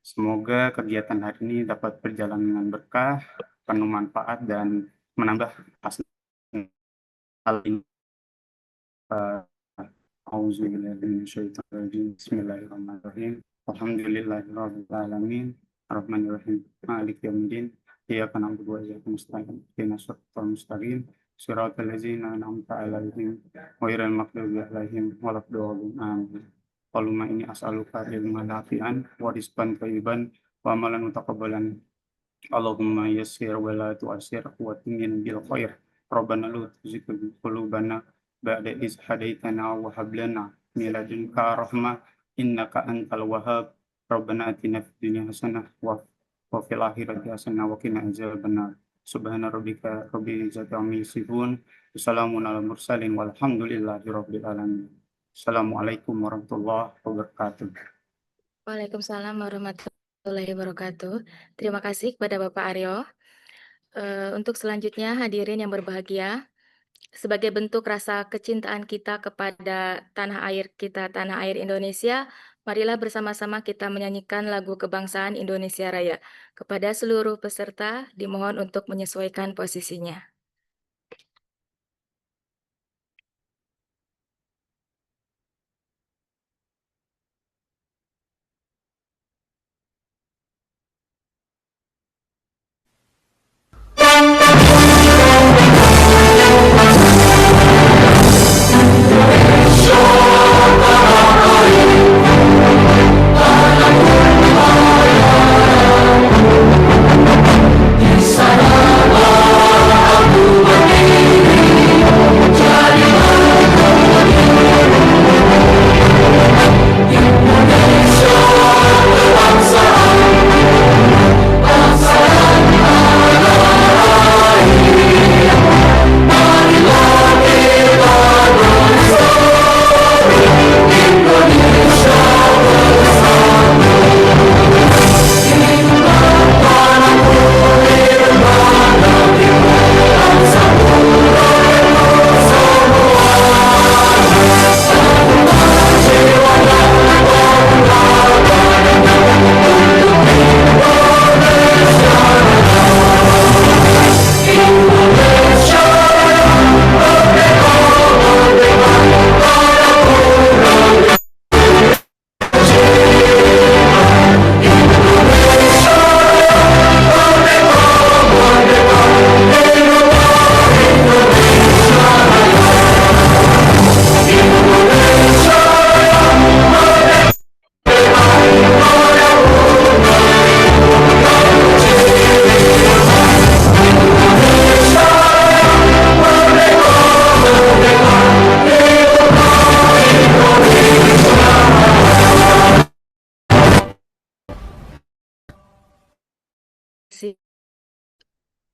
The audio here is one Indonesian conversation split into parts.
Semoga kegiatan hari ini dapat berjalan dengan berkah, penuh manfaat, dan menambah hasil hal ini. Bismillahirrahmanirrahim. Alhamdulillahirrahmanirrahim. Ar-Rahmanirrahim. Malik yawmiddin. Iyyaka na'budu wa iyyaka nasta'in. Ihdinas siratal mustaqim. Siratal ladzina an'amta 'alaihim ghairil maghdubi 'alaihim waladdallin. Amin. Allahumma inni as'aluka ilman nafi'an wa rizqan thayyiban wa amalan mutaqabbalan. Allahumma yassir wa la tu'assir wa timmin bil khair. Rabbana la tuzigh qulubana ba'da idh hadaitana wa hab lana min ladunka rahmah innaka antal wahhab. Rabbana atina fid dunya hasanah wa fil akhirati hasanah wa qina adzabannar. Subhana rabbika rabbil izzati amma yasifun. Wassalamun alal mursalin walhamdulillahi rabbil alamin. Assalamualaikum warahmatullahi wabarakatuh. Waalaikumsalam warahmatullahi wabarakatuh. Terima kasih kepada Bapak Aryo. Untuk selanjutnya hadirin yang berbahagia, sebagai bentuk rasa kecintaan kita kepada tanah air kita, tanah air Indonesia, marilah bersama-sama kita menyanyikan lagu kebangsaan Indonesia Raya. Kepada seluruh peserta, dimohon untuk menyesuaikan posisinya.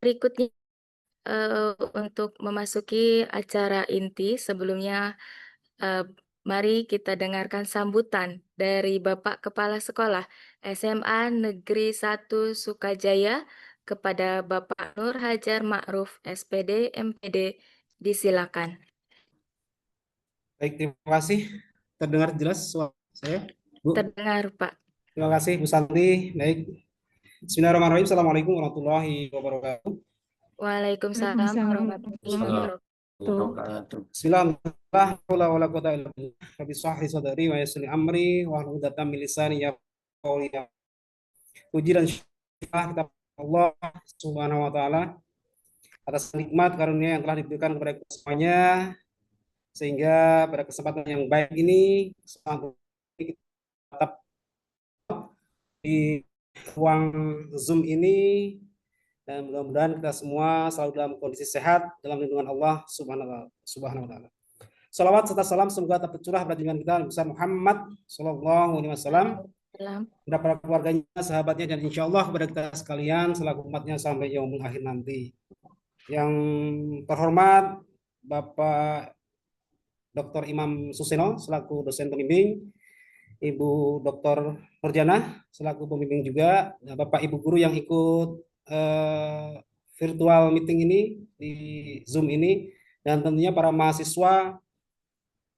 Berikutnya untuk memasuki acara inti, sebelumnya mari kita dengarkan sambutan dari Bapak Kepala Sekolah SMA Negeri 1 Sukajaya kepada Bapak Nur Hajar Ma'ruf, SPD, MPD. Disilakan. Baik, terima kasih. Terdengar jelas suara saya, Bu? Terdengar, Pak. Terima kasih, Bu Santi. Baik. Bismillahirrahmanirrahim. Assalamualaikum warahmatullahi wabarakatuh. Waalaikumsalam warahmatullahi wabarakatuh. Bismillahirrahmanirrahim. Rabbi shrah li sadri wa yassir li amri wahlul 'uqdatam min lisani yafqahu qawli. Puji dan syukur kita Allah Subhanahu wa taala atas nikmat karunia yang telah diberikan kepada kita semuanya, sehingga pada kesempatan yang baik ini kita tetap di ruang Zoom ini, dan mudah-mudahan kita semua selalu dalam kondisi sehat dalam lindungan Allah Subhanahu wa taala. Salawat serta salam semoga tetap tercurah pada junjungan kita besar Muhammad sallallahu alaihi wasallam, kepada para keluarganya, sahabatnya, dan insya Allah kepada kita sekalian selaku umatnya sampai yaumul akhir nanti. Yang terhormat Bapak Dr. Imam Suseno selaku dosen pembimbing, Ibu Dr. Nurjana selaku pembimbing juga, Bapak Ibu guru yang ikut virtual meeting ini di Zoom ini, dan tentunya para mahasiswa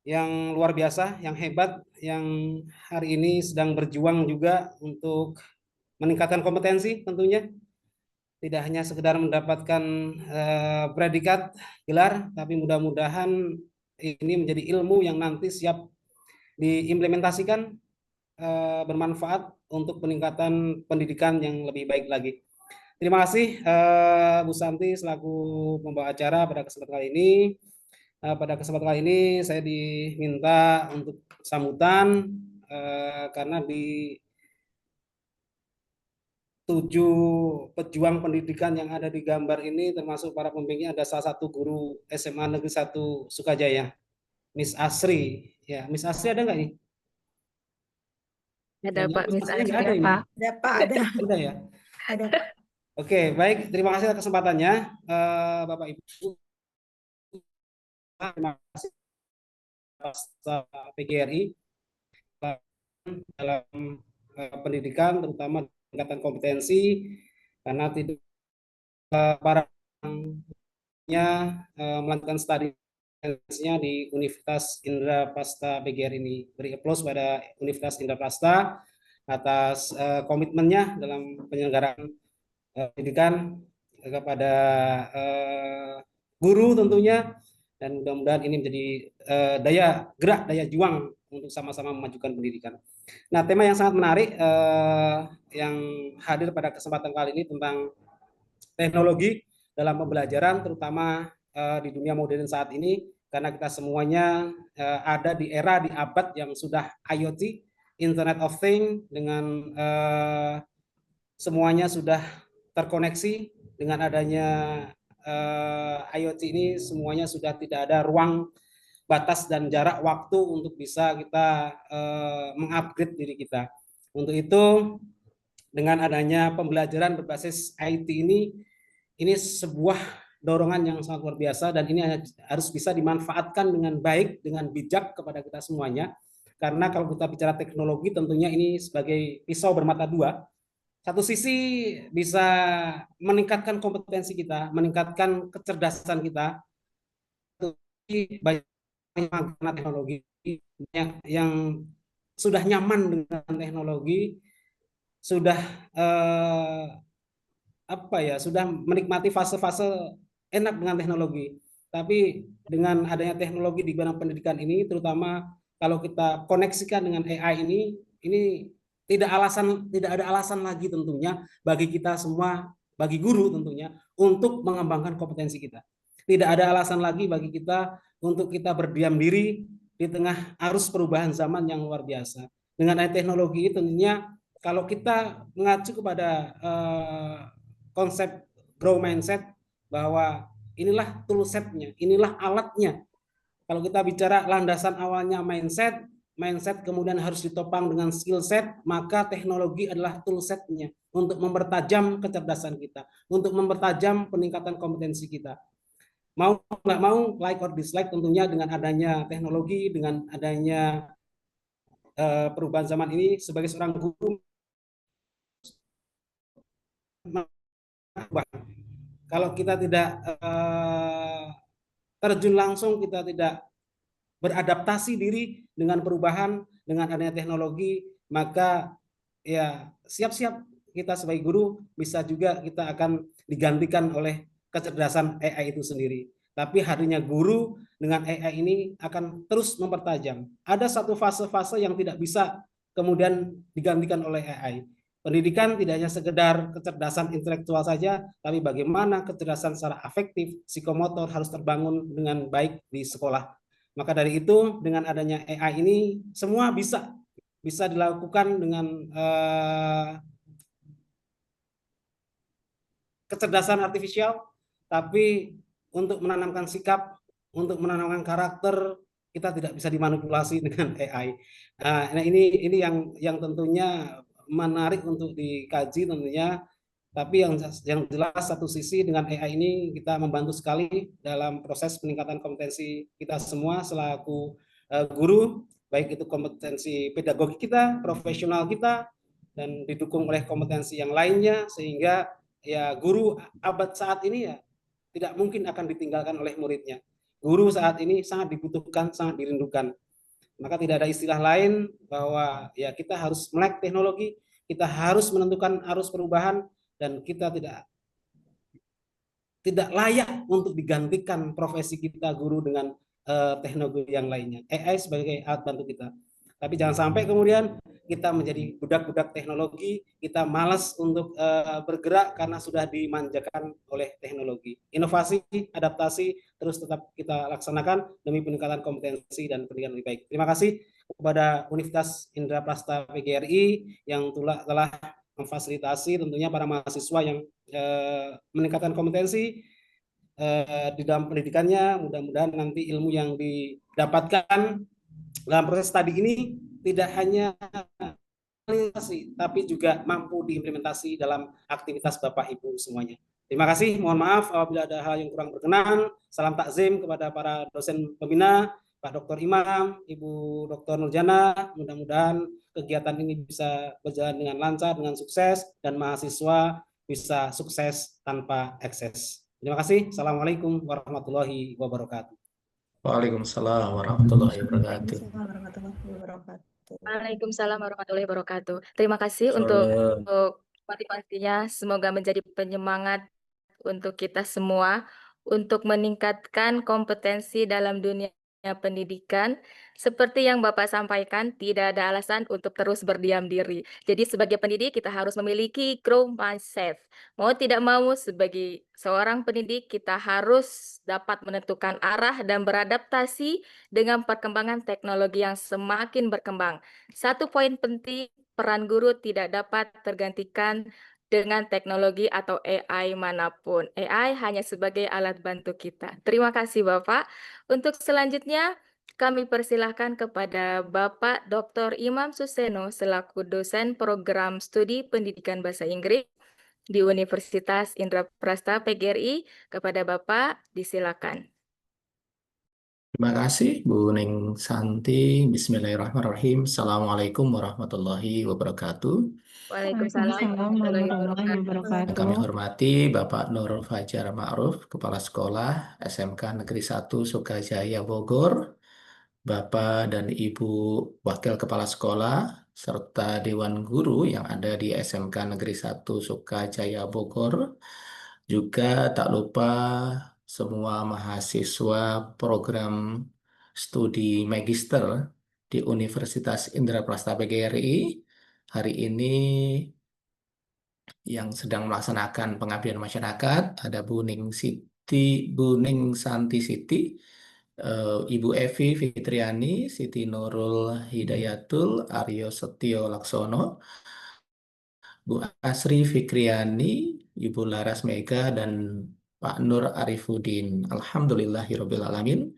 yang luar biasa, yang hebat, yang hari ini sedang berjuang juga untuk meningkatkan kompetensi tentunya, tidak hanya sekedar mendapatkan predikat gelar, tapi mudah-mudahan ini menjadi ilmu yang nanti siap diimplementasikan, bermanfaat untuk peningkatan pendidikan yang lebih baik lagi. Terima kasih Bu Santi selaku pembawa acara pada kesempatan kali ini. Pada kesempatan kali ini saya diminta untuk sambutan karena di 7 pejuang pendidikan yang ada di gambar ini termasuk para pembimbingnya ada salah satu guru SMA Negeri 1 Sukajaya, Miss Asri. Ya, Miss Asri ada nggak nih? Ada Pak, Miss Asri nggak Asri. ada ini? Pak. Ada Pak, ada. Ada ya? Ada Pak. Oke, baik. Terima kasih atas kesempatannya, Bapak Ibu. Terima kasih atas PGRI dalam pendidikan, terutama peningkatan kompetensi, karena tidak para melakukan studi di Universitas Indraprasta PGRI ini. Beri aplaus pada Universitas Indraprasta atas komitmennya dalam penyelenggaraan pendidikan kepada guru tentunya, dan mudah-mudahan ini menjadi daya gerak, daya juang untuk sama-sama memajukan pendidikan. Nah, tema yang sangat menarik yang hadir pada kesempatan kali ini tentang teknologi dalam pembelajaran, terutama di dunia modern saat ini, karena kita semuanya ada di era, di abad yang sudah IoT, Internet of Things, dengan semuanya sudah terkoneksi. Dengan adanya IoT ini, semuanya sudah tidak ada ruang batas dan jarak waktu untuk bisa kita mengupgrade diri kita. Untuk itu, dengan adanya pembelajaran berbasis IT ini sebuah dorongan yang sangat luar biasa, dan ini harus bisa dimanfaatkan dengan baik, dengan bijak kepada kita semuanya. Karena kalau kita bicara teknologi, tentunya ini sebagai pisau bermata dua. Satu sisi bisa meningkatkan kompetensi kita, meningkatkan kecerdasan kita, banyak teknologi yang sudah nyaman dengan teknologi, sudah sudah menikmati fase-fase enak dengan teknologi. Tapi dengan adanya teknologi di bidang pendidikan ini, terutama kalau kita koneksikan dengan AI ini tidak ada alasan lagi tentunya bagi kita semua, bagi guru tentunya, untuk mengembangkan kompetensi kita. Tidak ada alasan lagi bagi kita untuk kita berdiam diri di tengah arus perubahan zaman yang luar biasa. Dengan teknologi tentunya, kalau kita mengacu kepada konsep grow mindset, bahwa inilah toolsetnya, inilah alatnya. Kalau kita bicara landasan awalnya mindset kemudian harus ditopang dengan skill set, maka teknologi adalah toolsetnya untuk mempertajam kecerdasan kita, untuk mempertajam peningkatan kompetensi kita. Mau nggak mau, like or dislike, tentunya dengan adanya teknologi, dengan adanya perubahan zaman ini, sebagai seorang guru, kalau kita tidak terjun langsung, kita tidak beradaptasi diri dengan perubahan, dengan adanya teknologi, maka ya siap-siap kita sebagai guru bisa juga kita akan digantikan oleh kecerdasan AI itu sendiri. Tapi hadirnya guru dengan AI ini akan terus mempertajam. Ada satu fase-fase yang tidak bisa kemudian digantikan oleh AI. Pendidikan tidak hanya sekedar kecerdasan intelektual saja, tapi bagaimana kecerdasan secara afektif, psikomotor harus terbangun dengan baik di sekolah. Maka dari itu, dengan adanya AI ini, semua bisa dilakukan dengan kecerdasan artifisial, tapi untuk menanamkan sikap, untuk menanamkan karakter, kita tidak bisa dimanipulasi dengan AI. Nah, ini yang tentunya menarik untuk dikaji tentunya. Tapi yang jelas, satu sisi dengan AI ini kita membantu sekali dalam proses peningkatan kompetensi kita semua selaku guru, baik itu kompetensi pedagogi kita, profesional kita, dan didukung oleh kompetensi yang lainnya, sehingga ya guru abad saat ini ya tidak mungkin akan ditinggalkan oleh muridnya. Guru saat ini sangat dibutuhkan, sangat dirindukan. Maka tidak ada istilah lain bahwa ya kita harus melek teknologi, kita harus menentukan arus perubahan dan kita tidak layak untuk digantikan profesi kita guru dengan teknologi yang lainnya. AI sebagai alat bantu kita. Tapi jangan sampai kemudian kita menjadi budak-budak teknologi, kita malas untuk bergerak karena sudah dimanjakan oleh teknologi. Inovasi, adaptasi terus tetap kita laksanakan demi peningkatan kompetensi dan pendidikan lebih baik. Terima kasih kepada Universitas Indraprasta PGRI yang telah memfasilitasi tentunya para mahasiswa yang meningkatkan kompetensi di dalam pendidikannya. Mudah-mudahan nanti ilmu yang didapatkan dalam proses tadi ini tidak hanya tapi juga mampu diimplementasi dalam aktivitas Bapak Ibu semuanya. Terima kasih, mohon maaf apabila ada hal yang kurang berkenan. Salam takzim kepada para dosen pembina, Pak Dr. Imam, Ibu Dr. Nurjana. Mudah-mudahan kegiatan ini bisa berjalan dengan lancar, dengan sukses, dan mahasiswa bisa sukses tanpa ekses. Terima kasih. Assalamualaikum warahmatullahi wabarakatuh. Waalaikumsalam warahmatullahi wabarakatuh. Waalaikumsalam warahmatullahi wabarakatuh. Waalaikumsalam warahmatullahi wabarakatuh. Terima kasih Salam. untuk motivasinya. Semoga menjadi penyemangat untuk kita semua untuk meningkatkan kompetensi dalam dunia pendidikan. Seperti yang Bapak sampaikan, tidak ada alasan untuk terus berdiam diri. Jadi sebagai pendidik kita harus memiliki growth mindset. Mau tidak mau sebagai seorang pendidik kita harus dapat menentukan arah dan beradaptasi dengan perkembangan teknologi yang semakin berkembang. Satu poin penting, peran guru tidak dapat tergantikan dengan teknologi atau AI manapun. AI hanya sebagai alat bantu kita. Terima kasih Bapak. Untuk selanjutnya, kami persilahkan kepada Bapak Dr. Imam Suseno selaku dosen program studi pendidikan bahasa Inggris di Universitas Indraprasta PGRI. Kepada Bapak, disilakan. Terima kasih Bu Ning Santi. Bismillahirrahmanirrahim. Assalamualaikum warahmatullahi wabarakatuh. Waalaikumsalam warahmatullahi warahmatullahi wabarakatuh. Yang kami wabarakatuh. hormati Bapak Nur Fajar Ma'ruf, Kepala Sekolah SMK Negeri 1 Sukajaya Bogor, Bapak dan Ibu Wakil Kepala Sekolah, serta Dewan Guru yang ada di SMK Negeri 1 Sukajaya Bogor. Juga tak lupa semua mahasiswa program studi magister di Universitas Indraprasta PGRI hari ini yang sedang melaksanakan pengabdian masyarakat. Ada Bu Ning Santi Siti, Ibu Evi Fitriani, Siti Nurul Hidayatul, Aryo Setio Laksono, Bu Asri Fikriani, Ibu Laras Mega, dan Pak Nur Arifuddin. Alhamdulillahirrabbilalamin.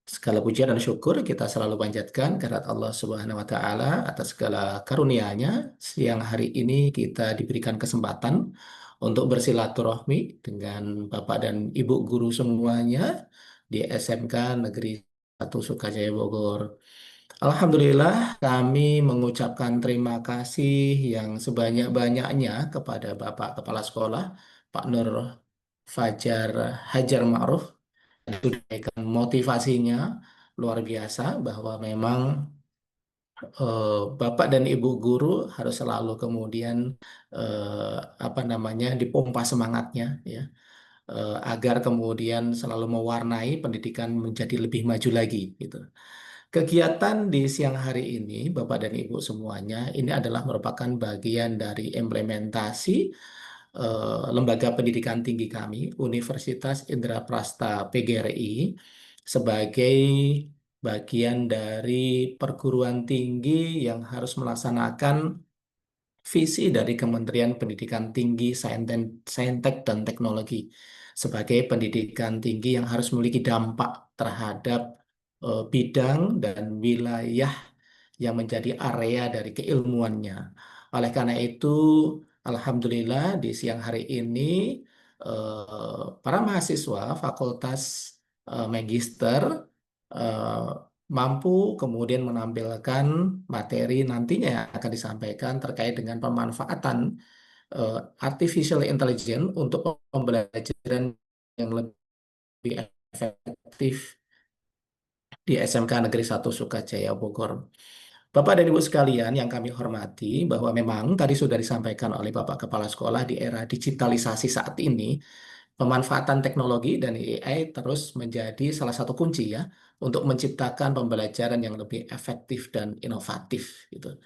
Segala pujian dan syukur kita selalu panjatkan kehadirat Allah Subhanahu wa Ta'ala atas segala karunia-Nya. Siang hari ini kita diberikan kesempatan untuk bersilaturahmi dengan Bapak dan Ibu guru semuanya di SMK Negeri 1 Sukajaya Bogor. Alhamdulillah, kami mengucapkan terima kasih yang sebanyak-banyaknya kepada Bapak Kepala Sekolah, Pak Nur Fajar Hajar Ma'ruf, yang sudah memberikan motivasinya luar biasa bahwa memang Bapak dan Ibu guru harus selalu kemudian dipompa semangatnya ya agar kemudian selalu mewarnai pendidikan menjadi lebih maju lagi gitu. Kegiatan di siang hari ini, Bapak dan Ibu semuanya, ini adalah merupakan bagian dari implementasi lembaga pendidikan tinggi kami, Universitas Indraprasta PGRI, sebagai bagian dari perguruan tinggi yang harus melaksanakan visi dari Kementerian Pendidikan Tinggi, Saintek, dan Teknologi sebagai pendidikan tinggi yang harus memiliki dampak terhadap bidang dan wilayah yang menjadi area dari keilmuannya. Oleh karena itu, alhamdulillah di siang hari ini para mahasiswa Fakultas Magister mampu kemudian menampilkan materi nantinya yang akan disampaikan terkait dengan pemanfaatan artificial intelligence untuk pembelajaran yang lebih efektif di SMK Negeri 1 Sukajaya Bogor. Bapak dan Ibu sekalian yang kami hormati, bahwa memang tadi sudah disampaikan oleh Bapak Kepala Sekolah di era digitalisasi saat ini, pemanfaatan teknologi dan AI terus menjadi salah satu kunci ya untuk menciptakan pembelajaran yang lebih efektif dan inovatif gitu.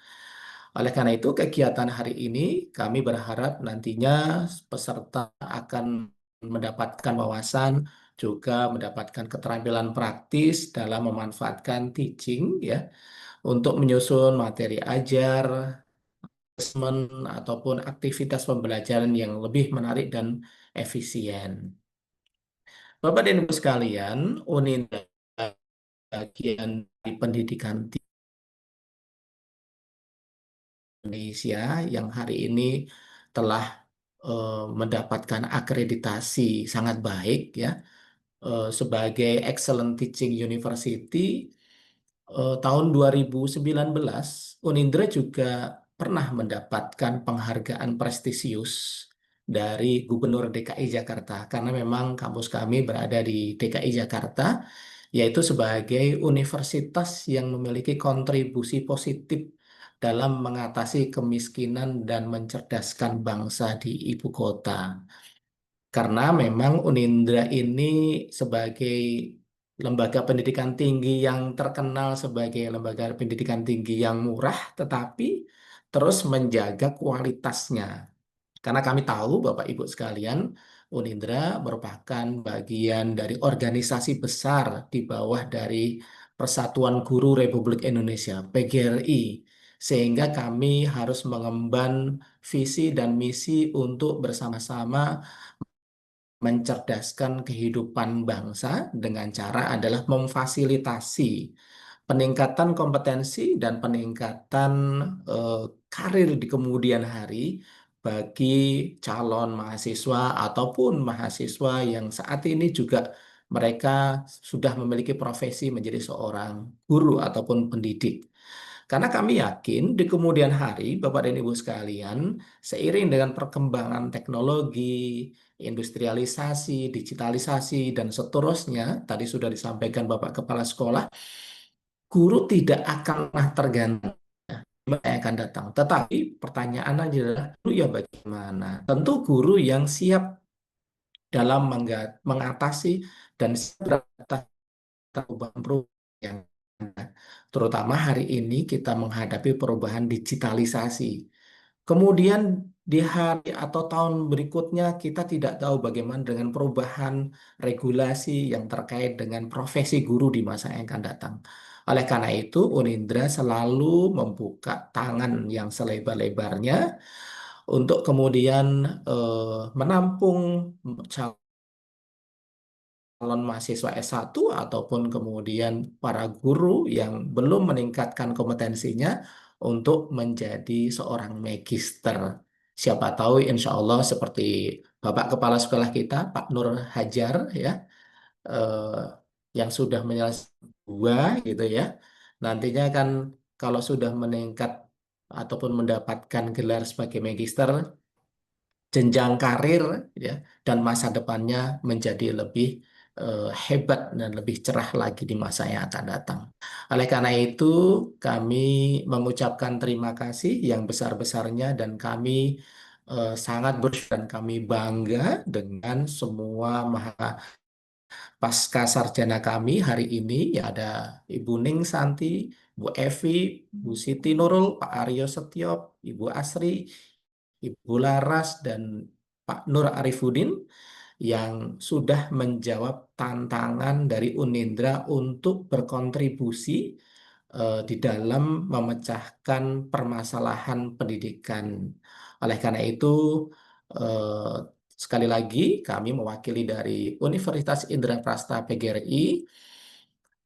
Oleh karena itu, kegiatan hari ini kami berharap nantinya peserta akan mendapatkan wawasan, juga mendapatkan keterampilan praktis dalam memanfaatkan teaching ya untuk menyusun materi ajar, assessment, ataupun aktivitas pembelajaran yang lebih menarik dan efisien. Bapak dan Ibu sekalian, Unida bagian di pendidikan di Indonesia yang hari ini telah mendapatkan akreditasi sangat baik ya sebagai Excellent Teaching University. Tahun 2019, Unindra juga pernah mendapatkan penghargaan prestisius dari Gubernur DKI Jakarta karena memang kampus kami berada di DKI Jakarta, yaitu sebagai universitas yang memiliki kontribusi positif dalam mengatasi kemiskinan dan mencerdaskan bangsa di ibu kota. Karena memang Unindra ini sebagai lembaga pendidikan tinggi yang terkenal sebagai lembaga pendidikan tinggi yang murah, tetapi terus menjaga kualitasnya. Karena kami tahu, Bapak Ibu sekalian, Unindra merupakan bagian dari organisasi besar di bawah dari Persatuan Guru Republik Indonesia, PGRI. Sehingga kami harus mengemban visi dan misi untuk bersama-sama mencerdaskan kehidupan bangsa dengan cara adalah memfasilitasi peningkatan kompetensi dan peningkatan eh, karir di kemudian hari bagi calon mahasiswa ataupun mahasiswa yang saat ini juga mereka sudah memiliki profesi menjadi seorang guru ataupun pendidik. Karena kami yakin di kemudian hari, Bapak dan Ibu sekalian, seiring dengan perkembangan teknologi, industrialisasi, digitalisasi, dan seterusnya, tadi sudah disampaikan Bapak Kepala Sekolah, guru tidak akan pernah tergantung yang akan datang. Tetapi pertanyaan adalah, guru ya bagaimana? Tentu guru yang siap dalam mengatasi dan siap beradaptasi perubahan-perubahan yang ada. Terutama hari ini kita menghadapi perubahan digitalisasi. Kemudian di hari atau tahun berikutnya kita tidak tahu bagaimana dengan perubahan regulasi yang terkait dengan profesi guru di masa yang akan datang. Oleh karena itu, Unindra selalu membuka tangan yang selebar-lebarnya untuk kemudian menampung calon mahasiswa S1 ataupun kemudian para guru yang belum meningkatkan kompetensinya untuk menjadi seorang magister. Siapa tahu insya Allah seperti Bapak Kepala Sekolah kita, Pak Nur Hajar ya, eh, yang sudah menyelesaikan dua gitu ya. Nantinya kan kalau sudah meningkat ataupun mendapatkan gelar sebagai magister, jenjang karir ya dan masa depannya menjadi lebih hebat dan lebih cerah lagi di masa yang akan datang. Oleh karena itu, kami mengucapkan terima kasih yang besar-besarnya dan kami sangat bersyukur dan kami bangga dengan semua pasca sarjana kami hari ini. Ya ada Ibu Ning Santi, Bu Evi, Bu Siti Nurul, Pak Aryo Setiop, Ibu Asri, Ibu Laras, dan Pak Nur Arifudin yang sudah menjawab tantangan dari Unindra untuk berkontribusi di dalam memecahkan permasalahan pendidikan. Oleh karena itu, eh, sekali lagi kami mewakili dari Universitas Indraprasta PGRI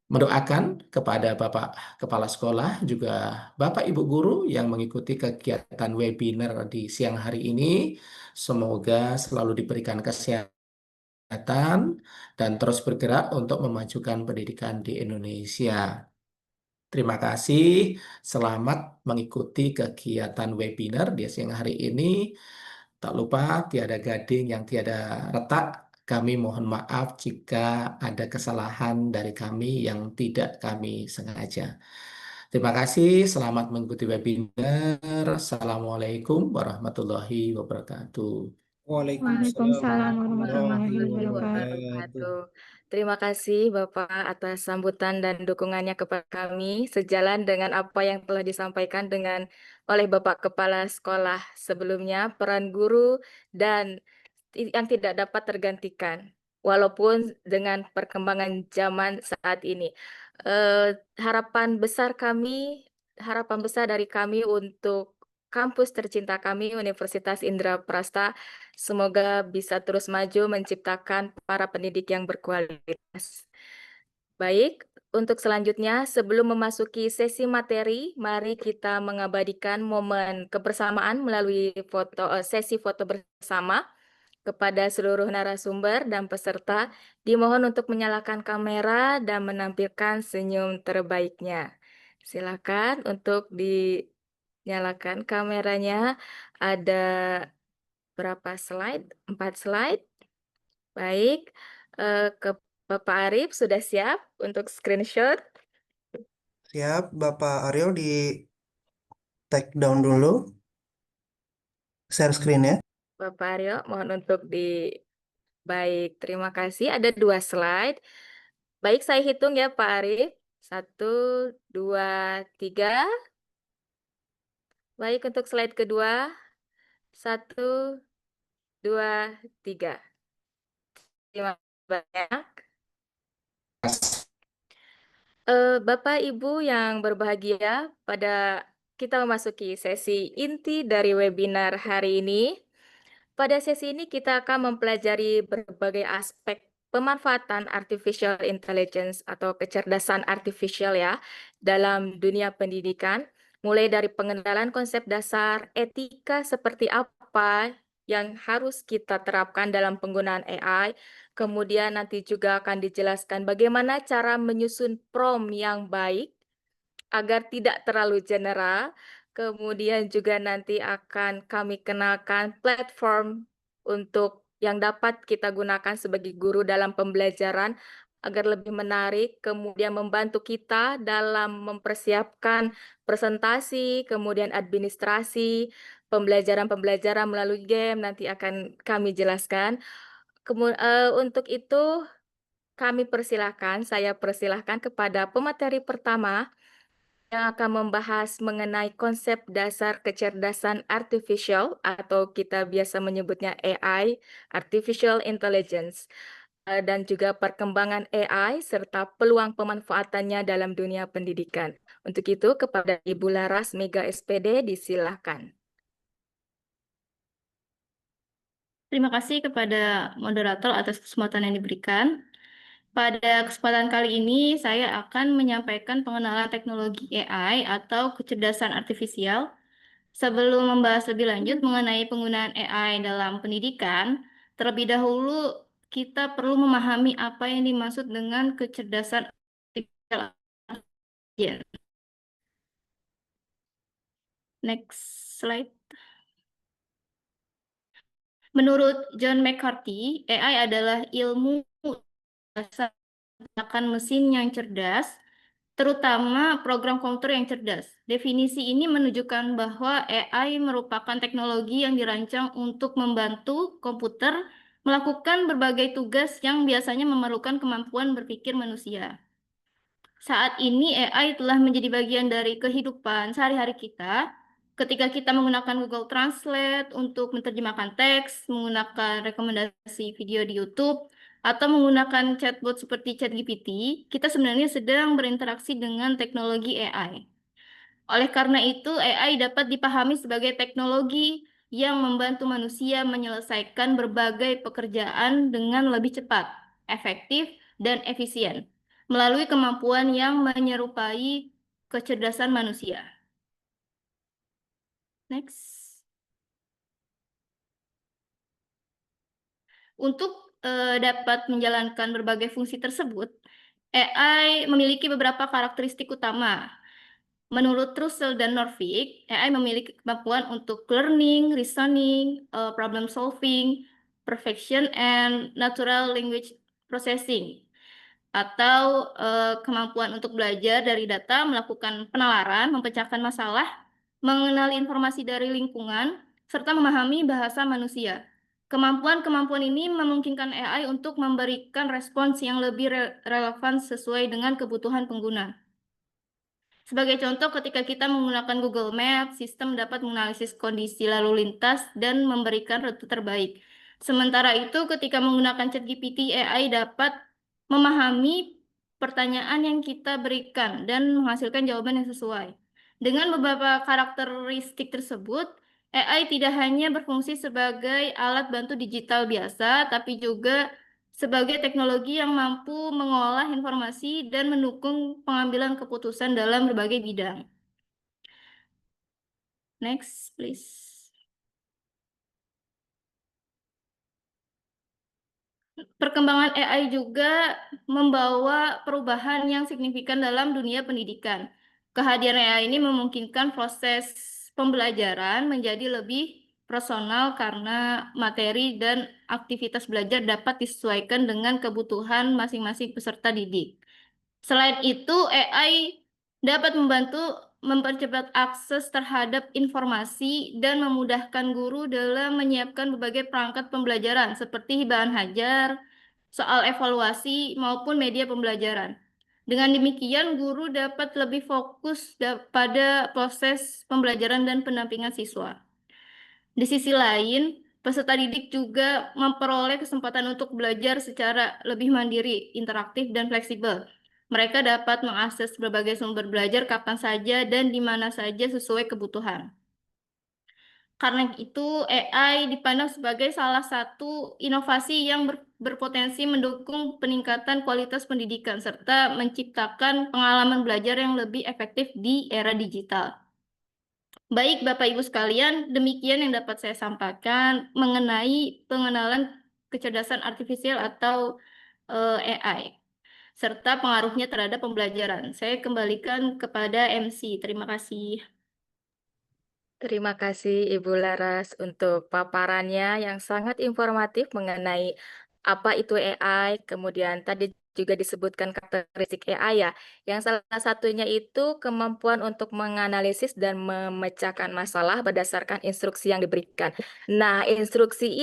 mendoakan kepada Bapak Kepala Sekolah, juga Bapak Ibu Guru yang mengikuti kegiatan webinar di siang hari ini. Semoga selalu diberikan kesehatan dan terus bergerak untuk memajukan pendidikan di Indonesia. Terima kasih, selamat mengikuti kegiatan webinar di siang hari ini. Tak lupa, tiada gading yang tiada retak. Kami mohon maaf jika ada kesalahan dari kami yang tidak kami sengaja. Terima kasih, selamat mengikuti webinar. Assalamualaikum warahmatullahi wabarakatuh. Waalaikumsalam Waalaikumsalam warahmatullahi warahmatullahi wabarakatuh. Wabarakatuh. Terima kasih Bapak atas sambutan dan dukungannya kepada kami sejalan dengan apa yang telah disampaikan oleh Bapak Kepala Sekolah sebelumnya, peran guru dan yang tidak dapat tergantikan walaupun dengan perkembangan zaman saat ini. Harapan besar dari kami untuk kampus tercinta kami Universitas Indraprasta semoga bisa terus maju menciptakan para pendidik yang berkualitas. Baik, untuk selanjutnya sebelum memasuki sesi materi, mari kita mengabadikan momen kebersamaan melalui sesi foto bersama. Kepada seluruh narasumber dan peserta, dimohon untuk menyalakan kamera dan menampilkan senyum terbaiknya. Silakan untuk dinyalakan kameranya. Ada berapa slide? 4 slide. Baik, ke Bapak Arif sudah siap untuk screenshot? Siap, Bapak Aryo di take down dulu. Share screen ya. Bapak Aryo, mohon untuk baik, terima kasih. Ada 2 slide. Baik, saya hitung ya Pak Arif. 1, 2, 3. Baik, untuk slide kedua. 1, 2, 3. Terima kasih banyak. Bapak Ibu yang berbahagia, kita memasuki sesi inti dari webinar hari ini. Pada sesi ini kita akan mempelajari berbagai aspek pemanfaatan artificial intelligence atau kecerdasan artifisial ya dalam dunia pendidikan, mulai dari pengenalan konsep dasar, etika seperti apa yang harus kita terapkan dalam penggunaan AI, kemudian nanti juga akan dijelaskan bagaimana cara menyusun prompt yang baik agar tidak terlalu general. Kemudian juga nanti akan kami kenalkan platform untuk yang dapat kita gunakan sebagai guru dalam pembelajaran agar lebih menarik, kemudian membantu kita dalam mempersiapkan presentasi, kemudian administrasi, pembelajaran-pembelajaran melalui game nanti akan kami jelaskan. Untuk itu saya persilahkan kepada pemateri pertama yang akan membahas mengenai konsep dasar kecerdasan artificial atau kita biasa menyebutnya AI, Artificial Intelligence, dan juga perkembangan AI serta peluang pemanfaatannya dalam dunia pendidikan. Untuk itu kepada Ibu Laras Mega SPD disilahkan. Terima kasih kepada moderator atas kesempatan yang diberikan. Pada kesempatan kali ini, saya akan menyampaikan pengenalan teknologi AI atau kecerdasan artifisial. Sebelum membahas lebih lanjut mengenai penggunaan AI dalam pendidikan, terlebih dahulu kita perlu memahami apa yang dimaksud dengan kecerdasan artifisial. Next slide. Menurut John McCarthy, AI adalah ilmu dasar menggunakan mesin yang cerdas, terutama program komputer yang cerdas. Definisi ini menunjukkan bahwa AI merupakan teknologi yang dirancang untuk membantu komputer melakukan berbagai tugas yang biasanya memerlukan kemampuan berpikir manusia. Saat ini AI telah menjadi bagian dari kehidupan sehari-hari kita. Ketika kita menggunakan Google Translate untuk menerjemahkan teks, menggunakan rekomendasi video di YouTube, atau menggunakan chatbot seperti ChatGPT, kita sebenarnya sedang berinteraksi dengan teknologi AI. Oleh karena itu, AI dapat dipahami sebagai teknologi yang membantu manusia menyelesaikan berbagai pekerjaan dengan lebih cepat, efektif, dan efisien, melalui kemampuan yang menyerupai kecerdasan manusia. Next. Untuk dapat menjalankan berbagai fungsi tersebut, AI memiliki beberapa karakteristik utama. Menurut Russell dan Norvig, AI memiliki kemampuan untuk learning, reasoning, problem solving, perfection, and natural language processing. atau kemampuan untuk belajar dari data, melakukan penalaran, memecahkan masalah, mengenali informasi dari lingkungan, serta memahami bahasa manusia. Kemampuan-kemampuan ini memungkinkan AI untuk memberikan respons yang lebih relevan sesuai dengan kebutuhan pengguna. Sebagai contoh, ketika kita menggunakan Google Maps, sistem dapat menganalisis kondisi lalu lintas dan memberikan rute terbaik. Sementara itu, ketika menggunakan ChatGPT, AI dapat memahami pertanyaan yang kita berikan dan menghasilkan jawaban yang sesuai. Dengan beberapa karakteristik tersebut, AI tidak hanya berfungsi sebagai alat bantu digital biasa, tapi juga sebagai teknologi yang mampu mengolah informasi dan mendukung pengambilan keputusan dalam berbagai bidang. Next, please. Perkembangan AI juga membawa perubahan yang signifikan dalam dunia pendidikan. Kehadiran AI ini memungkinkan proses pembelajaran menjadi lebih personal karena materi dan aktivitas belajar dapat disesuaikan dengan kebutuhan masing-masing peserta didik. Selain itu, AI dapat membantu mempercepat akses terhadap informasi dan memudahkan guru dalam menyiapkan berbagai perangkat pembelajaran seperti bahan ajar, soal evaluasi, maupun media pembelajaran. Dengan demikian, guru dapat lebih fokus pada proses pembelajaran dan pendampingan siswa. Di sisi lain, peserta didik juga memperoleh kesempatan untuk belajar secara lebih mandiri, interaktif, dan fleksibel. Mereka dapat mengakses berbagai sumber belajar kapan saja dan di mana saja sesuai kebutuhan. Karena itu, AI dipandang sebagai salah satu inovasi yang berpotensi mendukung peningkatan kualitas pendidikan serta menciptakan pengalaman belajar yang lebih efektif di era digital. Baik, Bapak Ibu sekalian, demikian yang dapat saya sampaikan mengenai pengenalan kecerdasan artifisial atau AI, serta pengaruhnya terhadap pembelajaran. Saya kembalikan kepada MC. Terima kasih. Terima kasih Ibu Laras untuk paparannya yang sangat informatif mengenai apa itu AI, kemudian tadi juga disebutkan karakteristik AI ya, yang salah satunya itu kemampuan untuk menganalisis dan memecahkan masalah berdasarkan instruksi yang diberikan. Nah, instruksi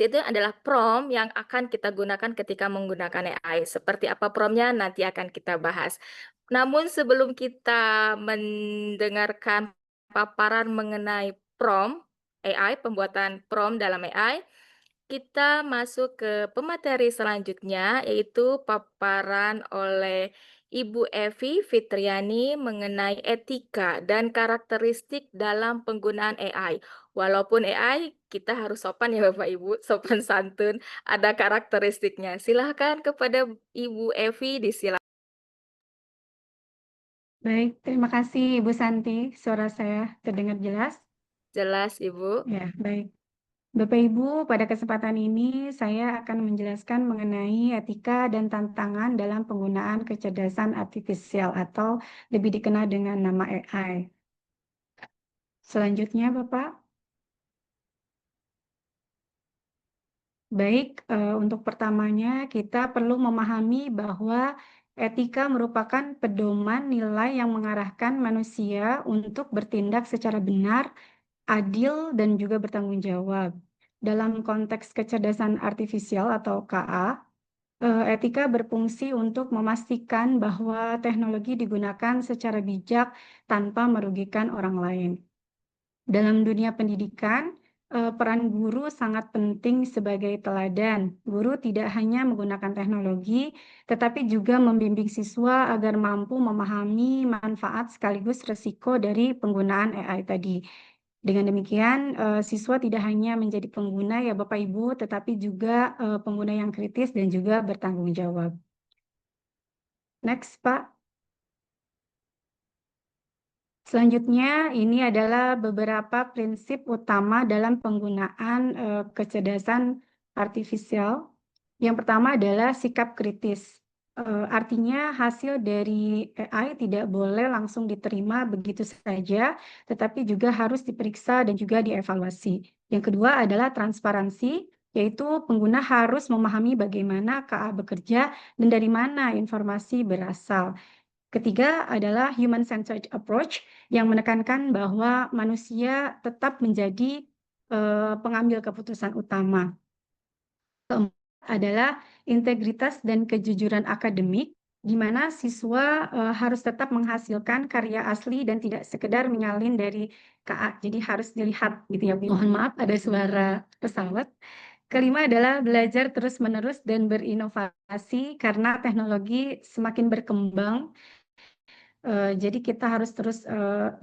itu adalah prompt yang akan kita gunakan ketika menggunakan AI. Seperti apa promptnya nanti akan kita bahas. Namun sebelum kita mendengarkan paparan mengenai prompt AI, pembuatan prompt dalam AI, kita masuk ke pemateri selanjutnya, yaitu paparan oleh Ibu Evi Fitriani mengenai etika dan karakteristik dalam penggunaan AI. Walaupun AI, kita harus sopan ya Bapak Ibu, sopan santun, ada karakteristiknya. Silahkan kepada Ibu Evi, disilakan. Baik, terima kasih Ibu Santi. Suara saya terdengar jelas? Jelas Ibu. Ya, baik. Bapak Ibu, pada kesempatan ini saya akan menjelaskan mengenai etika dan tantangan dalam penggunaan kecerdasan artifisial atau lebih dikenal dengan nama AI. Selanjutnya, Bapak. Baik, untuk pertamanya kita perlu memahami bahwa etika merupakan pedoman nilai yang mengarahkan manusia untuk bertindak secara benar, adil, dan juga bertanggung jawab. Dalam konteks kecerdasan artifisial atau KA, etika berfungsi untuk memastikan bahwa teknologi digunakan secara bijak tanpa merugikan orang lain. Dalam dunia pendidikan, peran guru sangat penting sebagai teladan. Guru tidak hanya menggunakan teknologi, tetapi juga membimbing siswa agar mampu memahami manfaat sekaligus resiko dari penggunaan AI tadi. Dengan demikian, siswa tidak hanya menjadi pengguna ya Bapak Ibu, tetapi juga pengguna yang kritis dan juga bertanggung jawab. Next, Pak. Selanjutnya, ini adalah beberapa prinsip utama dalam penggunaan kecerdasan artifisial. Yang pertama adalah sikap kritis. Artinya hasil dari AI tidak boleh langsung diterima begitu saja, tetapi juga harus diperiksa dan juga dievaluasi. Yang kedua adalah transparansi. yaitu pengguna harus memahami bagaimana KA bekerja dan dari mana informasi berasal. Ketiga adalah human-centered approach yang menekankan bahwa manusia tetap menjadi pengambil keputusan utama. Keempat adalah integritas dan kejujuran akademik, di mana siswa harus tetap menghasilkan karya asli dan tidak sekedar menyalin dari KA. Jadi harus dilihat gitu ya. Mohon maaf ada suara pesawat. Kelima adalah belajar terus-menerus dan berinovasi karena teknologi semakin berkembang. Jadi kita harus terus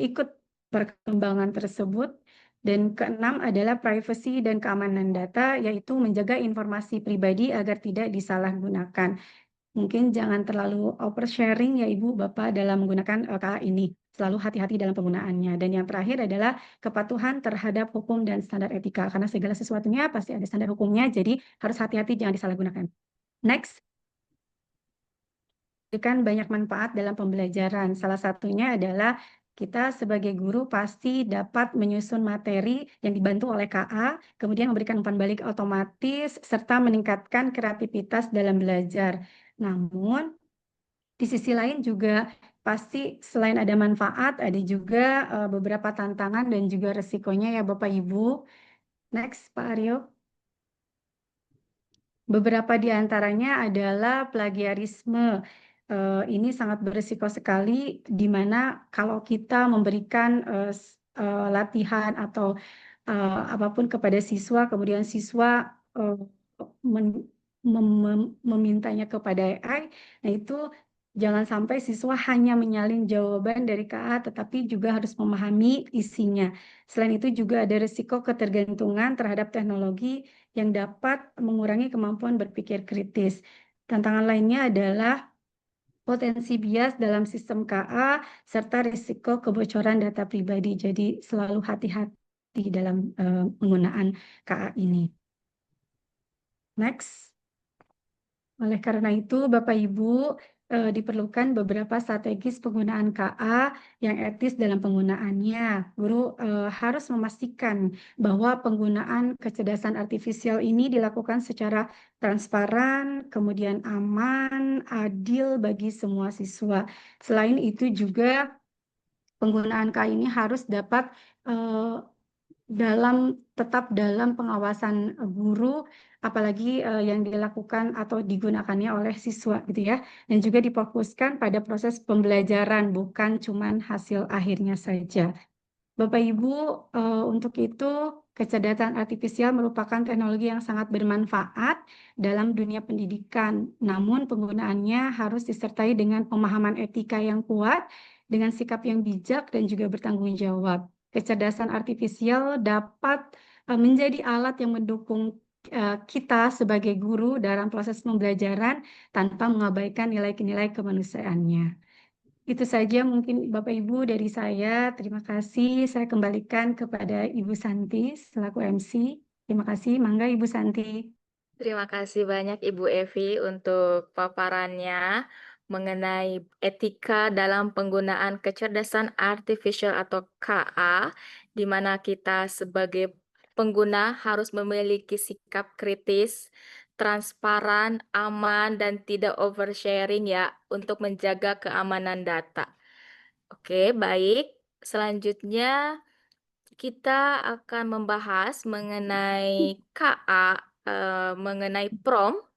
ikut perkembangan tersebut. Dan keenam adalah privacy dan keamanan data, yaitu menjaga informasi pribadi agar tidak disalahgunakan. Mungkin jangan terlalu oversharing ya Ibu Bapak dalam menggunakan KA ini. Selalu hati-hati dalam penggunaannya. Dan yang terakhir adalah kepatuhan terhadap hukum dan standar etika. Karena segala sesuatunya pasti ada standar hukumnya, jadi harus hati-hati jangan disalahgunakan. Next. Memberikan banyak manfaat dalam pembelajaran. Salah satunya adalah kita sebagai guru pasti dapat menyusun materi yang dibantu oleh KA, kemudian memberikan umpan balik otomatis, serta meningkatkan kreativitas dalam belajar. Namun, di sisi lain juga pasti selain ada manfaat, ada juga beberapa tantangan dan juga resikonya ya Bapak Ibu. Next, Pak Aryo. Beberapa di antaranya adalah plagiarisme. Ini sangat berisiko sekali, di mana kalau kita memberikan latihan atau apapun kepada siswa, kemudian siswa memintanya kepada AI, nah itu jangan sampai siswa hanya menyalin jawaban dari KA, tetapi juga harus memahami isinya. Selain itu juga ada risiko ketergantungan terhadap teknologi yang dapat mengurangi kemampuan berpikir kritis. Tantangan lainnya adalah potensi bias dalam sistem KA, serta risiko kebocoran data pribadi. Jadi selalu hati-hati dalam penggunaan KA ini. Next. Oleh karena itu, Bapak Ibu, diperlukan beberapa strategis penggunaan KA yang etis dalam penggunaannya. Guru harus memastikan bahwa penggunaan kecerdasan artifisial ini dilakukan secara transparan, kemudian aman, adil bagi semua siswa. Selain itu juga penggunaan KA ini harus dapat tetap dalam pengawasan guru, apalagi yang dilakukan atau digunakannya oleh siswa gitu ya, dan juga difokuskan pada proses pembelajaran, bukan cuman hasil akhirnya saja. Bapak Ibu, untuk itu kecerdasan artifisial merupakan teknologi yang sangat bermanfaat dalam dunia pendidikan. Namun penggunaannya harus disertai dengan pemahaman etika yang kuat, dengan sikap yang bijak dan juga bertanggung jawab. Kecerdasan artifisial dapat menjadi alat yang mendukung kita sebagai guru dalam proses pembelajaran tanpa mengabaikan nilai-nilai kemanusiaannya. Itu saja mungkin Bapak Ibu dari saya. Terima kasih. Saya kembalikan kepada Ibu Santi selaku MC. Terima kasih. Mangga Ibu Santi. Terima kasih banyak Ibu Evi untuk paparannya mengenai etika dalam penggunaan kecerdasan artificial atau KA, di mana kita sebagai pengguna harus memiliki sikap kritis, transparan, aman, dan tidak oversharing ya untuk menjaga keamanan data. Oke, baik. Selanjutnya kita akan membahas mengenai KA, mengenai prompt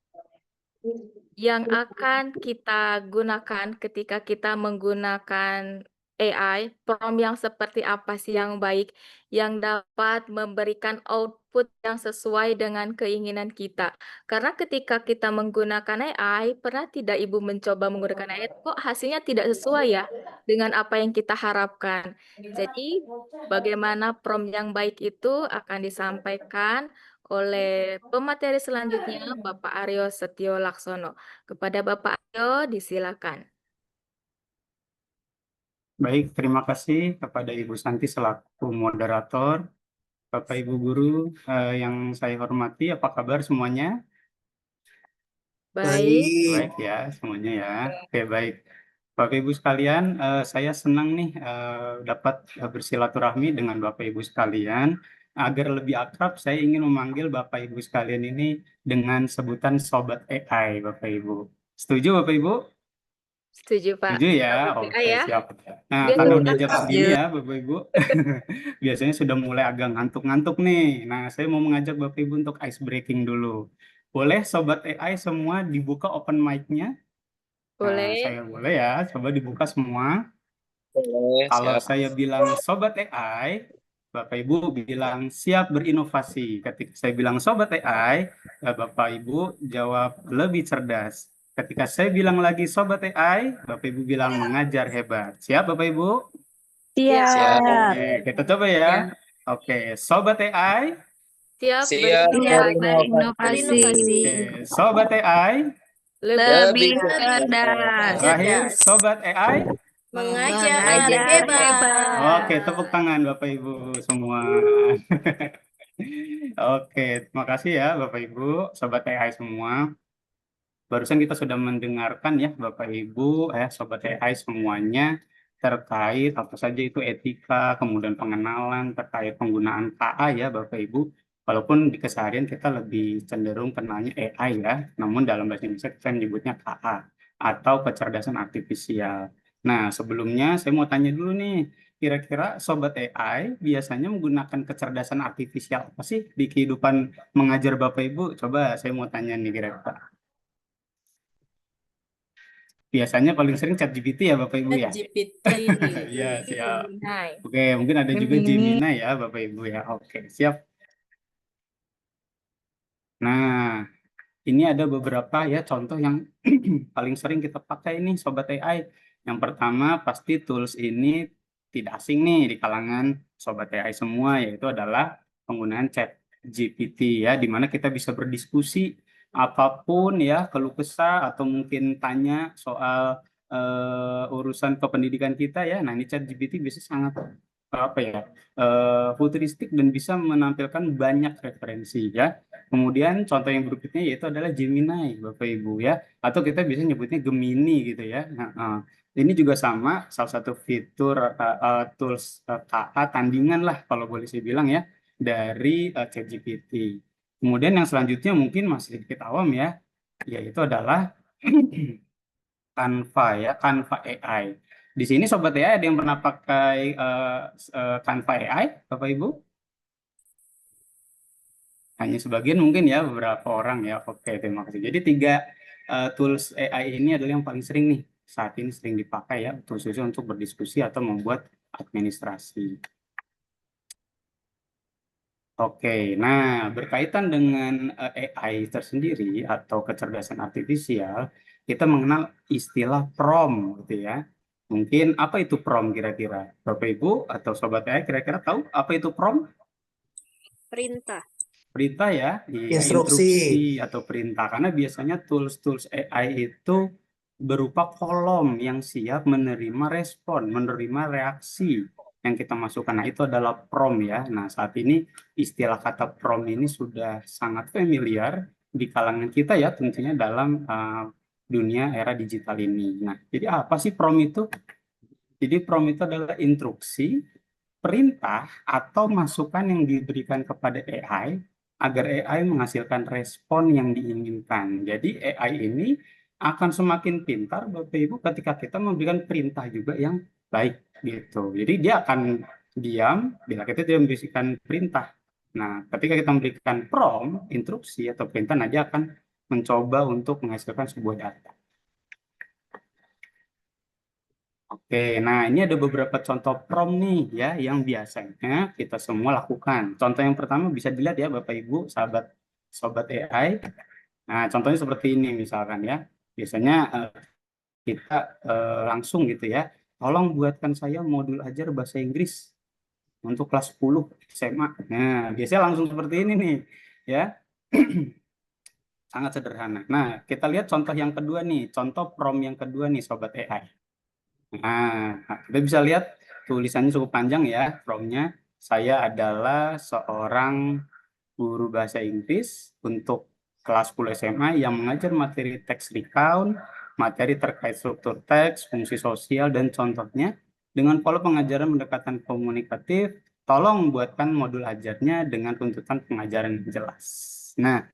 yang akan kita gunakan ketika kita menggunakan AI, prompt yang seperti apa sih yang baik, yang dapat memberikan output yang sesuai dengan keinginan kita. Karena ketika kita menggunakan AI, pernah tidak Ibu mencoba menggunakan AI, kok hasilnya tidak sesuai ya dengan apa yang kita harapkan. Jadi, bagaimana prompt yang baik itu akan disampaikan oleh pemateri selanjutnya, Bapak Aryo Setio Laksono. Kepada Bapak Aryo, disilakan. Baik, terima kasih kepada Ibu Santi selaku moderator. Bapak Ibu guru yang saya hormati, apa kabar semuanya? Baik. Baik ya, semuanya ya. Oke, baik. Bapak Ibu sekalian, saya senang nih dapat bersilaturahmi dengan Bapak Ibu sekalian agar lebih akrab, saya ingin memanggil Bapak Ibu sekalian ini dengan sebutan Sobat AI, Bapak Ibu. Setuju Bapak Ibu? Setuju, Pak. Setuju ya? Sobat AI Oke, ya. siap. Nah, Biar karena lebih udah jam akrab. segini ya, Bapak Ibu, biasanya sudah mulai agak ngantuk-ngantuk nih. Nah, saya mau mengajak Bapak Ibu untuk ice breaking dulu. Boleh Sobat AI semua dibuka open mic-nya? Nah, Boleh. saya boleh ya, coba dibuka semua. Boleh, Kalau siap. saya bilang Sobat AI, Bapak Ibu bilang siap berinovasi. Ketika saya bilang Sobat AI, Bapak Ibu jawab lebih cerdas. Ketika saya bilang lagi Sobat AI, Bapak Ibu bilang mengajar hebat. Siap Bapak Ibu? Siap. Oke, kita coba ya. Oke, Sobat AI. Siap Siap berinovasi. Oke, Sobat AI. Lebih Terakhir, Sobat AI. Mengajar hebat. Oke, tepuk tangan Bapak Ibu semua. Oke, terima kasih ya Bapak Ibu, Sobat AI semua. Barusan kita sudah mendengarkan ya Bapak Ibu, Sobat AI semuanya terkait apa saja itu etika, kemudian pengenalan terkait penggunaan KA ya Bapak Ibu. Walaupun di keseharian kita lebih cenderung kenalnya AI ya, namun dalam bahasa Indonesia kita menyebutnya KA atau kecerdasan artifisial. Nah, sebelumnya saya mau tanya dulu nih, kira-kira Sobat AI biasanya menggunakan kecerdasan artifisial apa sih di kehidupan mengajar Bapak Ibu? Coba saya mau tanya nih kira-kira. Biasanya paling sering ChatGPT ya Bapak Ibu ya? GPT. Iya, siap. Gemini. Oke, mungkin ada juga Gemini ya Bapak Ibu ya. Oke, siap. Nah, ini ada beberapa ya contoh yang paling sering kita pakai nih Sobat AI. Yang pertama pasti tools ini tidak asing nih di kalangan Sobat AI semua, yaitu adalah penggunaan chat GPT ya, di mana kita bisa berdiskusi apapun ya, keluh kesah atau mungkin tanya soal urusan kependidikan kita ya. Nah, ini chat GPT bisa sangat apa ya, futuristik dan bisa menampilkan banyak referensi ya. Kemudian contoh yang berikutnya yaitu adalah Gemini, Bapak Ibu ya, atau kita bisa nyebutnya Gemini gitu ya. Nah, ini juga sama, salah satu fitur tools KA tandingan lah kalau boleh saya bilang ya dari ChatGPT. Kemudian yang selanjutnya mungkin masih sedikit awam ya, yaitu adalah Canva ya, Canva AI. Di sini Sobat AI ada yang pernah pakai Canva AI, Bapak Ibu? Hanya sebagian mungkin ya, beberapa orang ya. Oke, terima kasih. Jadi 3 tools AI ini adalah yang paling sering nih saat ini sering dipakai ya, khususnya untuk berdiskusi atau membuat administrasi. Oke, nah berkaitan dengan AI tersendiri atau kecerdasan artifisial, kita mengenal istilah prompt gitu ya. Mungkin apa itu prompt kira-kira? Bapak Ibu atau Sobat AI kira-kira tahu apa itu prompt? Perintah ya, iya, instruksi atau perintah. Karena biasanya tools-tools AI itu berupa kolom yang siap menerima respon, menerima reaksi yang kita masukkan. Nah, itu adalah prompt ya. Nah, saat ini istilah kata prompt ini sudah sangat familiar di kalangan kita ya, tentunya dalam dunia era digital ini. Nah, jadi apa sih prompt itu? Jadi prompt itu adalah instruksi, perintah, atau masukan yang diberikan kepada AI agar AI menghasilkan respon yang diinginkan. Jadi AI ini akan semakin pintar Bapak Ibu ketika kita memberikan perintah juga yang baik gitu. Jadi dia akan diam bila kita tidak memberikan perintah. Nah, ketika kita memberikan prompt, instruksi atau perintah, nah dia akan mencoba untuk menghasilkan sebuah data. Oke, nah ini ada beberapa contoh prompt nih ya yang biasanya kita semua lakukan. Contoh yang pertama bisa dilihat ya Bapak Ibu, sahabat Sobat AI. Nah, contohnya seperti ini misalkan ya. Biasanya kita langsung gitu ya. Tolong buatkan saya modul ajar bahasa Inggris untuk kelas 10 SMA. Nah, biasanya langsung seperti ini nih ya. Sangat sederhana. Nah, kita lihat contoh yang kedua nih, contoh prompt yang kedua nih Sobat AI. Nah, kita bisa lihat tulisannya cukup panjang ya, prompt-nya. Saya adalah seorang guru bahasa Inggris untuk kelas 10 SMA yang mengajar materi teks recount, materi terkait struktur teks, fungsi sosial, dan contohnya dengan pola pengajaran pendekatan komunikatif tolong buatkan modul ajarnya dengan tuntutan pengajaran yang jelas. Nah,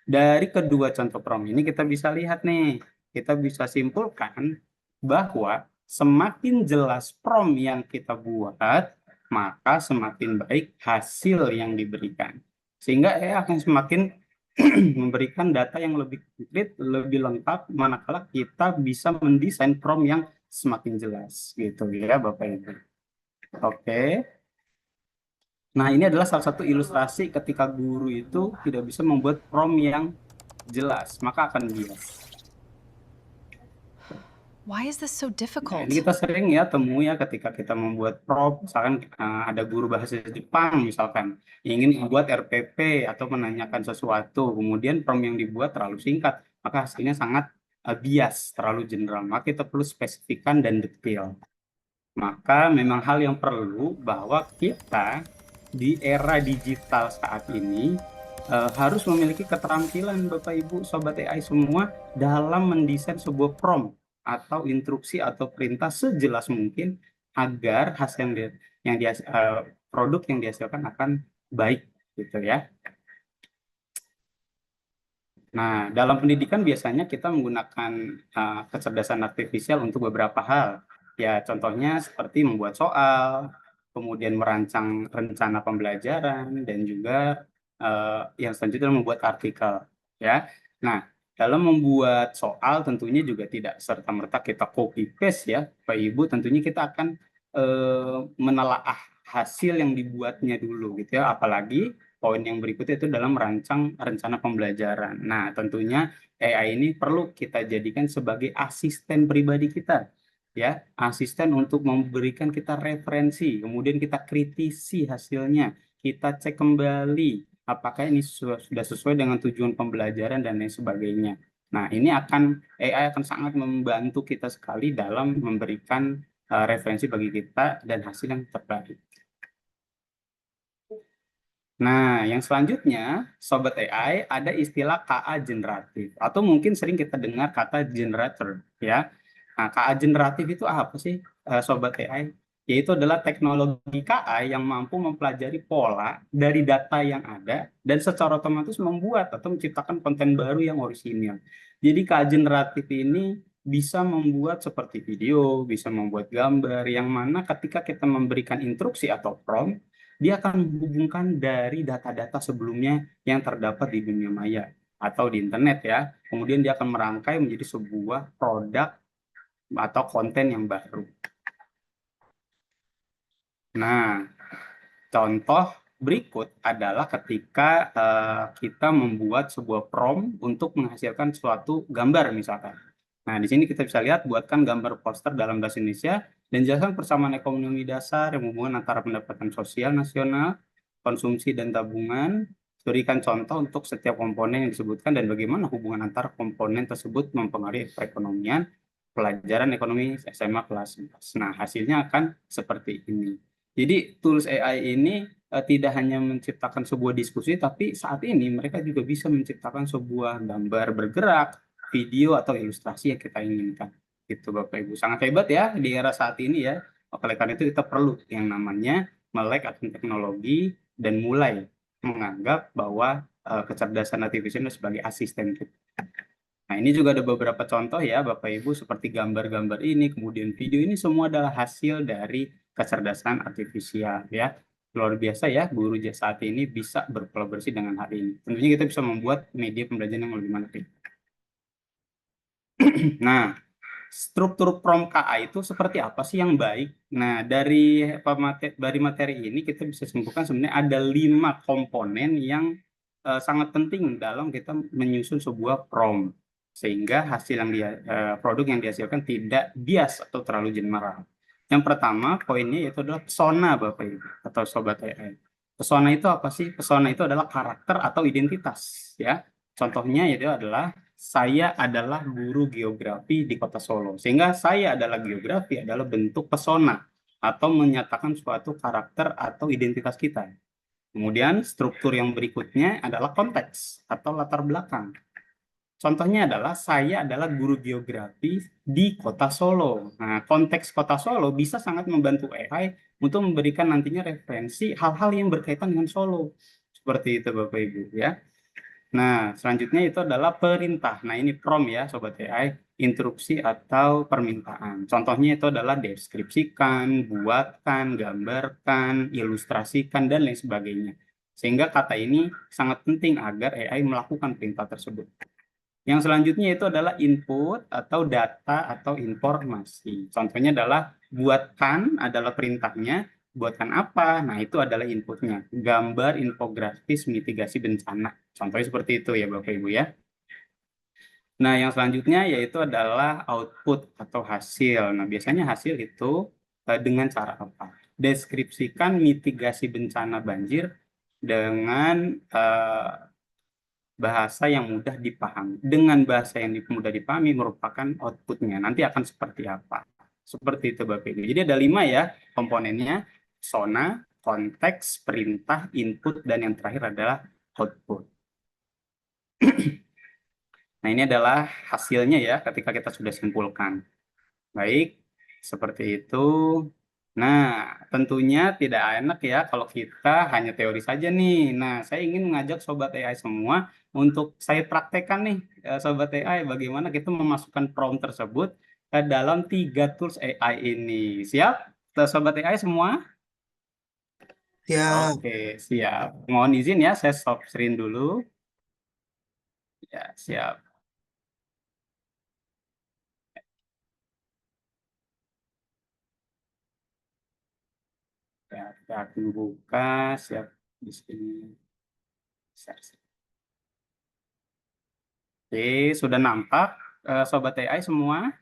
dari kedua contoh prompt ini kita bisa lihat nih, kita bisa simpulkan bahwa semakin jelas prompt yang kita buat, maka semakin baik hasil yang diberikan. Sehingga akan semakin memberikan data yang lebih konkret, lebih lengkap, manakala kita bisa mendesain prompt yang semakin jelas, gitu ya Bapak Ibu. Oke. Nah, ini adalah salah satu ilustrasi ketika guru itu tidak bisa membuat prompt yang jelas, maka akan bias. Why is this so Nah, difficult? ini kita sering ya temui ya ketika kita membuat prompt, misalkan ada guru bahasa Jepang misalkan ingin membuat RPP atau menanyakan sesuatu, kemudian prompt yang dibuat terlalu singkat, maka hasilnya sangat bias, terlalu general. Maka kita perlu spesifikan dan detail. Maka memang hal yang perlu bahwa kita di era digital saat ini harus memiliki keterampilan Bapak Ibu Sobat AI semua dalam mendesain sebuah prompt atau instruksi atau perintah sejelas mungkin agar hasil produk yang dihasilkan akan baik gitu ya. Nah, dalam pendidikan biasanya kita menggunakan kecerdasan artifisial untuk beberapa hal. Ya, contohnya seperti membuat soal, kemudian merancang rencana pembelajaran, dan juga yang selanjutnya membuat artikel. Ya, nah dalam membuat soal tentunya juga tidak serta-merta kita copy paste ya, Pak Ibu. Tentunya kita akan menelaah hasil yang dibuatnya dulu gitu ya. Apalagi poin yang berikutnya itu dalam merancang rencana pembelajaran. Nah, tentunya AI ini perlu kita jadikan sebagai asisten pribadi kita. Ya, asisten untuk memberikan kita referensi, kemudian kita kritisi hasilnya, kita cek kembali apakah ini sudah sesuai dengan tujuan pembelajaran dan lain sebagainya. Nah, ini AI akan sangat membantu kita sekali dalam memberikan referensi bagi kita dan hasil yang terbaik. Nah, yang selanjutnya, Sobat AI, ada istilah KA generatif, atau mungkin sering kita dengar kata generator, ya. Nah, KA generatif itu apa sih, Sobat AI? Yaitu adalah teknologi KA yang mampu mempelajari pola dari data yang ada dan secara otomatis membuat atau menciptakan konten baru yang orisinil. Jadi KA generatif ini bisa membuat seperti video, bisa membuat gambar, yang mana ketika kita memberikan instruksi atau prompt, dia akan menghubungkan dari data-data sebelumnya yang terdapat di dunia maya atau di internet ya. Kemudian dia akan merangkai menjadi sebuah produk atau konten yang baru. Nah, contoh berikut adalah ketika kita membuat sebuah prompt untuk menghasilkan suatu gambar misalkan. Nah, di sini kita bisa lihat, buatkan gambar poster dalam bahasa Indonesia dan jelaskan persamaan ekonomi dasar yang hubungan antara pendapatan sosial nasional, konsumsi dan tabungan. Berikan contoh untuk setiap komponen yang disebutkan dan bagaimana hubungan antara komponen tersebut mempengaruhi perekonomian pelajaran ekonomi SMA kelas 11. Nah, hasilnya akan seperti ini. Jadi tools AI ini tidak hanya menciptakan sebuah diskusi, tapi saat ini mereka juga bisa menciptakan sebuah gambar bergerak, video atau ilustrasi yang kita inginkan. Gitu Bapak Ibu. Sangat hebat ya di era saat ini ya. Oleh karena itu kita perlu yang namanya melek akan teknologi dan mulai menganggap bahwa kecerdasan artifisial sebagai asisten kita. Nah, ini juga ada beberapa contoh ya Bapak Ibu, seperti gambar-gambar ini, kemudian video ini, semua adalah hasil dari kecerdasan artifisial ya. Luar biasa ya, guru saat ini bisa berkolaborasi dengan hal ini. Tentunya kita bisa membuat media pembelajaran yang lebih menarik. Nah, struktur prompt KA itu seperti apa sih yang baik? Nah, dari materi ini kita bisa simpulkan sebenarnya ada 5 komponen yang sangat penting dalam kita menyusun sebuah prompt, sehingga hasil yang produk yang dihasilkan tidak bias atau terlalu general. Yang pertama poinnya yaitu adalah pesona Bapak Ibu atau Sobat AI. Pesona itu apa sih? Pesona itu adalah karakter atau identitas ya. Contohnya yaitu adalah saya adalah guru geografi di Kota Solo. Sehingga saya adalah geografi adalah bentuk pesona atau menyatakan suatu karakter atau identitas kita. Kemudian struktur yang berikutnya adalah konteks atau latar belakang. Contohnya adalah saya adalah guru geografi di Kota Solo. Nah, konteks Kota Solo bisa sangat membantu AI untuk memberikan nantinya referensi hal-hal yang berkaitan dengan Solo. Seperti itu Bapak Ibu ya. Nah, selanjutnya itu adalah perintah. Nah, ini prompt ya Sobat AI, instruksi atau permintaan. Contohnya itu adalah deskripsikan, buatkan, gambarkan, ilustrasikan, dan lain sebagainya. Sehingga kata ini sangat penting agar AI melakukan perintah tersebut. Yang selanjutnya itu adalah input atau data atau informasi. Contohnya adalah buatkan adalah perintahnya, buatkan apa? Nah, itu adalah inputnya. Gambar infografis mitigasi bencana. Contohnya seperti itu ya Bapak Ibu ya. Nah, yang selanjutnya yaitu adalah output atau hasil. Nah, biasanya hasil itu dengan cara apa? Deskripsikan mitigasi bencana banjir dengan bahasa yang mudah dipahami. Dengan bahasa yang mudah dipahami merupakan outputnya. Nanti akan seperti apa? Seperti itu Bapak Ibu. Jadi ada 5 ya komponennya. Persona, konteks, perintah, input, dan yang terakhir adalah output. Nah, ini adalah hasilnya ya ketika kita sudah simpulkan. Baik, seperti itu. Nah, tentunya tidak enak ya kalau kita hanya teori saja nih. Nah, saya ingin mengajak Sobat AI semua untuk saya praktekkan nih, Sobat AI, bagaimana kita memasukkan prompt tersebut ke dalam 3 tools AI ini. Siap? Sobat AI semua? Siap. Oke, siap. Mohon izin ya, saya stop screen dulu. Ya, siap. Ya, kita akan buka, siap di sini. Oke, sudah nampak Sobat AI semua?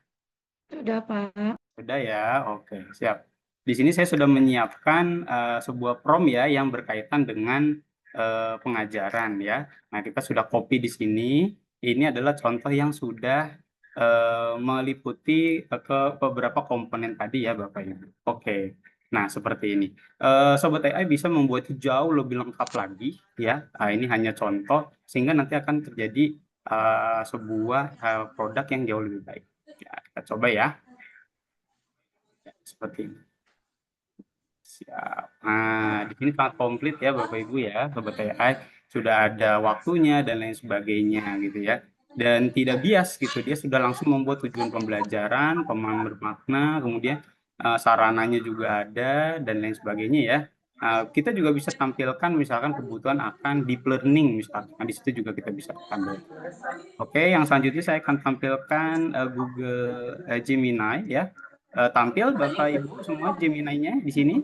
Sudah, Pak. Sudah ya, oke, siap. Di sini saya sudah menyiapkan sebuah prompt ya yang berkaitan dengan pengajaran ya. Nah, kita sudah copy di sini. Ini adalah contoh yang sudah meliputi ke beberapa komponen tadi ya Bapak Ibu. Oke. Nah, seperti ini. Sobat AI bisa membuat jauh lebih lengkap lagi ya. Nah, ini hanya contoh sehingga nanti akan terjadi sebuah produk yang jauh lebih baik. Ya, kita coba ya. Seperti ini. Siap. Nah, di sini sangat komplit ya Bapak Ibu ya, Sobat AI. Sudah ada waktunya dan lain sebagainya gitu ya. Dan tidak bias gitu, dia sudah langsung membuat tujuan pembelajaran, pemahaman bermakna, kemudian sarananya juga ada dan lain sebagainya ya. Kita juga bisa tampilkan misalkan kebutuhan akan deep learning misalkan. Nah, di situ juga kita bisa tampilkan. Oke, yang selanjutnya saya akan tampilkan Google Gemini ya. Tampil Bapak Ibu semua Gemini-nya di sini?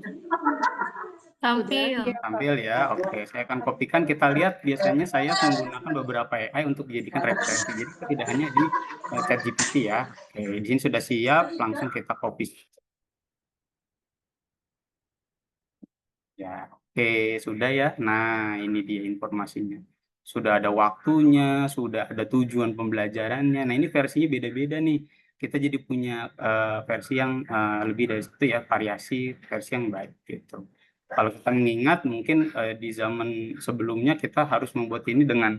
Tampil. Tampil ya. Oke, saya akan kopikan. Kita lihat biasanya saya menggunakan beberapa AI untuk dijadikan referensi. Jadi tidak hanya di ChatGPT ya. Oke, di sini sudah siap, langsung kita copy. Ya, oke, sudah ya. Nah, ini dia informasinya. Sudah ada waktunya, sudah ada tujuan pembelajarannya. Nah, ini versinya beda-beda nih. Kita jadi punya versi yang lebih dari itu ya, variasi versi yang baik gitu. Kalau kita mengingat mungkin di zaman sebelumnya kita harus membuat ini dengan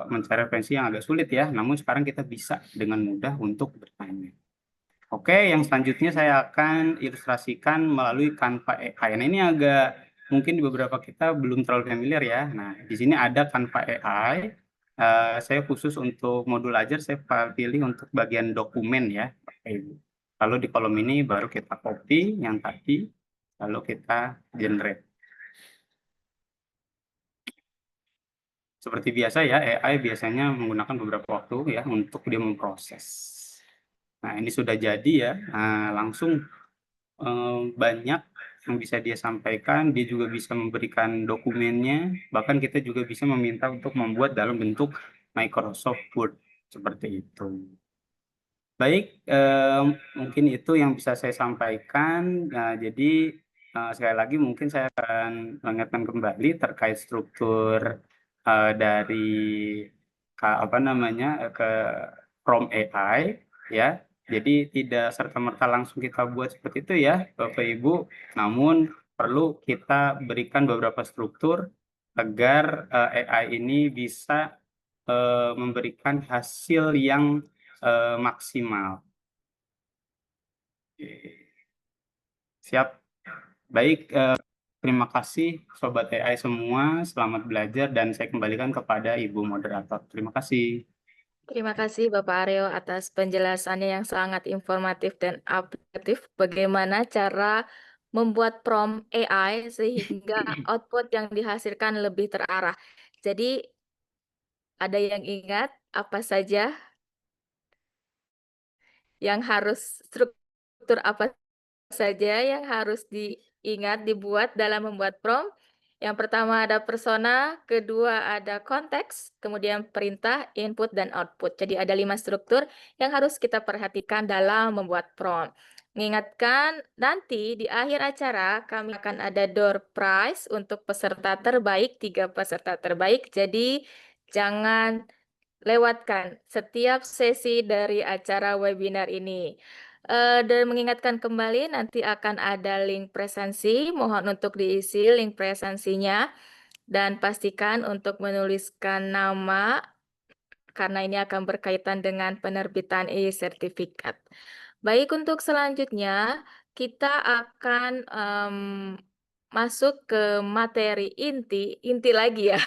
mencari referensi yang agak sulit ya. Namun sekarang kita bisa dengan mudah untuk bertanya. Oke, yang selanjutnya saya akan ilustrasikan melalui Canva AI. Nah, ini agak mungkin di beberapa kita belum terlalu familiar ya. Nah, di sini ada Canva AI. Saya khusus untuk modul ajar, saya pilih untuk bagian dokumen ya. Lalu di kolom ini baru kita copy yang tadi, lalu kita generate. Seperti biasa ya, AI biasanya menggunakan beberapa waktu ya untuk dia memproses. Nah, ini sudah jadi ya. Nah, langsung banyak yang bisa dia sampaikan, dia juga bisa memberikan dokumennya, bahkan kita juga bisa meminta untuk membuat dalam bentuk Microsoft Word, seperti itu. Baik, mungkin itu yang bisa saya sampaikan. Nah, jadi sekali lagi mungkin saya akan mengingatkan kembali terkait struktur dari apa namanya ke prompt AI ya. Jadi tidak serta-merta langsung kita buat seperti itu ya, Bapak Ibu. Namun perlu kita berikan beberapa struktur agar AI ini bisa memberikan hasil yang maksimal. Siap. Baik, terima kasih Sobat AI semua. Selamat belajar dan saya kembalikan kepada Ibu Moderator. Terima kasih. Terima kasih Bapak Aryo atas penjelasannya yang sangat informatif dan aplikatif. Bagaimana cara membuat prompt AI sehingga output yang dihasilkan lebih terarah. Jadi ada yang ingat apa saja yang harus struktur apa saja yang harus diingat dibuat dalam membuat prompt. Yang pertama ada persona, kedua ada konteks, kemudian perintah, input, dan output. Jadi ada 5 struktur yang harus kita perhatikan dalam membuat prompt. Mengingatkan nanti di akhir acara kami akan ada door prize untuk peserta terbaik, 3 peserta terbaik. Jadi jangan lewatkan setiap sesi dari acara webinar ini. Dan mengingatkan kembali nanti akan ada link presensi, mohon untuk diisi link presensinya dan pastikan untuk menuliskan nama karena ini akan berkaitan dengan penerbitan e-sertifikat. Baik, untuk selanjutnya kita akan masuk ke materi inti lagi ya.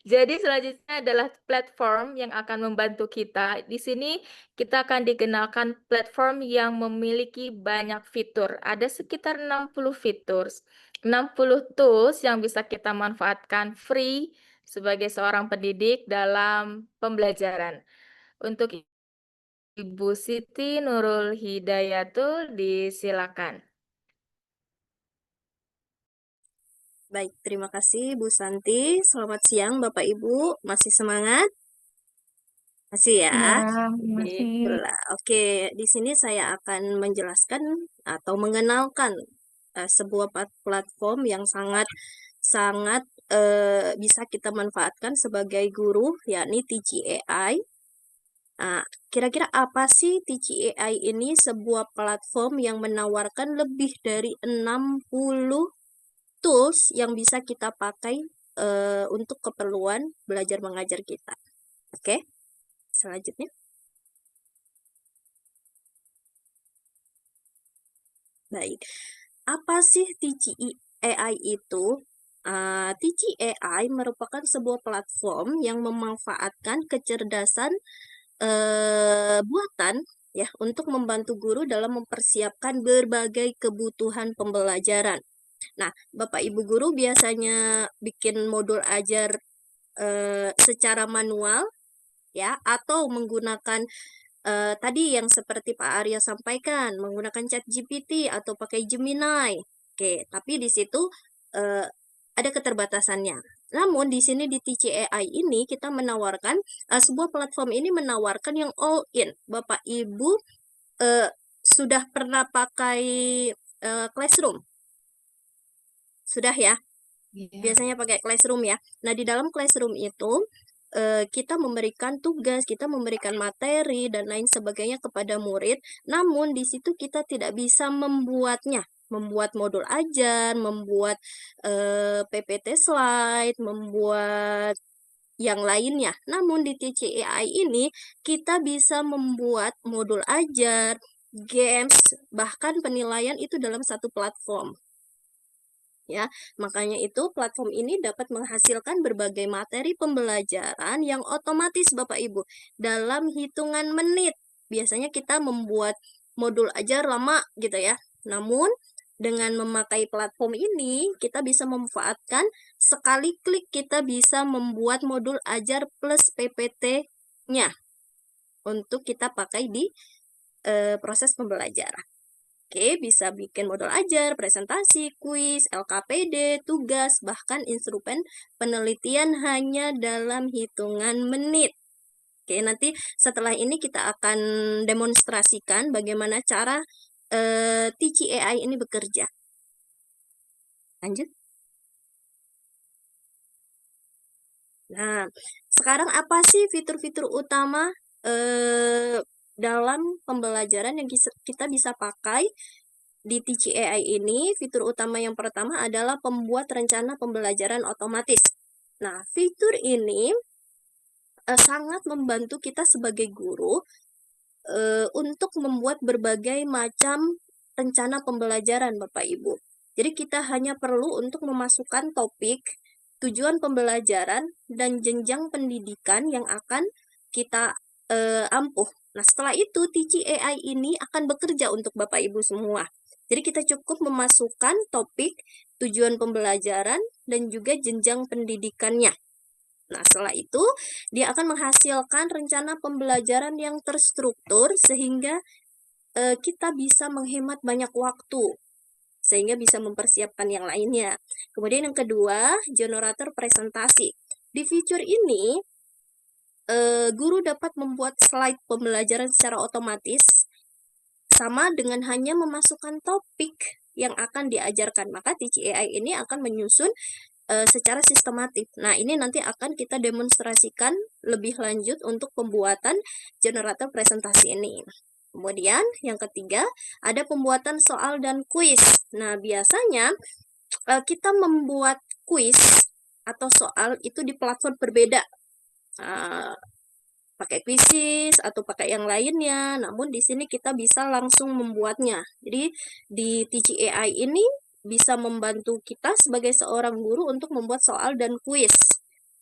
Jadi selanjutnya adalah platform yang akan membantu kita. Di sini kita akan dikenalkan platform yang memiliki banyak fitur. Ada sekitar 60 fitur, 60 tools yang bisa kita manfaatkan free sebagai seorang pendidik dalam pembelajaran. Untuk Ibu Siti Nurul Hidayatul, disilakan. Baik, terima kasih Bu Santi. Selamat siang Bapak Ibu. Masih semangat? Masih ya? Ya, masih. Oke, di sini saya akan menjelaskan atau mengenalkan sebuah platform yang sangat bisa kita manfaatkan sebagai guru, yakni Teaching AI. Kira-kira apa sih Teaching AI ini? Sebuah platform yang menawarkan lebih dari 60 tools yang bisa kita pakai untuk keperluan belajar mengajar kita. Oke, selanjutnya. Baik, apa sih Teaching AI itu? Teaching AI merupakan sebuah platform yang memanfaatkan kecerdasan buatan ya untuk membantu guru dalam mempersiapkan berbagai kebutuhan pembelajaran. Nah, Bapak Ibu guru biasanya bikin modul ajar secara manual ya atau menggunakan tadi yang seperti Pak Arya sampaikan, menggunakan ChatGPT atau pakai Gemini. Oke, tapi di situ ada keterbatasannya. Namun di sini di Teaching AI ini kita menawarkan sebuah platform ini menawarkan yang all in. Bapak Ibu sudah pernah pakai Classroom? Sudah ya? Biasanya pakai Classroom ya. Nah, di dalam Classroom itu kita memberikan tugas, kita memberikan materi dan lain sebagainya kepada murid. Namun di situ kita tidak bisa membuat modul ajar, membuat PPT slide, membuat yang lainnya. Namun di Teaching AI ini kita bisa membuat modul ajar, games, bahkan penilaian itu dalam satu platform. Ya, makanya itu platform ini dapat menghasilkan berbagai materi pembelajaran yang otomatis Bapak Ibu dalam hitungan menit. Biasanya kita membuat modul ajar lama gitu ya. Namun dengan memakai platform ini kita bisa memanfaatkan sekali klik kita bisa membuat modul ajar plus PPT-nya untuk kita pakai di proses pembelajaran. Oke, bisa bikin modul ajar, presentasi, kuis, LKPD, tugas, bahkan instrumen penelitian hanya dalam hitungan menit. Oke, nanti setelah ini kita akan demonstrasikan bagaimana cara Teaching AI ini bekerja. Lanjut. Nah, sekarang apa sih fitur-fitur utama dalam pembelajaran yang kita bisa pakai di Teaching AI ini? Fitur utama yang pertama adalah pembuat rencana pembelajaran otomatis. Nah, fitur ini sangat membantu kita sebagai guru untuk membuat berbagai macam rencana pembelajaran Bapak Ibu. Jadi kita hanya perlu untuk memasukkan topik, tujuan pembelajaran, dan jenjang pendidikan yang akan kita ampuh. Nah, setelah itu Teaching AI ini akan bekerja untuk Bapak Ibu semua. Jadi kita cukup memasukkan topik, tujuan pembelajaran, dan juga jenjang pendidikannya. Nah, setelah itu dia akan menghasilkan rencana pembelajaran yang terstruktur sehingga kita bisa menghemat banyak waktu sehingga bisa mempersiapkan yang lainnya. Kemudian yang kedua, generator presentasi. Di fitur ini guru dapat membuat slide pembelajaran secara otomatis sama dengan hanya memasukkan topik yang akan diajarkan. Maka Teaching AI ini akan menyusun secara sistematik. Nah, ini nanti akan kita demonstrasikan lebih lanjut untuk pembuatan generator presentasi ini. Kemudian yang ketiga, ada pembuatan soal dan kuis. Nah, biasanya kita membuat kuis atau soal itu di platform berbeda. Pakai Quizizz atau pakai yang lainnya. Namun di sini kita bisa langsung membuatnya. Jadi di Teaching AI ini bisa membantu kita sebagai seorang guru untuk membuat soal dan kuis.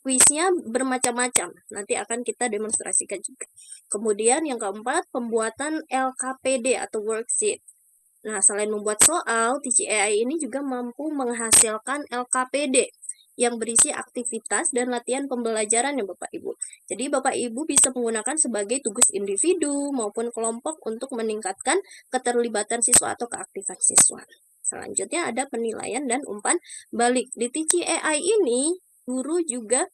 Kuisnya bermacam-macam, nanti akan kita demonstrasikan juga. Kemudian yang keempat, pembuatan LKPD atau worksheet. Nah, selain membuat soal, Teaching AI ini juga mampu menghasilkan LKPD yang berisi aktivitas dan latihan pembelajaran ya Bapak Ibu. Jadi Bapak Ibu bisa menggunakan sebagai tugas individu maupun kelompok untuk meningkatkan keterlibatan siswa atau keaktifan siswa. Selanjutnya ada penilaian dan umpan balik. Di Teaching AI ini, guru juga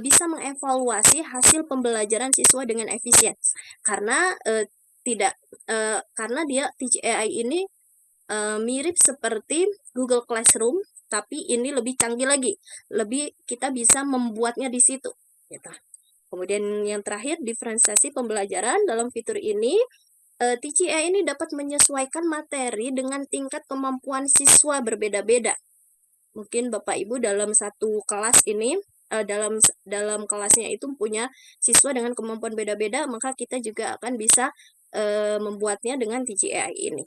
bisa mengevaluasi hasil pembelajaran siswa dengan efisien. Karena karena dia Teaching AI ini mirip seperti Google Classroom, tapi ini lebih canggih lagi. Kita bisa membuatnya di situ. Gitu. Kemudian yang terakhir, diferensiasi pembelajaran. Dalam fitur ini, Teaching AI ini dapat menyesuaikan materi dengan tingkat kemampuan siswa berbeda-beda. Mungkin Bapak Ibu dalam satu kelas ini, dalam kelasnya itu punya siswa dengan kemampuan beda-beda, maka kita juga akan bisa membuatnya dengan Teaching AI ini.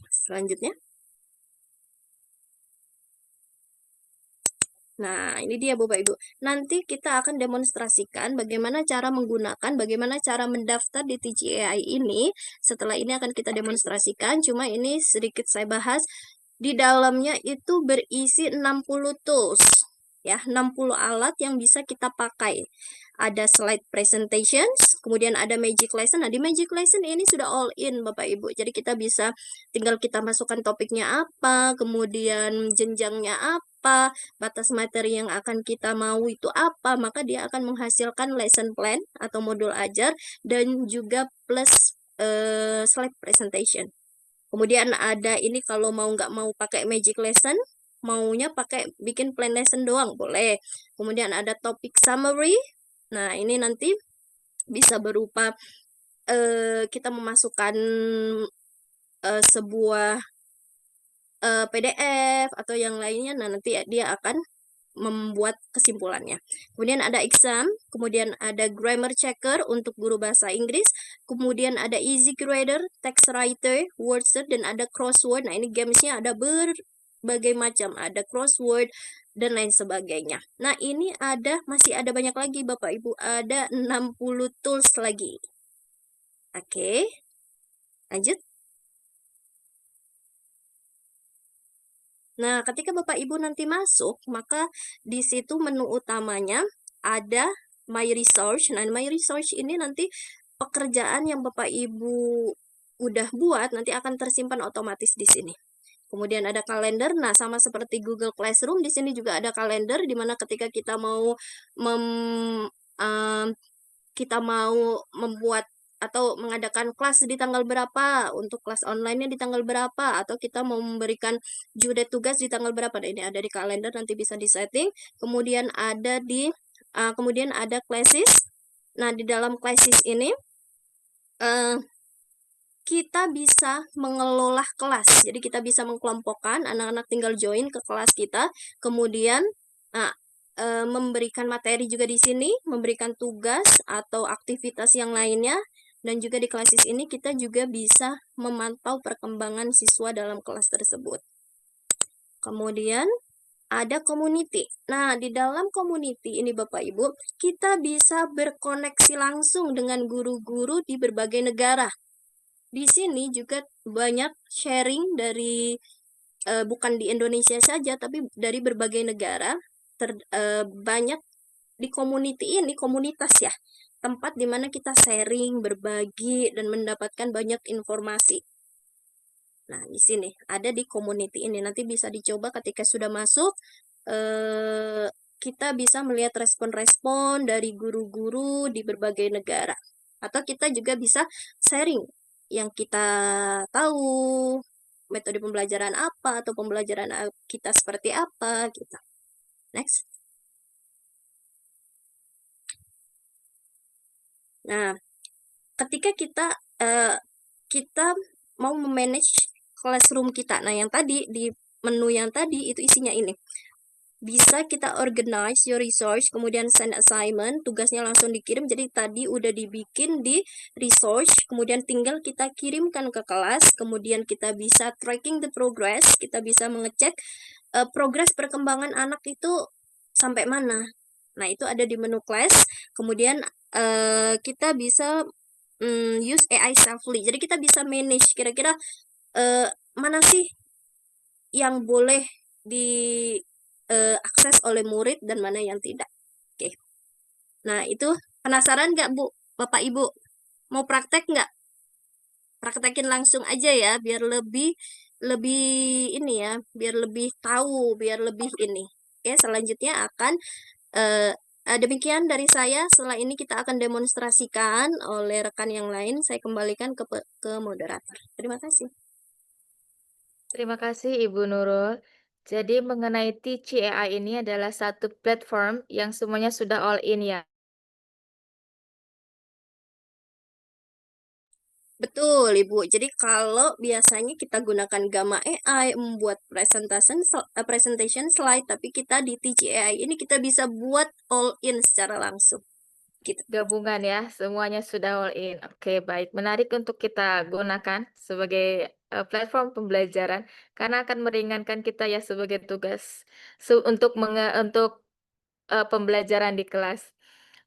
Selanjutnya. Nah, ini dia Bapak Ibu. Nanti kita akan demonstrasikan bagaimana cara menggunakan, bagaimana cara mendaftar di Teaching AI ini. Setelah ini akan kita demonstrasikan, cuma ini sedikit saya bahas. Di dalamnya itu berisi 60 tools, ya, 60 alat yang bisa kita pakai. Ada slide presentations, kemudian ada magic lesson. Nah, di magic lesson ini sudah all in Bapak Ibu. Jadi kita bisa tinggal kita masukkan topiknya apa, kemudian jenjangnya apa, batas materi yang akan kita mau itu apa, maka dia akan menghasilkan lesson plan atau modul ajar dan juga plus slide presentation. Kemudian ada ini kalau nggak mau pakai magic lesson, maunya pakai bikin plan lesson doang, boleh. Kemudian ada topic summary. Nah, ini nanti bisa berupa kita memasukkan sebuah PDF atau yang lainnya. Nah, nanti dia akan membuat kesimpulannya. Kemudian ada exam, kemudian ada grammar checker untuk guru bahasa Inggris, kemudian ada easy grader, text writer, word search, dan ada crossword. Nah, ini gamesnya ada berbagai macam, ada crossword dan lain sebagainya. Nah, ini masih ada banyak lagi Bapak Ibu, ada 60 tools lagi. Oke, lanjut. Nah, ketika Bapak Ibu nanti masuk, maka di situ menu utamanya ada My Research. Nah, My Research ini nanti pekerjaan yang Bapak Ibu udah buat nanti akan tersimpan otomatis di sini. Kemudian ada kalender. Nah, sama seperti Google Classroom, di sini juga ada kalender di mana ketika kita mau membuat atau mengadakan kelas di tanggal berapa, untuk kelas online-nya di tanggal berapa, atau kita mau memberikan due date tugas di tanggal berapa. Nah, ini ada di kalender, nanti bisa disetting. Kemudian ada classes. Nah, di dalam classes ini kita bisa mengelola kelas. Jadi kita bisa mengkelompokkan, anak-anak tinggal join ke kelas kita. Kemudian memberikan materi juga di sini, memberikan tugas atau aktivitas yang lainnya, dan juga di Classes ini kita juga bisa memantau perkembangan siswa dalam kelas tersebut. Kemudian ada community. Nah, di dalam community ini Bapak Ibu, kita bisa berkoneksi langsung dengan guru-guru di berbagai negara. Di sini juga banyak sharing dari bukan di Indonesia saja, tapi dari berbagai negara. Banyak di community ini, komunitas ya, tempat di mana kita sharing, berbagi, dan mendapatkan banyak informasi. Nah, di sini ada di community ini. Nanti bisa dicoba ketika sudah masuk. Kita bisa melihat respon-respon dari guru-guru di berbagai negara. Atau kita juga bisa sharing yang kita tahu, metode pembelajaran apa, atau pembelajaran kita seperti apa, gitu. Next. Nah, ketika kita mau memanage classroom kita. Nah, yang tadi di menu yang tadi itu isinya ini. Bisa kita organize your resource, kemudian send assignment, tugasnya langsung dikirim. Jadi tadi udah dibikin di resource, kemudian tinggal kita kirimkan ke kelas, kemudian kita bisa tracking the progress, kita bisa mengecek progres perkembangan anak itu sampai mana. Nah, itu ada di menu class. Kemudian kita bisa use AI safely. Jadi kita bisa manage kira-kira mana sih yang boleh diakses oleh murid dan mana yang tidak. Oke. Nah, itu penasaran nggak Bu, Bapak Ibu? Mau praktek nggak? Praktekin langsung aja ya, biar lebih ini ya, biar lebih tahu, biar lebih ini. Oke, selanjutnya akan demikian dari saya. Setelah ini kita akan demonstrasikan oleh rekan yang lain. Saya kembalikan ke moderator. Terima kasih. Terima kasih Ibu Nurul. Jadi mengenai Teach AI ini adalah satu platform yang semuanya sudah all in ya. Betul, Ibu. Jadi kalau biasanya kita gunakan Gamma AI membuat presentation slide, tapi kita di Teach AI ini kita bisa buat all in secara langsung. Gitu. Gabungan ya, semuanya sudah all in. Oke, baik. Menarik untuk kita gunakan sebagai platform pembelajaran karena akan meringankan kita ya sebagai tugas untuk pembelajaran di kelas.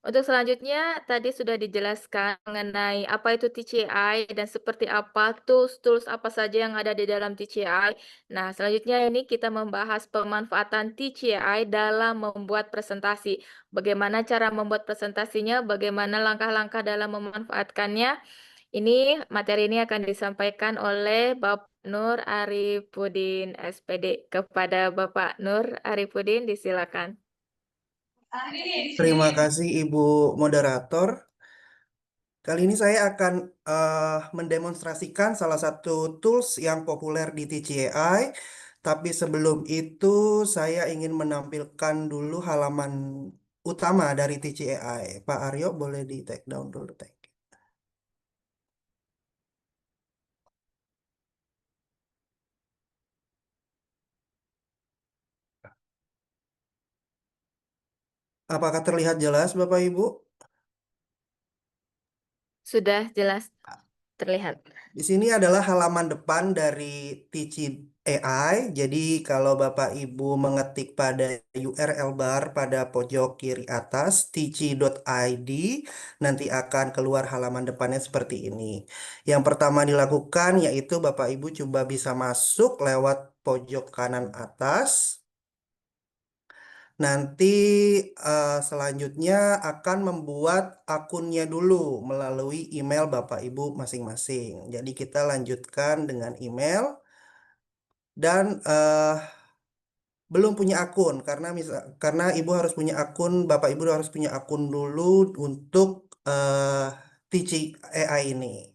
Untuk selanjutnya, tadi sudah dijelaskan mengenai apa itu TCI dan seperti apa tools apa saja yang ada di dalam TCI. Nah, selanjutnya ini kita membahas pemanfaatan TCI dalam membuat presentasi. Bagaimana cara membuat presentasinya, bagaimana langkah-langkah dalam memanfaatkannya. Ini materi ini akan disampaikan oleh Bapak Nur Arifudin SPD. Kepada Bapak Nur Arifudin, disilakan. Terima kasih Ibu Moderator. Kali ini saya akan mendemonstrasikan salah satu tools yang populer di TCAI. Tapi sebelum itu saya ingin menampilkan dulu halaman utama dari TCAI. Pak Aryo boleh di take down dulu. Thank you. Apakah terlihat jelas Bapak Ibu? Sudah jelas terlihat. Di sini adalah halaman depan dari Teach AI. Jadi kalau Bapak Ibu mengetik pada URL bar pada pojok kiri atas teach.id, nanti akan keluar halaman depannya seperti ini. Yang pertama dilakukan yaitu Bapak Ibu coba bisa masuk lewat pojok kanan atas. Nanti selanjutnya akan membuat akunnya dulu melalui email Bapak Ibu masing-masing. Jadi kita lanjutkan dengan email dan belum punya akun karena Ibu harus punya akun, Bapak Ibu harus punya akun dulu untuk Teach AI ini.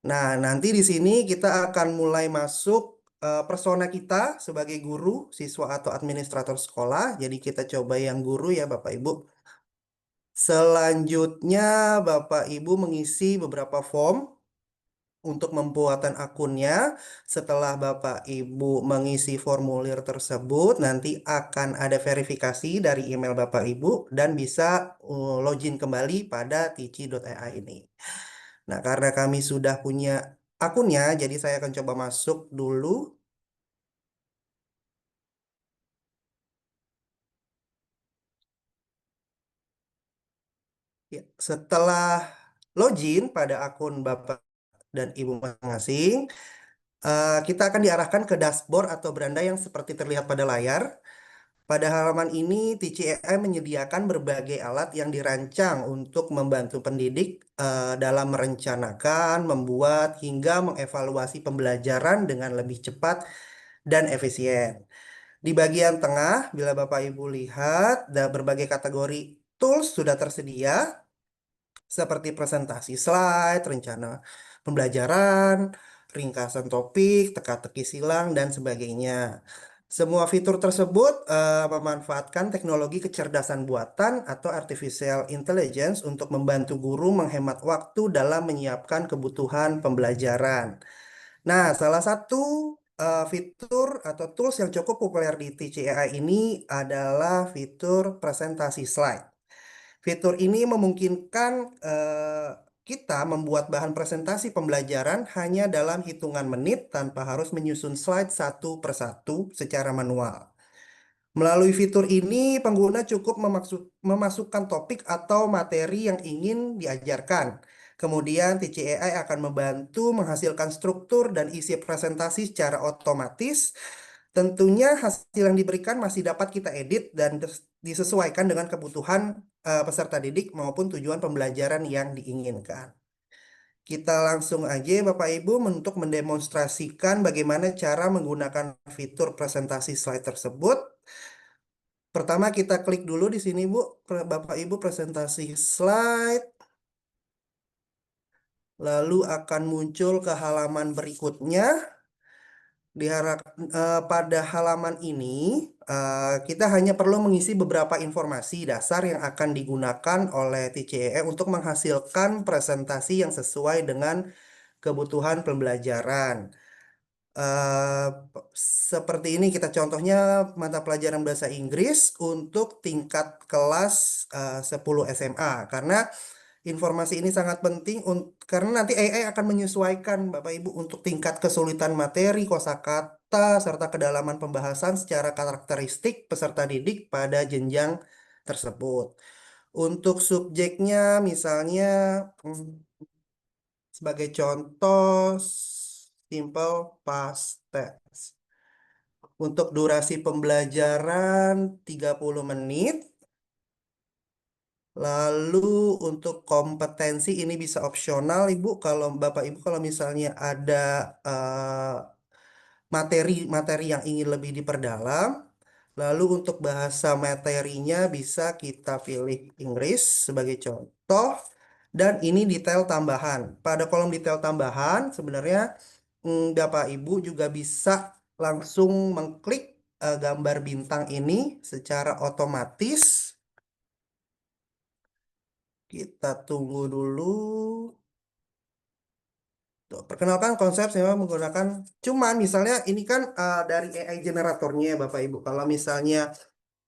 Nah, nanti di sini kita akan mulai masuk persona kita sebagai guru, siswa atau administrator sekolah. Jadi kita coba yang guru ya Bapak Ibu. Selanjutnya Bapak Ibu mengisi beberapa form. untuk pembuatan akunnya. Setelah Bapak Ibu mengisi formulir tersebut, nanti akan ada verifikasi dari email Bapak Ibu dan bisa login kembali pada tici.ai ini. Nah, karena kami sudah punya akunnya, jadi saya akan coba masuk dulu. Ya, setelah login pada akun Bapak dan Ibu masing-masing, kita akan diarahkan ke dashboard atau beranda yang seperti terlihat pada layar. Pada halaman ini, TCAI menyediakan berbagai alat yang dirancang untuk membantu pendidik dalam merencanakan, membuat, hingga mengevaluasi pembelajaran dengan lebih cepat dan efisien. Di bagian tengah, bila Bapak Ibu lihat, ada berbagai kategori tools sudah tersedia, seperti presentasi slide, rencana pembelajaran, ringkasan topik, teka-teki silang, dan sebagainya. Semua fitur tersebut memanfaatkan teknologi kecerdasan buatan atau artificial intelligence untuk membantu guru menghemat waktu dalam menyiapkan kebutuhan pembelajaran. Nah, salah satu fitur atau tools yang cukup populer di TCAI ini adalah fitur presentasi slide. Fitur ini memungkinkan kita membuat bahan presentasi pembelajaran hanya dalam hitungan menit tanpa harus menyusun slide satu persatu secara manual. Melalui fitur ini, pengguna cukup memasukkan topik atau materi yang ingin diajarkan. Kemudian TCAI akan membantu menghasilkan struktur dan isi presentasi secara otomatis. Tentunya hasil yang diberikan masih dapat kita edit dan disesuaikan dengan kebutuhan peserta didik maupun tujuan pembelajaran yang diinginkan. Kita langsung aja Bapak Ibu untuk mendemonstrasikan bagaimana cara menggunakan fitur presentasi slide tersebut. Pertama kita klik dulu di sini Bu, Bapak Ibu presentasi slide. Lalu akan muncul ke halaman berikutnya. Pada halaman ini kita hanya perlu mengisi beberapa informasi dasar yang akan digunakan oleh TCAI untuk menghasilkan presentasi yang sesuai dengan kebutuhan pembelajaran. Seperti ini kita contohnya mata pelajaran bahasa Inggris untuk tingkat kelas 10 SMA, karena informasi ini sangat penting karena nanti AI akan menyesuaikan Bapak Ibu untuk tingkat kesulitan materi, kosakata, serta kedalaman pembahasan secara karakteristik peserta didik pada jenjang tersebut. Untuk subjeknya misalnya sebagai contoh simple past tense. Untuk durasi pembelajaran 30 menit. Lalu untuk kompetensi ini bisa opsional Ibu, kalau Bapak Ibu kalau misalnya ada materi-materi yang ingin lebih diperdalam. Lalu untuk bahasa materinya bisa kita pilih Inggris sebagai contoh. Dan ini detail tambahan. Pada kolom detail tambahan sebenarnya Bapak Ibu juga bisa langsung mengklik gambar bintang ini secara otomatis. Kita tunggu dulu. Tuh, perkenalkan konsep saya menggunakan, cuman misalnya ini kan dari AI generatornya ya Bapak Ibu. Kalau misalnya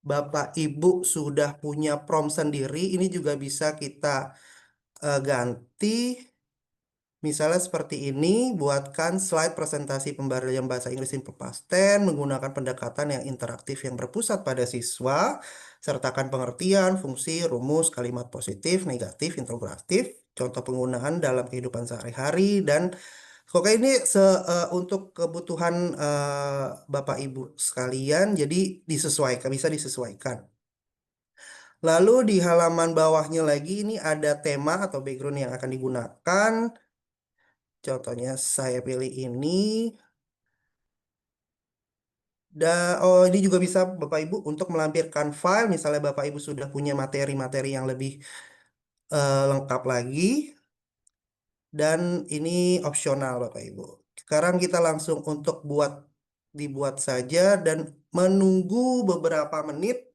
Bapak Ibu sudah punya prompt sendiri, ini juga bisa kita ganti. Misalnya seperti ini, buatkan slide presentasi pembelajaran bahasa Inggris simple past tense menggunakan pendekatan yang interaktif yang berpusat pada siswa, sertakan pengertian, fungsi, rumus, kalimat positif, negatif, interrogatif, contoh penggunaan dalam kehidupan sehari-hari, dan pokoknya ini untuk kebutuhan Bapak Ibu sekalian, jadi disesuaikan, bisa disesuaikan. Lalu di halaman bawahnya lagi ini ada tema atau background yang akan digunakan. Contohnya saya pilih ini. Ini juga bisa Bapak Ibu untuk melampirkan file. Misalnya Bapak Ibu sudah punya materi-materi yang lebih lengkap lagi. Dan ini opsional Bapak Ibu. Sekarang kita langsung untuk dibuat saja dan menunggu beberapa menit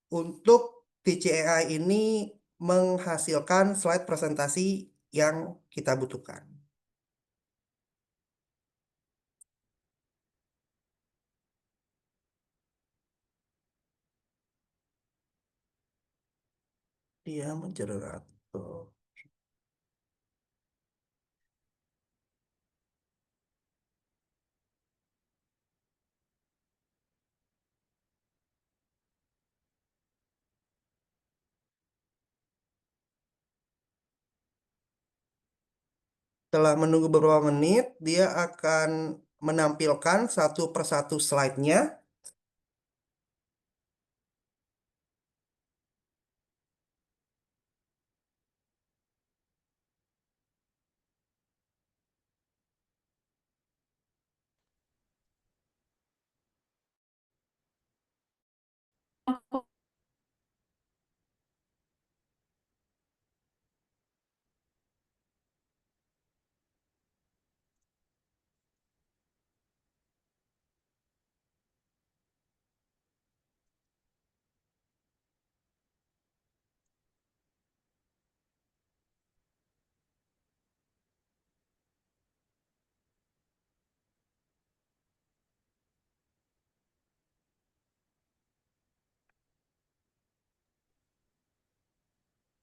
untuk TCAI ini menghasilkan slide presentasi yang kita butuhkan. Dia moderator. Setelah menunggu beberapa menit, dia akan menampilkan satu persatu slide-nya.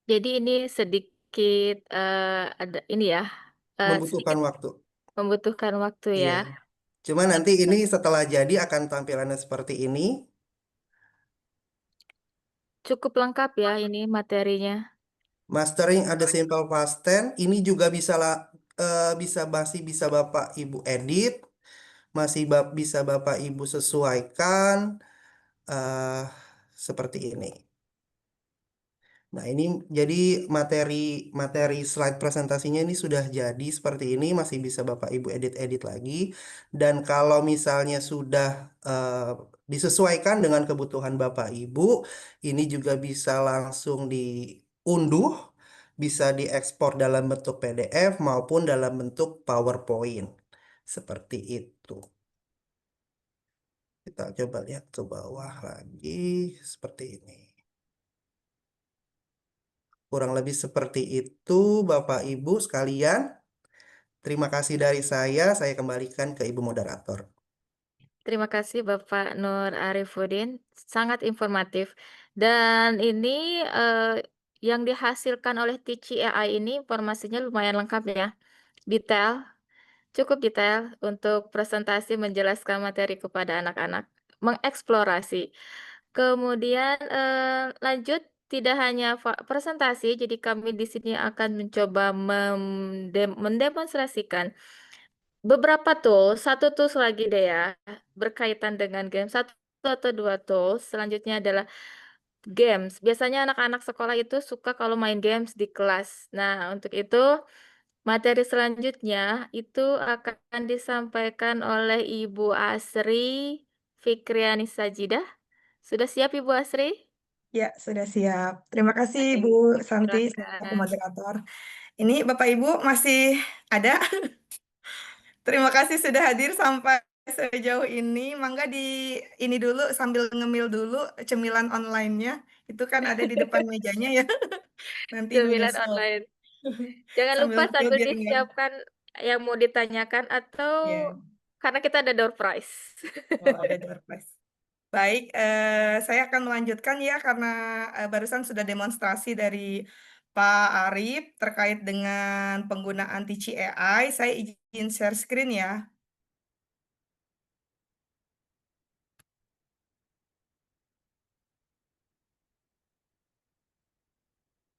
Jadi ini sedikit ada ini ya, Membutuhkan sedikit waktu. membutuhkan waktu Iya. ya. Cuma nanti ini setelah jadi akan tampilannya seperti ini. Cukup lengkap ya ini materinya. Mastering ada simple past tense. Ini juga bisa Bapak Ibu edit, bisa Bapak Ibu sesuaikan eh seperti ini. Nah, ini jadi materi slide presentasinya ini sudah jadi seperti ini, masih bisa Bapak Ibu edit-edit lagi. Dan kalau misalnya sudah disesuaikan dengan kebutuhan Bapak Ibu, ini juga bisa langsung diunduh, bisa diekspor dalam bentuk PDF maupun dalam bentuk PowerPoint. Seperti itu. Kita coba lihat ke bawah lagi, seperti ini. Kurang lebih seperti itu, Bapak Ibu sekalian. Terima kasih dari saya kembalikan ke Ibu Moderator. Terima kasih Bapak Nur Arifudin, sangat informatif. Dan ini yang dihasilkan oleh Tici AI ini informasinya lumayan lengkap ya, detail, cukup detail untuk presentasi menjelaskan materi kepada anak-anak, mengeksplorasi. Kemudian lanjut tidak hanya presentasi, jadi kami di sini akan mencoba mendemonstrasikan beberapa tools, satu tools lagi deh ya, berkaitan dengan game, satu atau dua tools. Selanjutnya adalah games. Biasanya anak-anak sekolah itu suka kalau main games di kelas. Nah, untuk itu materi selanjutnya itu akan disampaikan oleh Ibu Asri Fikriani Sajidah. Sudah siap Ibu Asri? Ya, sudah siap. Terima kasih Oke, Bu Santi selaku silakan. moderator. Ini Bapak Ibu masih ada? Terima kasih sudah hadir sampai sejauh ini. Mangga di ini dulu sambil ngemil dulu cemilan online-nya. Itu kan ada di depan mejanya ya. Nanti Cemilan menyusul. online. Jangan Sambil lupa ngemil sambil biar enggak. disiapkan yang mau ditanyakan atau Ya. karena kita ada door prize. Oh, ada door prize. Baik, saya akan melanjutkan ya karena barusan sudah demonstrasi dari Pak Arif terkait dengan penggunaan Tici AI. Saya izin share screen ya.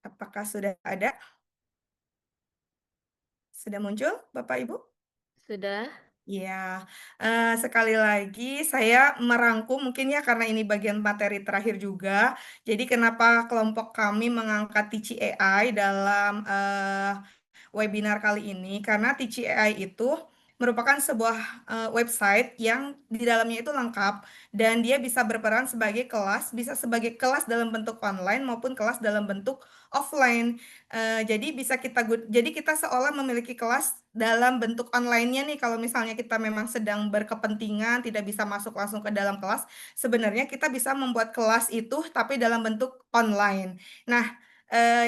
Apakah sudah ada? Sudah muncul, Bapak Ibu? Sudah. Ya, sekali lagi saya merangkum mungkin ya karena ini bagian materi terakhir juga. Jadi kenapa kelompok kami mengangkat Tici AI dalam webinar kali ini? Karena Tici AI itu merupakan sebuah website yang di dalamnya itu lengkap dan dia bisa berperan sebagai kelas, bisa sebagai kelas dalam bentuk online maupun kelas dalam bentuk offline. Jadi kita seolah memiliki kelas dalam bentuk online-nya nih kalau misalnya kita memang sedang berkepentingan tidak bisa masuk langsung ke dalam kelas, sebenarnya kita bisa membuat kelas itu tapi dalam bentuk online. Nah,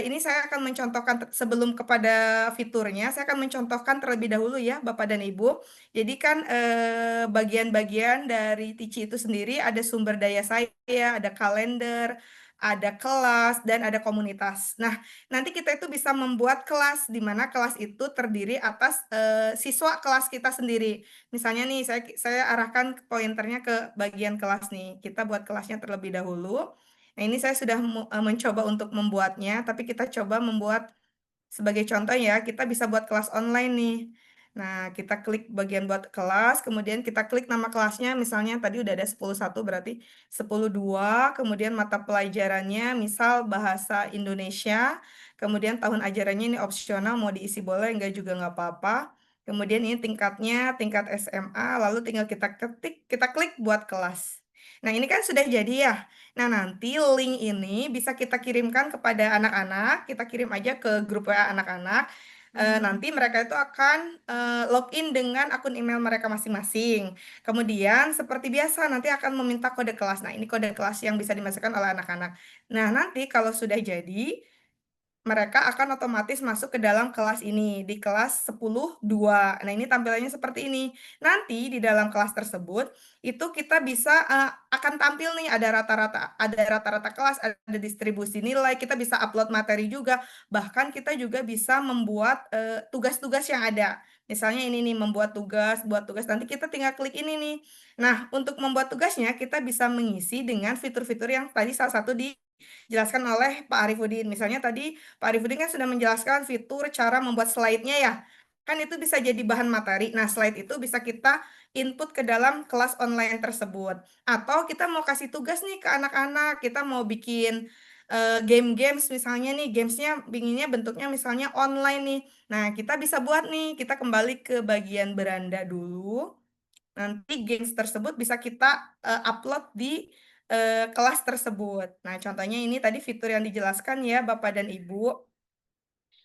ini saya akan mencontohkan sebelum kepada fiturnya, saya akan mencontohkan terlebih dahulu ya Bapak dan Ibu. Jadi kan bagian-bagian dari Tici itu sendiri ada sumber daya saya, ada kalender, ada kelas, dan ada komunitas. Nah, nanti kita itu bisa membuat kelas, di mana kelas itu terdiri atas siswa kelas kita sendiri. Misalnya nih, saya arahkan pointernya ke bagian kelas nih. Kita buat kelasnya terlebih dahulu. Nah, ini saya sudah mencoba untuk membuatnya, tapi kita coba membuat sebagai contoh ya, kita bisa buat kelas online nih. Nah, kita klik bagian buat kelas, kemudian kita klik nama kelasnya, misalnya tadi udah ada 10.1 berarti 10.2, kemudian mata pelajarannya misal bahasa Indonesia, kemudian tahun ajarannya ini opsional, mau diisi boleh, enggak juga nggak apa-apa. Kemudian ini tingkatnya, tingkat SMA, lalu tinggal kita klik buat kelas. Nah, ini kan sudah jadi ya. Nah, nanti link ini bisa kita kirimkan kepada anak-anak, kita kirim aja ke grup WA anak-anak. Nanti mereka itu akan login dengan akun email mereka masing-masing. Kemudian seperti biasa nanti akan meminta kode kelas. Nah, ini kode kelas yang bisa dimasukkan oleh anak-anak. Nah, nanti kalau sudah jadi, mereka akan otomatis masuk ke dalam kelas ini, di kelas 10.2. Nah, ini tampilannya seperti ini. Nanti di dalam kelas tersebut, itu kita bisa akan tampil nih, ada rata-rata kelas, ada distribusi nilai, kita bisa upload materi juga. Bahkan kita juga bisa membuat tugas-tugas yang ada. Misalnya ini nih, buat tugas, nanti kita tinggal klik ini nih. Nah, untuk membuat tugasnya, kita bisa mengisi dengan fitur-fitur yang tadi salah satu dijelaskan oleh Pak Arifudin. Misalnya tadi Pak Arifudin kan sudah menjelaskan fitur cara membuat slide-nya ya. Kan itu bisa jadi bahan materi. Nah, slide itu bisa kita input ke dalam kelas online tersebut. Atau kita mau kasih tugas nih ke anak-anak, kita mau bikin game-games misalnya nih, gamesnya binginnya bentuknya misalnya online nih. Nah, kita bisa buat nih, kita kembali ke bagian beranda dulu. Nanti games tersebut bisa kita upload di kelas tersebut. Nah, contohnya ini tadi fitur yang dijelaskan ya, Bapak dan Ibu.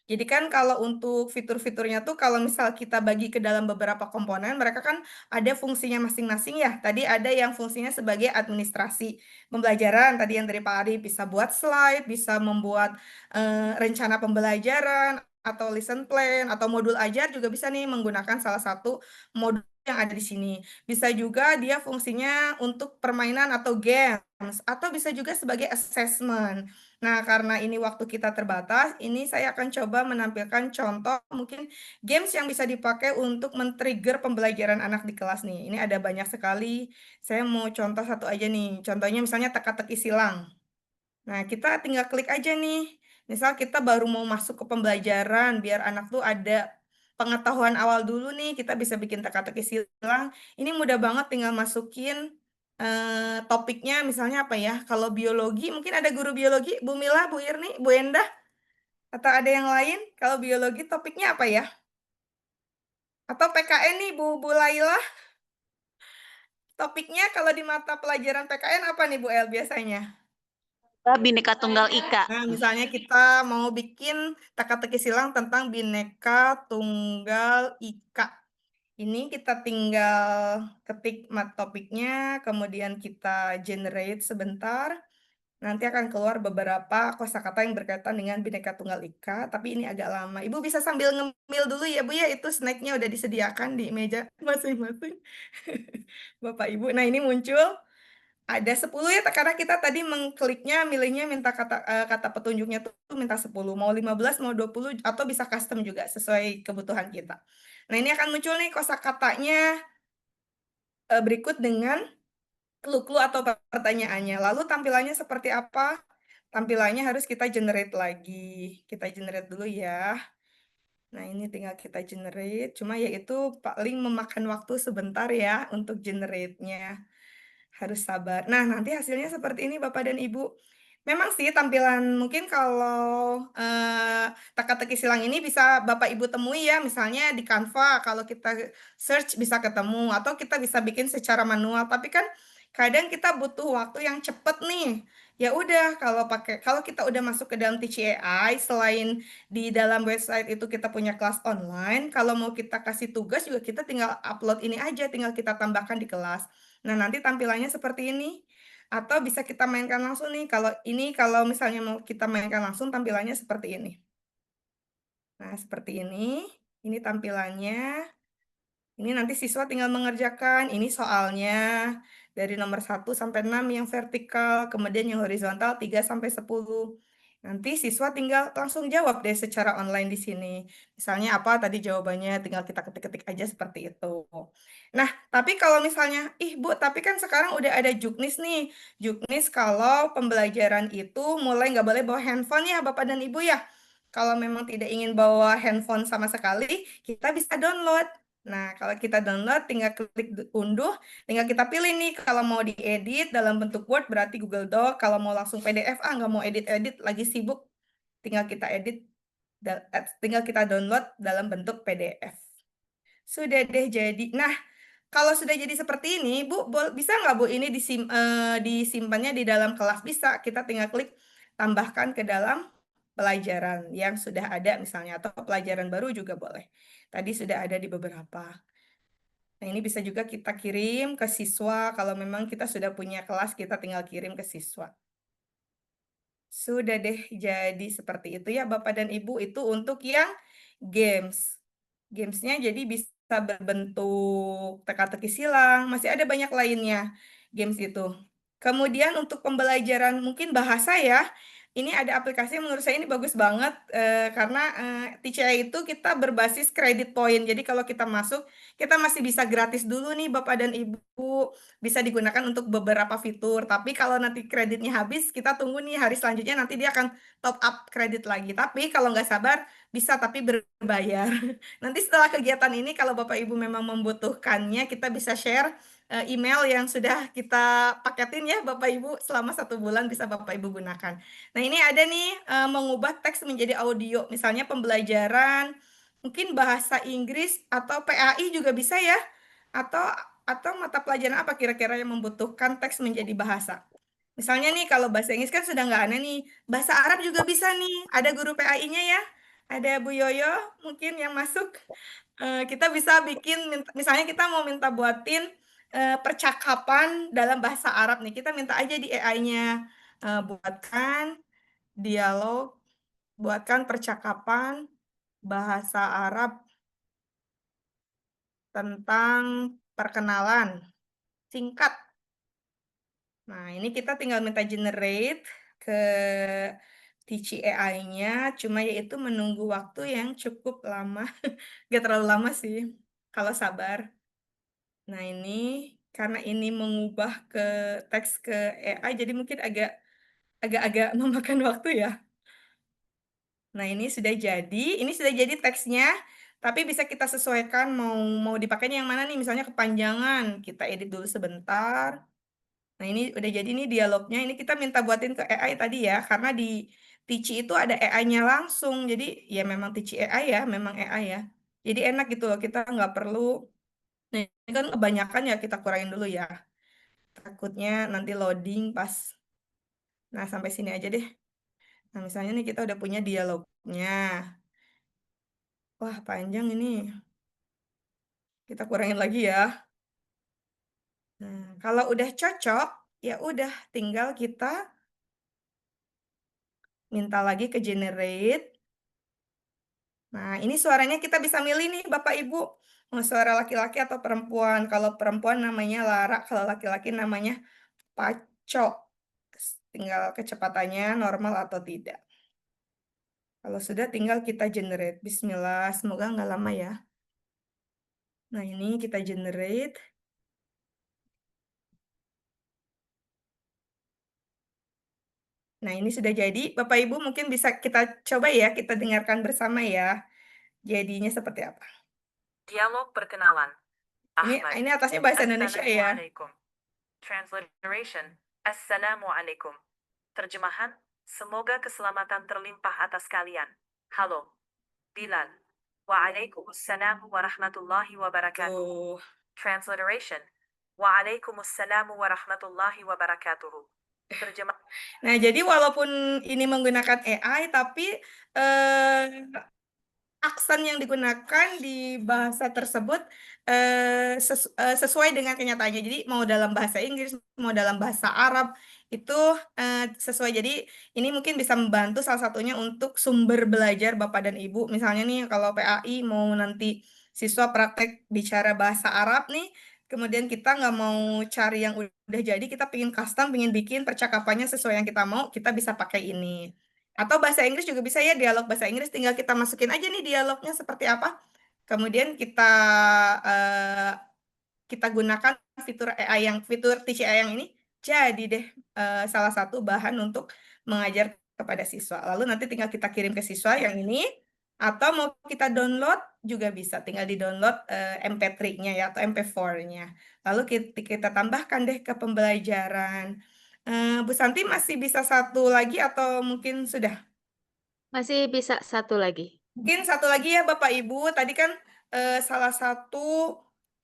Jadi kan kalau untuk fitur-fiturnya tuh kalau misal kita bagi ke dalam beberapa komponen, mereka kan ada fungsinya masing-masing ya. Tadi ada yang fungsinya sebagai administrasi pembelajaran, tadi yang dari Pak Ari bisa buat slide, bisa membuat rencana pembelajaran, atau lesson plan, atau modul ajar juga bisa nih menggunakan salah satu modul yang ada di sini. Bisa juga dia fungsinya untuk permainan atau games, atau bisa juga sebagai assessment. Nah, karena ini waktu kita terbatas, ini saya akan coba menampilkan contoh mungkin games yang bisa dipakai untuk men-trigger pembelajaran anak di kelas nih. Ini ada banyak sekali. Saya mau contoh satu aja nih. Contohnya misalnya teka-teki silang. Nah, kita tinggal klik aja nih. Misal kita baru mau masuk ke pembelajaran, biar anak tuh ada pengetahuan awal dulu nih, kita bisa bikin teka-teki silang. Ini mudah banget, tinggal masukin topiknya misalnya apa ya? Kalau biologi, mungkin ada guru biologi, Bu Mila, Bu Irni, Bu Endah, atau ada yang lain? Kalau biologi topiknya apa ya? Atau PKN nih, Bu Laila, topiknya kalau di mata pelajaran PKN apa nih Bu El biasanya? Bhinneka Tunggal Ika. Nah, misalnya kita mau bikin teka-teki silang tentang Bhinneka Tunggal Ika. Ini kita tinggal ketik topiknya, kemudian kita generate sebentar. Nanti akan keluar beberapa kosakata yang berkaitan dengan Bhinneka Tunggal Ika, tapi ini agak lama. Ibu bisa sambil ngemil dulu ya, Bu ya. Itu snacknya udah disediakan di meja masing-masing. Bapak Ibu. Nah, ini muncul ada 10 ya, karena kita tadi mengkliknya, milihnya minta kata petunjuknya tuh minta 10, mau 15, mau 20, atau bisa custom juga sesuai kebutuhan kita. Nah, ini akan muncul nih kosakatanya berikut dengan clue-clue atau pertanyaannya. Lalu tampilannya seperti apa? Tampilannya harus kita generate lagi. Kita generate dulu ya. Nah, ini tinggal kita generate. Cuma ya itu paling memakan waktu sebentar ya untuk generate-nya. Harus sabar. Nah, nanti hasilnya seperti ini Bapak dan Ibu. Memang sih tampilan mungkin kalau teka-teki silang ini bisa Bapak Ibu temui ya, misalnya di Canva kalau kita search bisa ketemu, atau kita bisa bikin secara manual. Tapi kan kadang kita butuh waktu yang cepat nih. Ya udah, kalau kita udah masuk ke dalam Teach AI, selain di dalam website itu kita punya kelas online, kalau mau kita kasih tugas juga kita tinggal upload ini aja, tinggal kita tambahkan di kelas. Nah, nanti tampilannya seperti ini. Atau bisa kita mainkan langsung nih. Kalau misalnya mau kita mainkan langsung, tampilannya seperti ini. Nah, seperti ini. Ini tampilannya. Ini nanti siswa tinggal mengerjakan. Ini soalnya. Dari nomor 1 sampai 6 yang vertikal, kemudian yang horizontal 3 sampai 10. Nanti siswa tinggal langsung jawab deh secara online di sini. Misalnya apa tadi jawabannya, tinggal kita ketik-ketik aja seperti itu. Nah, tapi kalau misalnya, ih Bu, tapi kan sekarang udah ada Juknis nih. Juknis kalau pembelajaran itu mulai nggak boleh bawa handphone ya Bapak dan Ibu ya. Kalau memang tidak ingin bawa handphone sama sekali, kita bisa download. Nah, kalau kita download, tinggal klik unduh, tinggal kita pilih nih, kalau mau diedit dalam bentuk Word berarti Google Doc, kalau mau langsung PDF, nggak mau edit-edit, lagi sibuk, tinggal kita edit, tinggal kita download dalam bentuk PDF. Sudah deh jadi. Nah, kalau sudah jadi seperti ini, Bu, bisa nggak Bu ini disimpannya di dalam kelas? Bisa, kita tinggal klik tambahkan ke dalam pelajaran yang sudah ada misalnya, atau pelajaran baru juga boleh. Tadi sudah ada di beberapa. Nah, ini bisa juga kita kirim ke siswa. Kalau memang kita sudah punya kelas, kita tinggal kirim ke siswa. Sudah deh jadi seperti itu ya Bapak dan Ibu. Itu untuk yang games. Gamesnya jadi bisa berbentuk teka-teki silang. Masih ada banyak lainnya games itu. Kemudian untuk pembelajaran mungkin bahasa ya. Ini ada aplikasi yang menurut saya ini bagus banget karena TCA itu kita berbasis credit point. Jadi kalau kita masuk, kita masih bisa gratis dulu nih Bapak dan Ibu. Bisa digunakan untuk beberapa fitur. Tapi kalau nanti kreditnya habis, kita tunggu nih hari selanjutnya nanti dia akan top up kredit lagi. Tapi kalau nggak sabar, bisa tapi berbayar. Nanti setelah kegiatan ini, kalau Bapak Ibu memang membutuhkannya, kita bisa share email yang sudah kita paketin ya Bapak Ibu, selama 1 bulan bisa Bapak Ibu gunakan. Nah, ini ada nih mengubah teks menjadi audio, misalnya pembelajaran mungkin bahasa Inggris atau PAI juga bisa ya, atau mata pelajaran apa kira-kira yang membutuhkan teks menjadi bahasa. Misalnya nih kalau bahasa Inggris kan sudah nggak ada nih, bahasa Arab juga bisa nih, ada guru PAI-nya ya, ada Bu Yoyo mungkin yang masuk. Kita bisa bikin, misalnya kita mau minta buatin percakapan dalam bahasa Arab nih, kita minta aja di AI-nya, buatkan dialog, buatkan percakapan bahasa Arab tentang perkenalan singkat. Nah, ini kita tinggal minta generate ke Teaching AI-nya, cuma yaitu menunggu waktu yang cukup lama. Gak terlalu lama sih, kalau sabar. Nah, ini karena ini mengubah ke teks ke AI, jadi mungkin agak memakan waktu ya. Nah, ini sudah jadi teksnya, tapi bisa kita sesuaikan mau dipakainya yang mana nih, misalnya kepanjangan, kita edit dulu sebentar. Nah, ini udah jadi nih dialognya, ini kita minta buatin ke AI tadi ya, karena di Tici itu ada AI-nya langsung, jadi ya memang Tici AI ya, memang AI ya. Jadi enak gitu loh, kita nggak perlu, nah ini kan kebanyakan ya kita kurangin dulu ya. Takutnya nanti loading pas, nah sampai sini aja deh. Nah, misalnya nih kita udah punya dialognya. Wah, panjang ini. Kita kurangin lagi ya. Nah, kalau udah cocok, ya udah tinggal kita minta lagi ke generate. Nah, ini suaranya kita bisa milih nih Bapak Ibu. Mau suara laki-laki atau perempuan. Kalau perempuan namanya Lara, kalau laki-laki namanya Paco. Tinggal kecepatannya normal atau tidak. Kalau sudah tinggal kita generate. Bismillah, semoga nggak lama ya. Nah, ini kita generate. Nah, ini sudah jadi. Bapak Ibu mungkin bisa kita coba ya, kita dengarkan bersama ya. Jadinya seperti apa? Dialog perkenalan. Ahmad. Ini atasnya bahasa Indonesia ya. Assalamualaikum. Transliteration. Assalamualaikum. Terjemahan. Semoga keselamatan terlimpah atas kalian. Halo. Bilal. Waalaikumsalam warahmatullahi wabarakatuh. Transliteration. Waalaikumsalam warahmatullahi wabarakatuh. Terjemah. Nah, jadi walaupun ini menggunakan AI, tapi aksen yang digunakan di bahasa tersebut sesuai dengan kenyataannya. Jadi mau dalam bahasa Inggris, mau dalam bahasa Arab, itu sesuai. Jadi ini mungkin bisa membantu salah satunya untuk sumber belajar Bapak dan Ibu. Misalnya nih kalau PAI mau nanti siswa praktek bicara bahasa Arab nih, kemudian kita nggak mau cari yang udah jadi, kita pengen custom, pengen bikin percakapannya sesuai yang kita mau, kita bisa pakai ini. Atau bahasa Inggris juga bisa ya, dialog bahasa Inggris, tinggal kita masukin aja nih dialognya seperti apa. Kemudian kita gunakan fitur Teach AI yang ini, jadi deh salah satu bahan untuk mengajar kepada siswa. Lalu nanti tinggal kita kirim ke siswa yang ini, atau mau kita download juga bisa, tinggal di-download MP3-nya ya atau MP4-nya. Lalu kita tambahkan deh ke pembelajaran. Bu Santi masih bisa satu lagi atau mungkin sudah? Masih bisa satu lagi. Mungkin satu lagi ya Bapak Ibu, tadi kan salah satu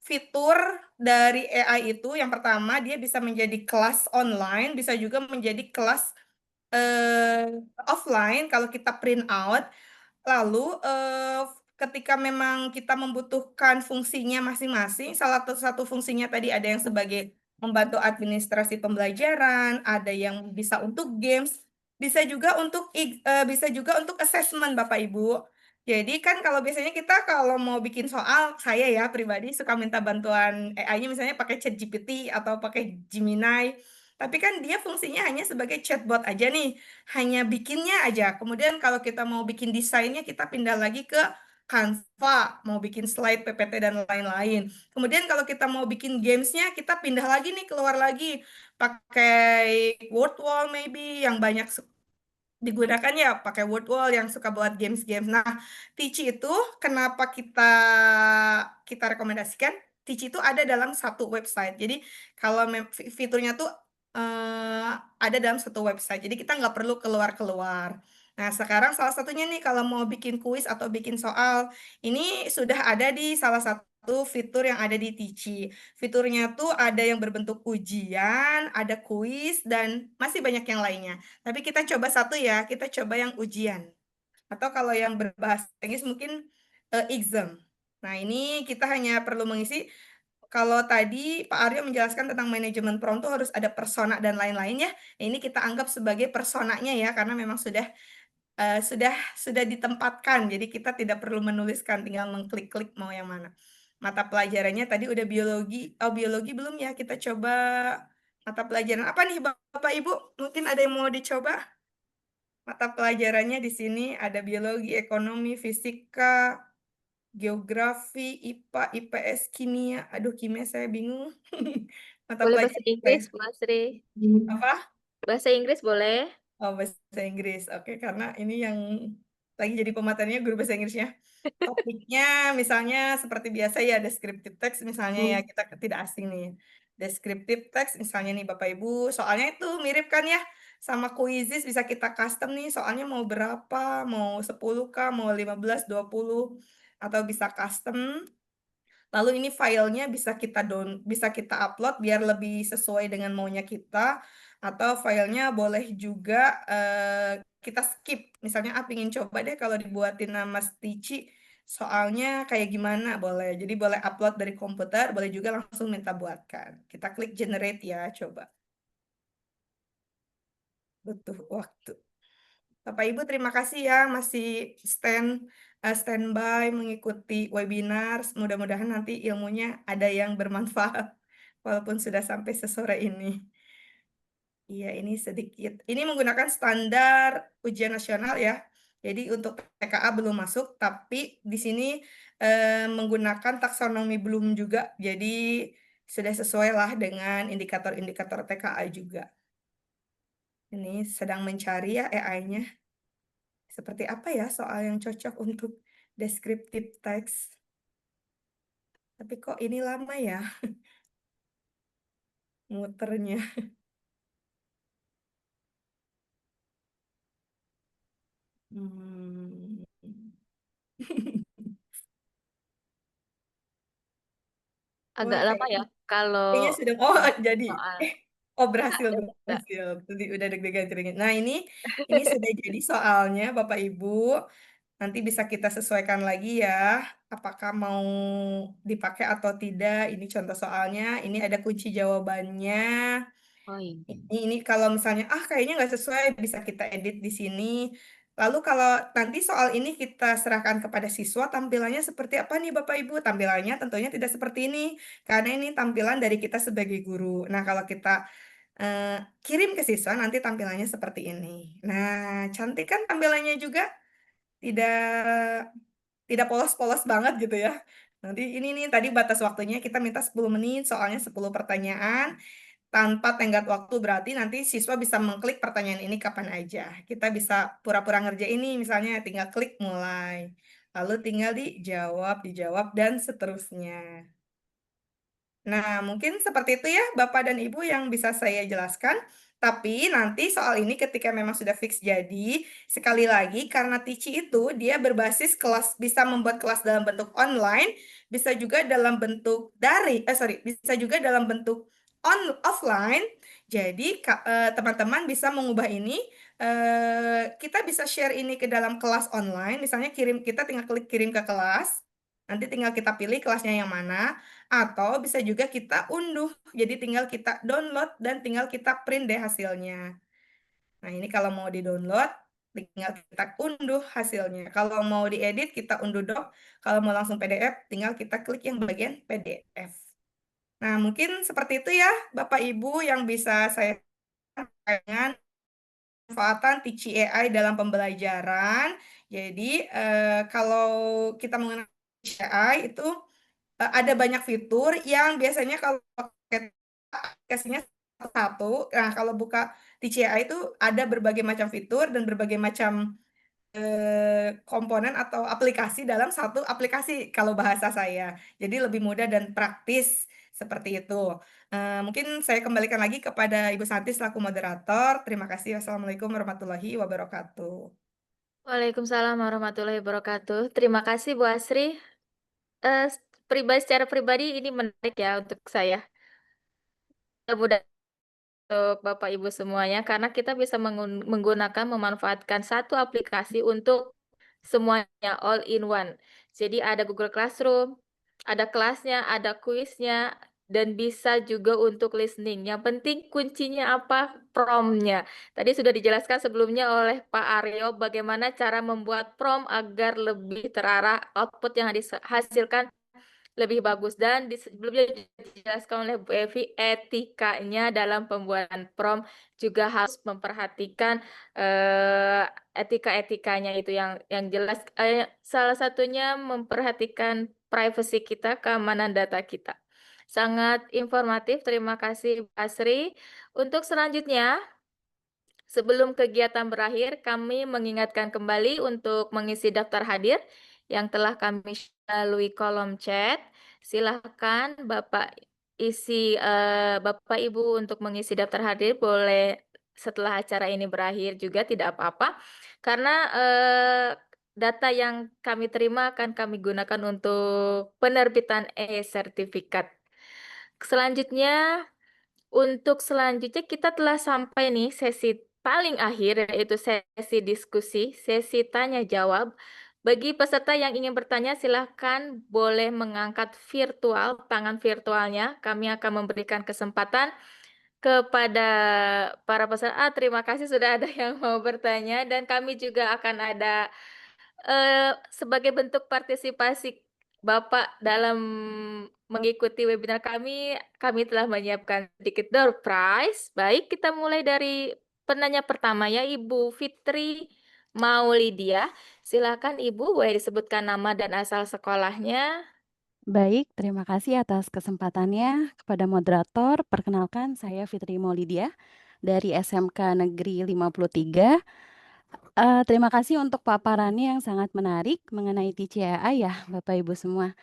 fitur dari AI itu yang pertama dia bisa menjadi kelas online, bisa juga menjadi kelas offline kalau kita print out. Lalu ketika memang kita membutuhkan fungsinya masing-masing, salah satu fungsinya tadi ada yang sebagai membantu administrasi pembelajaran, ada yang bisa untuk games, bisa juga untuk assessment Bapak Ibu. Jadi kan kalau biasanya kita kalau mau bikin soal, saya ya pribadi suka minta bantuan AI-nya misalnya pakai ChatGPT atau pakai Gemini. Tapi kan dia fungsinya hanya sebagai chatbot aja nih, hanya bikinnya aja. Kemudian kalau kita mau bikin desainnya, kita pindah lagi ke Canva, mau bikin slide PPT dan lain-lain. Kemudian kalau kita mau bikin gamesnya, kita pindah lagi nih, keluar lagi pakai word wall maybe yang banyak digunakan ya, pakai word wall yang suka buat games-games. Nah, Teach itu kenapa kita rekomendasikan? Teach itu ada dalam satu website. Jadi kalau fiturnya tuh ada dalam satu website. Jadi kita nggak perlu keluar-keluar. Nah, sekarang salah satunya nih kalau mau bikin kuis atau bikin soal, ini sudah ada di salah satu fitur yang ada di Teach. Fiturnya tuh ada yang berbentuk ujian, ada kuis, dan masih banyak yang lainnya. Tapi kita coba satu ya, kita coba yang ujian. Atau kalau yang berbahasa Inggris mungkin exam. Nah, ini kita hanya perlu mengisi. Kalau tadi Pak Aryo menjelaskan tentang manajemen prompt itu harus ada persona dan lain-lain ya. Nah, ini kita anggap sebagai personanya ya, karena memang sudah ditempatkan. Jadi kita tidak perlu menuliskan, tinggal mengklik-klik mau yang mana. Mata pelajarannya tadi udah biologi. Oh, biologi belum ya? Kita coba mata pelajaran apa nih Bapak Ibu? Mungkin ada yang mau dicoba? Mata pelajarannya di sini ada biologi, ekonomi, fisika, geografi, IPA, IPS, kimia. Aduh, kimia saya bingung. Mata Boleh bahasa pelajaran Inggris, Bu Asri. apa? Bahasa Inggris boleh. Oh, bahasa Inggris. Oke, karena ini yang lagi jadi pematerinya guru bahasa Inggrisnya. Topiknya misalnya seperti biasa ya, descriptive text misalnya ya, kita tidak asing nih. Descriptive text misalnya nih Bapak Ibu, soalnya itu mirip kan ya sama Quizizz, bisa kita custom nih, soalnya mau berapa, mau 10K, mau 15, 20, atau bisa custom. Lalu ini filenya bisa kita upload biar lebih sesuai dengan maunya kita, atau filenya boleh juga kita skip. Misalnya pengen coba deh kalau dibuatin nama Stici, soalnya kayak gimana boleh. Jadi boleh upload dari komputer, boleh juga langsung minta buatkan. Kita klik generate ya, coba. Butuh waktu. Bapak Ibu terima kasih ya masih standby mengikuti webinar. Mudah-mudahan nanti ilmunya ada yang bermanfaat walaupun sudah sampai sesore ini. Iya, ini sedikit. Ini menggunakan standar ujian nasional ya. Jadi untuk TKA belum masuk, tapi di sini menggunakan taksonomi belum juga. Jadi sudah sesuai lah dengan indikator-indikator TKA juga. Ini sedang mencari ya AI-nya. Seperti apa ya soal yang cocok untuk descriptive text? Tapi kok ini lama ya muternya. Hmm. Agak lama ya kalau Kayaknya sudah jadi. soal. Berhasil. Ada. Tadi udah deg-degan keringet. Nah, ini sudah jadi soalnya Bapak Ibu. Nanti bisa kita sesuaikan lagi ya, apakah mau dipakai atau tidak. Ini contoh soalnya, ini ada kunci jawabannya. Oh iya. Ini kalau misalnya kayaknya nggak sesuai, bisa kita edit di sini. Lalu kalau nanti soal ini kita serahkan kepada siswa, tampilannya seperti apa nih Bapak Ibu? Tampilannya tentunya tidak seperti ini, karena ini tampilan dari kita sebagai guru. Nah, kalau kita kirim ke siswa, nanti tampilannya seperti ini. Nah, cantik kan tampilannya juga? Tidak polos-polos banget gitu ya. Nanti ini nih tadi batas waktunya kita minta 10 menit, soalnya 10 pertanyaan tanpa tenggat waktu, berarti nanti siswa bisa mengklik pertanyaan ini kapan aja. Kita bisa pura-pura ngerjain ini, misalnya tinggal klik mulai. Lalu tinggal dijawab, dan seterusnya. Nah, mungkin seperti itu ya Bapak dan Ibu yang bisa saya jelaskan. Tapi nanti soal ini ketika memang sudah fix jadi, sekali lagi karena Tici itu dia berbasis kelas, bisa membuat kelas dalam bentuk online, bisa juga dalam bentuk bisa juga dalam bentuk offline. Jadi teman-teman bisa mengubah ini, kita bisa share ini ke dalam kelas online, misalnya kita tinggal klik kirim ke kelas, nanti tinggal kita pilih kelasnya yang mana, atau bisa juga kita unduh, jadi tinggal kita download dan tinggal kita print deh hasilnya. Nah, ini kalau mau di-download, tinggal kita unduh hasilnya. Kalau mau diedit, kita unduh doc. Kalau mau langsung PDF, tinggal kita klik yang bagian PDF. Nah, mungkin seperti itu ya, Bapak Ibu yang bisa saya sampaikan manfaatan Tici AI dalam pembelajaran. Jadi, kalau kita mengenal Tici AI itu ada banyak fitur yang biasanya kalau pakai aplikasinya satu. Nah, kalau buka TCI itu ada berbagai macam fitur dan berbagai macam komponen atau aplikasi dalam satu aplikasi kalau bahasa saya. Jadi lebih mudah dan praktis seperti itu. Mungkin saya kembalikan lagi kepada Ibu Santi selaku moderator. Terima kasih. Wassalamualaikum warahmatullahi wabarakatuh. Waalaikumsalam warahmatullahi wabarakatuh. Terima kasih Bu Asri. Secara pribadi ini menarik ya untuk saya. Mudah untuk Bapak Ibu semuanya karena kita bisa memanfaatkan satu aplikasi untuk semuanya all in one. Jadi ada Google Classroom, ada kelasnya, ada kuisnya, dan bisa juga untuk listening. Yang penting kuncinya apa? Prompt-nya. Tadi sudah dijelaskan sebelumnya oleh Pak Aryo bagaimana cara membuat prompt agar lebih terarah, output yang dihasilkan lebih bagus, dan sebelumnya dijelaskan oleh Bu Evi etikanya dalam pembuatan prompt juga harus memperhatikan etika-etikanya itu yang jelas, salah satunya memperhatikan privasi kita, keamanan data kita. Sangat informatif, terima kasih Bu Asri. Untuk selanjutnya, sebelum kegiatan berakhir, kami mengingatkan kembali untuk mengisi daftar hadir yang telah kami melalui kolom chat. Silahkan Bapak Ibu untuk mengisi daftar hadir boleh setelah acara ini berakhir juga, tidak apa-apa. Karena data yang kami terima akan kami gunakan untuk penerbitan e-sertifikat. Selanjutnya kita telah sampai nih sesi paling akhir, yaitu sesi diskusi, sesi tanya jawab. Bagi peserta yang ingin bertanya, silahkan boleh mengangkat tangan virtualnya. Kami akan memberikan kesempatan kepada para peserta. Terima kasih sudah ada yang mau bertanya, dan kami juga akan ada sebagai bentuk partisipasi Bapak dalam mengikuti webinar kami telah menyiapkan sedikit door prize. Baik, kita mulai dari penanya pertama ya, Ibu Fitri Maulidia. Silakan Ibu, boleh disebutkan nama dan asal sekolahnya. Baik, terima kasih atas kesempatannya kepada moderator. Perkenalkan, saya Fitri Maulidia dari SMK Negeri 53. Terima kasih untuk paparannya yang sangat menarik mengenai TCAI ya, Bapak Ibu semua.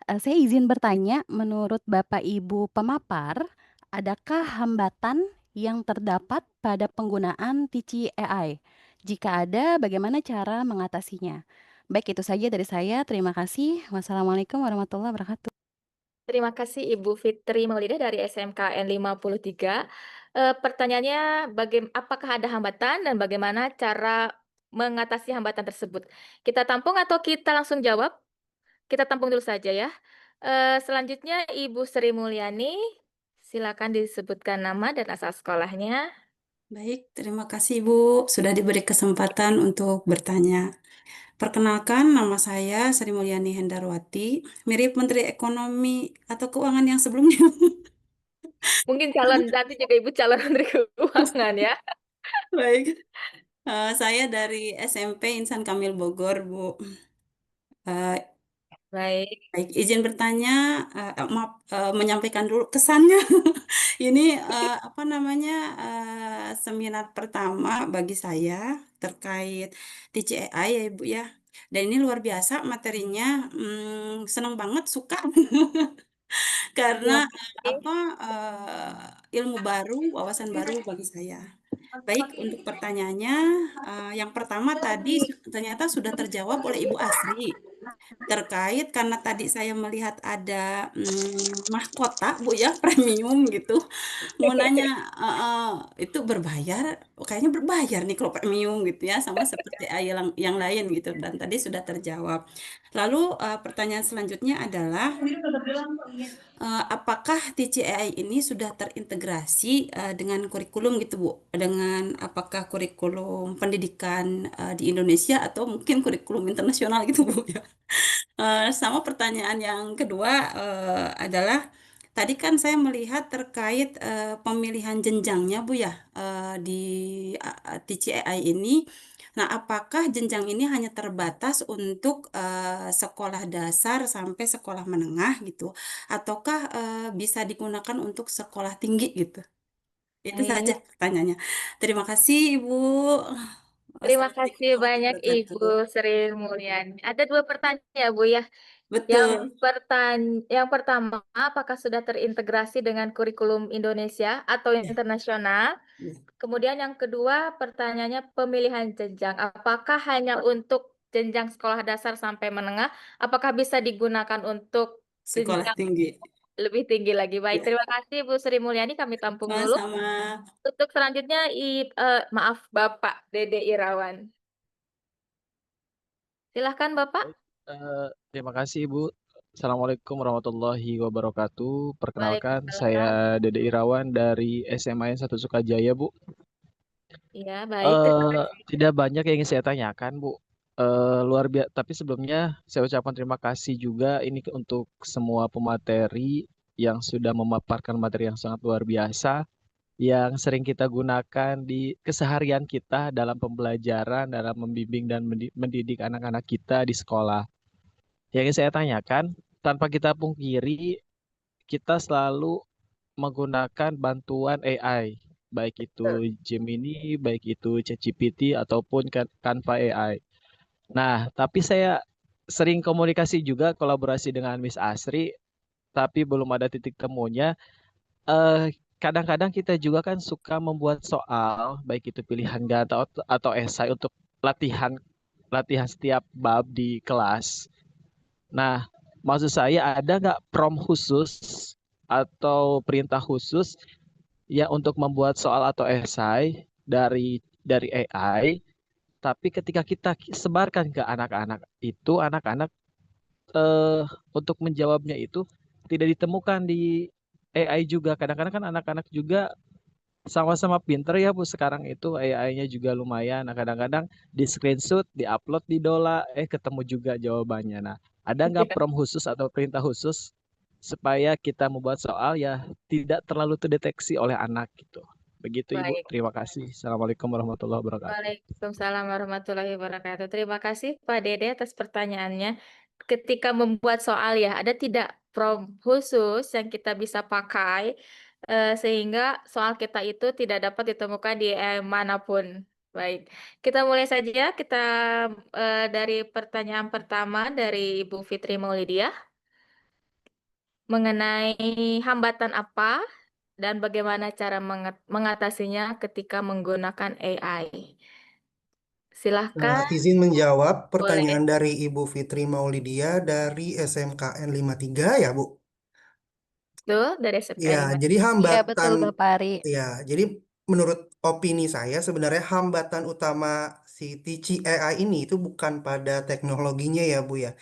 Saya izin bertanya, menurut Bapak Ibu pemapar, adakah hambatan yang terdapat pada penggunaan TCAI? Jika ada, bagaimana cara mengatasinya? Baik, itu saja dari saya. Terima kasih. Wassalamualaikum warahmatullahi wabarakatuh. Terima kasih Ibu Fitri Maulidah dari SMKN 53. Pertanyaannya, apakah ada hambatan dan bagaimana cara mengatasi hambatan tersebut? Kita tampung atau kita langsung jawab? Kita tampung dulu saja ya. Selanjutnya Ibu Sri Mulyani, silakan disebutkan nama dan asal sekolahnya. Baik, terima kasih Ibu sudah diberi kesempatan untuk bertanya. Perkenalkan, nama saya Sri Mulyani Hendarwati, mirip Menteri Ekonomi atau Keuangan yang sebelumnya. Mungkin calon nanti juga Ibu calon Menteri Keuangan ya. Baik, saya dari SMP Insan Kamil Bogor, Bu. Eh, Baik. Baik, izin bertanya, maaf, menyampaikan dulu kesannya. Ini apa namanya seminar pertama bagi saya terkait TCAI ya Ibu ya. Dan ini luar biasa materinya, senang banget, suka karena Terima kasih. apa ilmu baru, wawasan baru bagi saya. Baik, untuk pertanyaannya, yang pertama tadi ternyata sudah terjawab oleh Ibu Asri terkait karena tadi saya melihat ada mahkota Bu ya premium gitu. Mau nanya itu berbayar? Kayaknya berbayar nih kalau premium gitu ya sama seperti yang lain gitu dan tadi sudah terjawab. Lalu pertanyaan selanjutnya adalah apakah TCAI ini sudah terintegrasi dengan kurikulum gitu Bu? Dengan apakah kurikulum pendidikan di Indonesia atau mungkin kurikulum internasional gitu Bu ya? Sama pertanyaan yang kedua adalah tadi kan saya melihat terkait pemilihan jenjangnya Bu ya di TCAI ini. Nah, apakah jenjang ini hanya terbatas untuk sekolah dasar sampai sekolah menengah gitu, ataukah bisa digunakan untuk sekolah tinggi gitu? Itu saja Baik. pertanyaannya. Terima kasih Ibu. Terima kasih Wassalamualaikum banyak warahmatullahi Ibu wabarakatuh. Sri Mulyani. Ada dua pertanyaan ya Bu ya. Betul. Yang pertama, apakah sudah terintegrasi dengan kurikulum Indonesia atau Ya, internasional? ya. Kemudian yang kedua, pertanyaannya pemilihan jenjang. Apakah hanya untuk jenjang sekolah dasar sampai menengah? Apakah bisa digunakan untuk Sekolah jenjang tinggi. lebih tinggi lagi? Baik, Ya, terima kasih Bu Sri Mulyani. Kami tampung dulu. sama-sama. Untuk selanjutnya, maaf Bapak Dede Irawan. Silahkan Bapak. Terima kasih Ibu. Assalamualaikum warahmatullahi wabarakatuh. Perkenalkan, Waalaikumsalam. saya Dede Irawan dari SMA 1 Sukajaya, Bu. Ya, baik. Terima kasih. Tidak banyak yang ingin saya tanyakan, Bu. Luar biasa. Tapi sebelumnya saya ucapkan terima kasih juga ini untuk semua pemateri yang sudah memaparkan materi yang sangat luar biasa, yang sering kita gunakan di keseharian kita dalam pembelajaran, dalam membimbing dan mendidik anak-anak kita di sekolah. Yang ingin saya tanyakan, tanpa kita pungkiri, kita selalu menggunakan bantuan AI, baik itu Gemini, baik itu ChatGPT, ataupun Canva AI. Nah, tapi saya sering komunikasi juga kolaborasi dengan Miss Asri, tapi belum ada titik temunya. Kadang-kadang kita juga kan suka membuat soal, baik itu pilihan ganda atau esai untuk latihan setiap bab di kelas. Nah, maksud saya ada nggak prompt khusus atau perintah khusus ya untuk membuat soal atau esai dari AI, tapi ketika kita sebarkan ke anak-anak itu, anak-anak untuk menjawabnya itu tidak ditemukan di AI juga. Kadang-kadang kan anak-anak juga sama-sama pinter ya Bu, sekarang itu AI-nya juga lumayan. Nah, kadang-kadang di screenshot, di-upload di Dola, ketemu juga jawabannya. Nah, ada nggak prompt khusus atau perintah khusus supaya kita membuat soal ya tidak terlalu terdeteksi oleh anak gitu. Begitu Ibu, Baik. terima kasih. Assalamualaikum warahmatullahi wabarakatuh. Waalaikumsalam warahmatullahi wabarakatuh. Terima kasih Pak Dede atas pertanyaannya. Ketika membuat soal ya, ada tidak prompt khusus yang kita bisa pakai sehingga soal kita itu tidak dapat ditemukan di manapun. Baik, kita mulai saja. Kita dari pertanyaan pertama dari Ibu Fitri Maulidiah mengenai hambatan apa dan bagaimana cara mengatasinya ketika menggunakan AI. Silahkan. Izin menjawab Boleh. pertanyaan dari Ibu Fitri Maulidia dari SMKN 53 ya, Bu? Betul, dari SMK Ya, 5. jadi Iya, betul hambatan, Bapak Ari. ya, jadi menurut opini saya sebenarnya hambatan utama si Tici AI ini itu bukan pada teknologinya ya, Bu ya,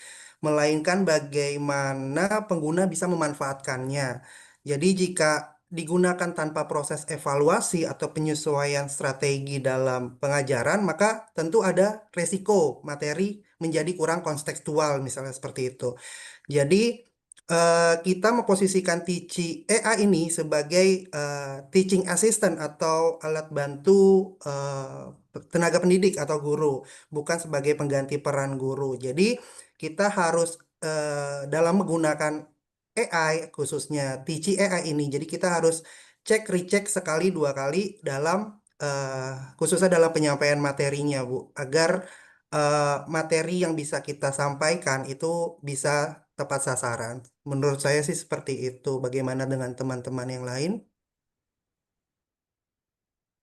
melainkan bagaimana pengguna bisa memanfaatkannya. Jadi jika digunakan tanpa proses evaluasi atau penyesuaian strategi dalam pengajaran, maka tentu ada resiko materi menjadi kurang kontekstual, misalnya seperti itu. Jadi, kita memposisikan Teaching AI ini sebagai teaching assistant atau alat bantu tenaga pendidik atau guru, bukan sebagai pengganti peran guru. Jadi, kita harus dalam menggunakan AI, khususnya Teaching AI ini, jadi kita harus cek recheck sekali 2 kali dalam khususnya dalam penyampaian materinya, Bu, agar materi yang bisa kita sampaikan itu bisa tepat sasaran. Menurut saya sih seperti itu. Bagaimana dengan teman-teman yang lain?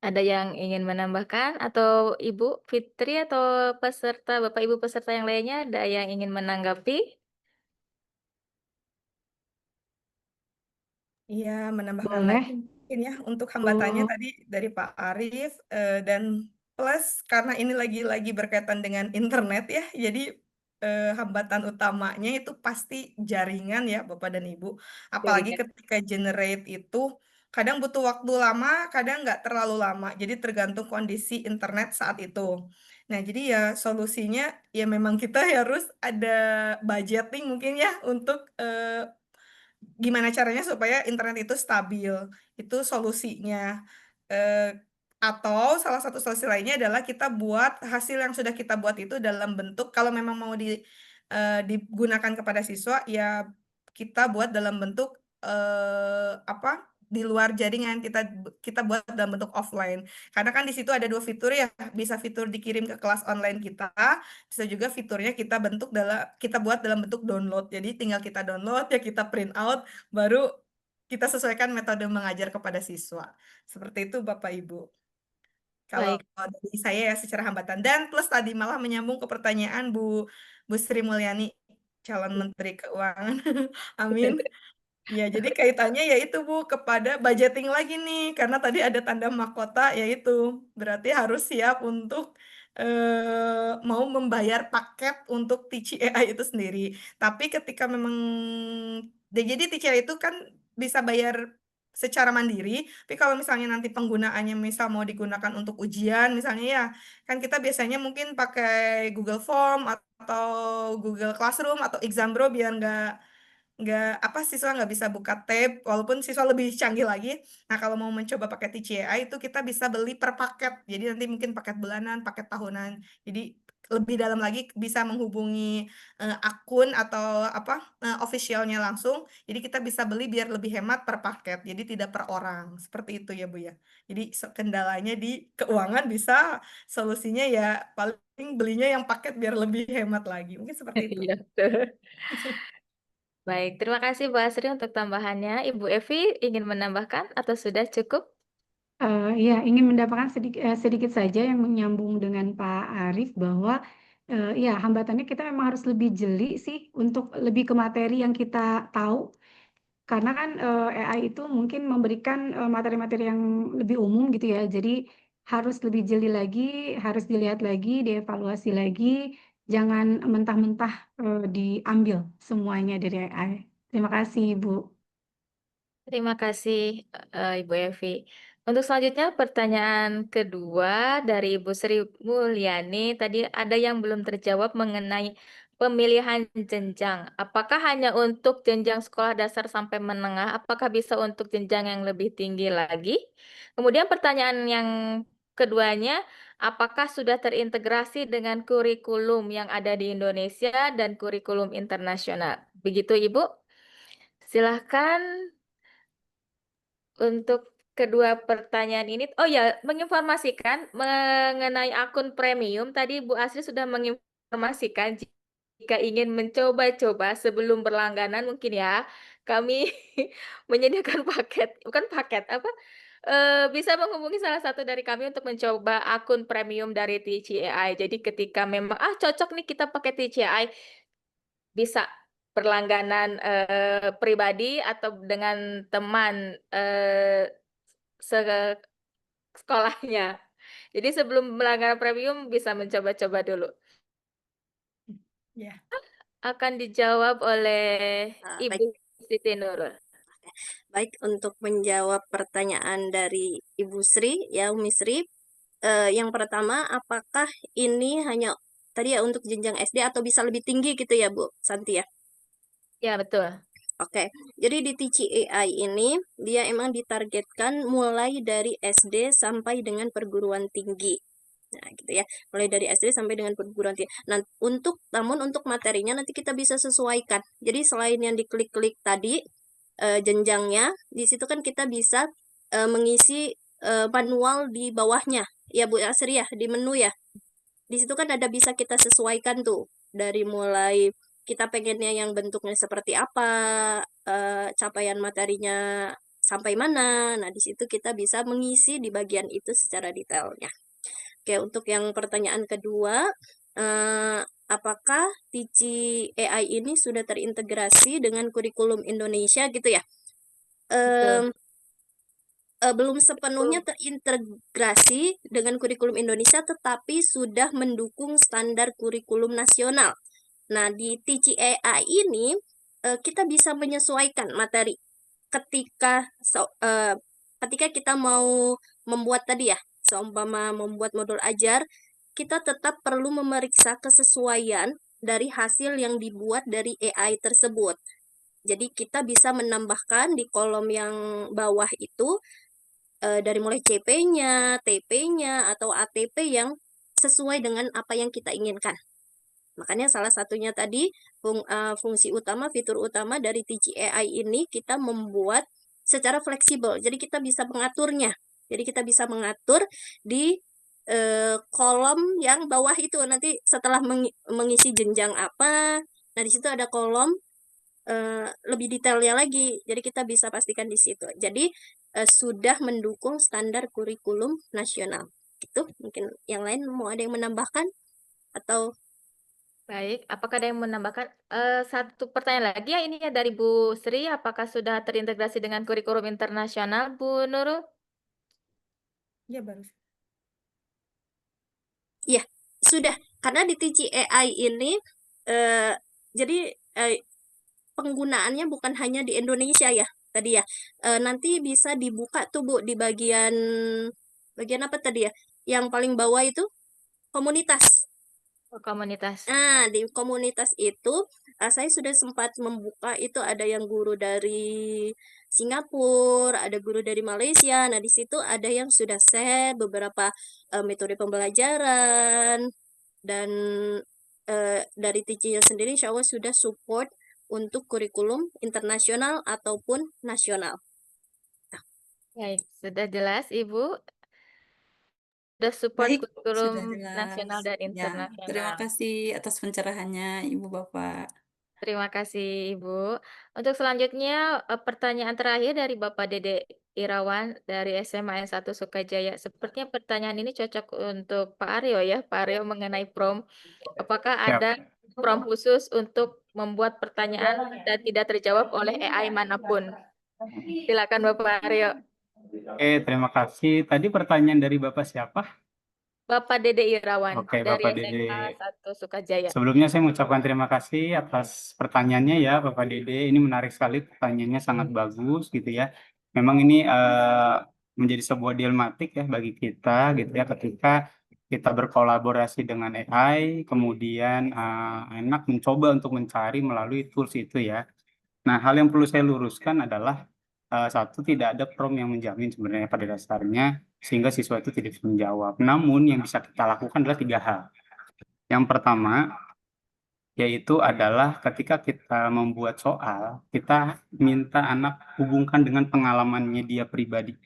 Ada yang ingin menambahkan atau Ibu Fitri atau peserta Bapak Ibu peserta yang lainnya ada yang ingin menanggapi? Iya, menambahkan Boleh, lagi mungkin ya untuk hambatannya Bu. tadi dari Pak Arief dan plus karena ini lagi-lagi berkaitan dengan internet ya, jadi hambatan utamanya itu pasti jaringan ya Bapak dan Ibu. Apalagi Jaringan. ketika generate itu kadang butuh waktu lama, kadang nggak terlalu lama. Jadi tergantung kondisi internet saat itu. Nah, jadi ya solusinya ya memang kita harus ada budgeting mungkin ya untuk gimana caranya supaya internet itu stabil. Itu solusinya. Eh, atau salah satu solusi lainnya adalah kita buat hasil yang sudah kita buat itu dalam bentuk kalau memang mau digunakan kepada siswa ya kita buat dalam bentuk apa di luar jaringan kita buat dalam bentuk offline. Karena kan di situ ada 2 fitur ya, bisa fitur dikirim ke kelas online kita, bisa juga fiturnya kita buat dalam bentuk download. Jadi tinggal kita download ya kita print out baru kita sesuaikan metode mengajar kepada siswa. Seperti itu Bapak Ibu. Kalau Baik. dari saya ya secara hambatan dan plus tadi malah menyambung ke pertanyaan Bu Sri Mulyani calon Menteri Keuangan. Amin. Ya, jadi kaitannya yaitu Bu kepada budgeting lagi nih karena tadi ada tanda mahkota yaitu berarti harus siap untuk mau membayar paket untuk Teaching AI itu sendiri. Tapi ketika memang jadi Teaching AI itu kan bisa bayar secara mandiri, tapi kalau misalnya nanti penggunaannya misal mau digunakan untuk ujian misalnya ya, kan kita biasanya mungkin pakai Google Form atau Google Classroom atau Exambro biar nggak apa siswa nggak bisa buka tab walaupun siswa lebih canggih lagi. Nah kalau mau mencoba pakai Teaching AI itu kita bisa beli per paket. Jadi nanti mungkin paket bulanan, paket tahunan. Jadi lebih dalam lagi bisa menghubungi akun atau apa officialnya langsung. Jadi kita bisa beli biar lebih hemat per paket. Jadi tidak per orang. Seperti itu ya Bu ya. Jadi kendalanya di keuangan bisa solusinya ya paling belinya yang paket biar lebih hemat lagi. Mungkin seperti itu. Iya, betul. Baik, terima kasih Bu Asri untuk tambahannya. Ibu Evi ingin menambahkan atau sudah cukup? Ya, ingin mendapatkan sedikit saja yang menyambung dengan Pak Arief bahwa ya hambatannya kita memang harus lebih jeli sih untuk lebih ke materi yang kita tahu. Karena kan AI itu mungkin memberikan materi-materi yang lebih umum gitu ya. Jadi harus lebih jeli lagi, harus dilihat lagi, dievaluasi lagi. Jangan mentah-mentah diambil semuanya dari AI. Terima kasih, Bu. Terima kasih Ibu Evi. Untuk selanjutnya pertanyaan kedua dari Ibu Sri Mulyani. Tadi ada yang belum terjawab mengenai pemilihan jenjang. Apakah hanya untuk jenjang sekolah dasar sampai menengah? Apakah bisa untuk jenjang yang lebih tinggi lagi? Kemudian pertanyaan yang keduanya, apakah sudah terintegrasi dengan kurikulum yang ada di Indonesia dan kurikulum internasional? Begitu Ibu. Silahkan. Untuk kedua pertanyaan ini, oh ya, menginformasikan mengenai akun premium, tadi Bu Asri sudah menginformasikan jika ingin mencoba-coba sebelum berlangganan mungkin ya, kami menyediakan paket, bukan paket, apa, bisa menghubungi salah satu dari kami untuk mencoba akun premium dari Teaching AI. Jadi ketika memang, cocok nih kita pakai Teaching AI, bisa berlangganan pribadi atau dengan teman sekolahnya. Jadi sebelum berlangganan premium bisa mencoba-coba dulu. Ya. Akan dijawab oleh Baik. Ibu Siti Nurul. Baik, untuk menjawab pertanyaan dari Ibu Sri, ya Umi Sri, yang pertama, apakah ini hanya tadi ya untuk jenjang SD atau bisa lebih tinggi gitu ya Bu Santi ya? Ya, betul. Oke, jadi di TCAI ini dia emang ditargetkan mulai dari SD sampai dengan perguruan tinggi. Nah, gitu ya. Mulai dari SD sampai dengan perguruan tinggi. Nah, namun untuk materinya nanti kita bisa sesuaikan. Jadi selain yang diklik-klik tadi jenjangnya, di situ kan kita bisa mengisi manual di bawahnya. Ya Bu Asri ya, di menu ya. Di situ kan ada bisa kita sesuaikan tuh dari mulai kita pengennya yang bentuknya seperti apa, capaian materinya sampai mana. Nah, di situ kita bisa mengisi di bagian itu secara detailnya. Oke, untuk yang pertanyaan kedua, apakah TCAI ini sudah terintegrasi dengan kurikulum Indonesia gitu ya? Betul. Belum sepenuhnya terintegrasi dengan kurikulum Indonesia, tetapi sudah mendukung standar kurikulum nasional. Nah, di TCAI ini kita bisa menyesuaikan materi ketika kita mau membuat tadi ya, seumpama membuat modul ajar, kita tetap perlu memeriksa kesesuaian dari hasil yang dibuat dari AI tersebut. Jadi kita bisa menambahkan di kolom yang bawah itu dari mulai CP-nya, TP-nya, atau ATP yang sesuai dengan apa yang kita inginkan. Makanya salah satunya tadi fungsi utama, fitur utama dari TCAI ini kita membuat secara fleksibel. Jadi kita bisa mengaturnya. Jadi kita bisa mengatur di kolom yang bawah itu nanti setelah mengisi jenjang apa. Nah, di situ ada kolom lebih detailnya lagi. Jadi kita bisa pastikan di situ. Jadi sudah mendukung standar kurikulum nasional. Gitu. Mungkin yang lain mau ada yang menambahkan atau Baik, apakah ada yang menambahkan? Satu pertanyaan lagi ya, ini ya dari Bu Sri, apakah sudah terintegrasi dengan kurikulum internasional, Bu Nurul? Ya, baru. ya sudah, karena di TCAI ini jadi penggunaannya bukan hanya di Indonesia ya tadi ya. Nanti bisa dibuka tuh Bu di bagian apa tadi ya? Yang paling bawah itu komunitas. Komunitas. Nah, di komunitas itu saya sudah sempat membuka itu ada yang guru dari Singapura, ada guru dari Malaysia. Nah, di situ ada yang sudah share beberapa metode pembelajaran dan dari TC-nya sendiri insya Allah sudah support untuk kurikulum internasional ataupun nasional. Baik, sudah jelas Ibu. Sudah support Baik, kurikulum sudah jelas. nasional dan Ya, terima internasional. kasih atas pencerahannya Ibu Bapak. Terima kasih Ibu. Untuk selanjutnya pertanyaan terakhir dari Bapak Dede Irawan dari SMA N1 Sukajaya. Sepertinya pertanyaan ini cocok untuk Pak Aryo ya, Pak Aryo mengenai prompt. Apakah Siap. ada prompt khusus untuk membuat pertanyaan dan tidak terjawab oleh AI manapun? Silakan Bapak Aryo. Oke, terima kasih. Tadi pertanyaan dari Bapak siapa? Bapak Dede Irawan Oke, dari Bapak SMA Dede. 1 Sukajaya. Sebelumnya saya mengucapkan terima kasih atas pertanyaannya ya Bapak Dede. Ini menarik sekali, pertanyaannya sangat bagus gitu ya. Memang ini menjadi sebuah dilematik ya bagi kita gitu ya ketika kita berkolaborasi dengan AI, kemudian enak mencoba untuk mencari melalui tools itu ya. Nah, hal yang perlu saya luruskan adalah satu, tidak ada prompt yang menjamin sebenarnya pada dasarnya sehingga siswa itu tidak bisa menjawab. Namun yang bisa kita lakukan adalah 3 hal. Yang pertama, yaitu adalah ketika kita membuat soal, kita minta anak hubungkan dengan pengalamannya dia pribadi.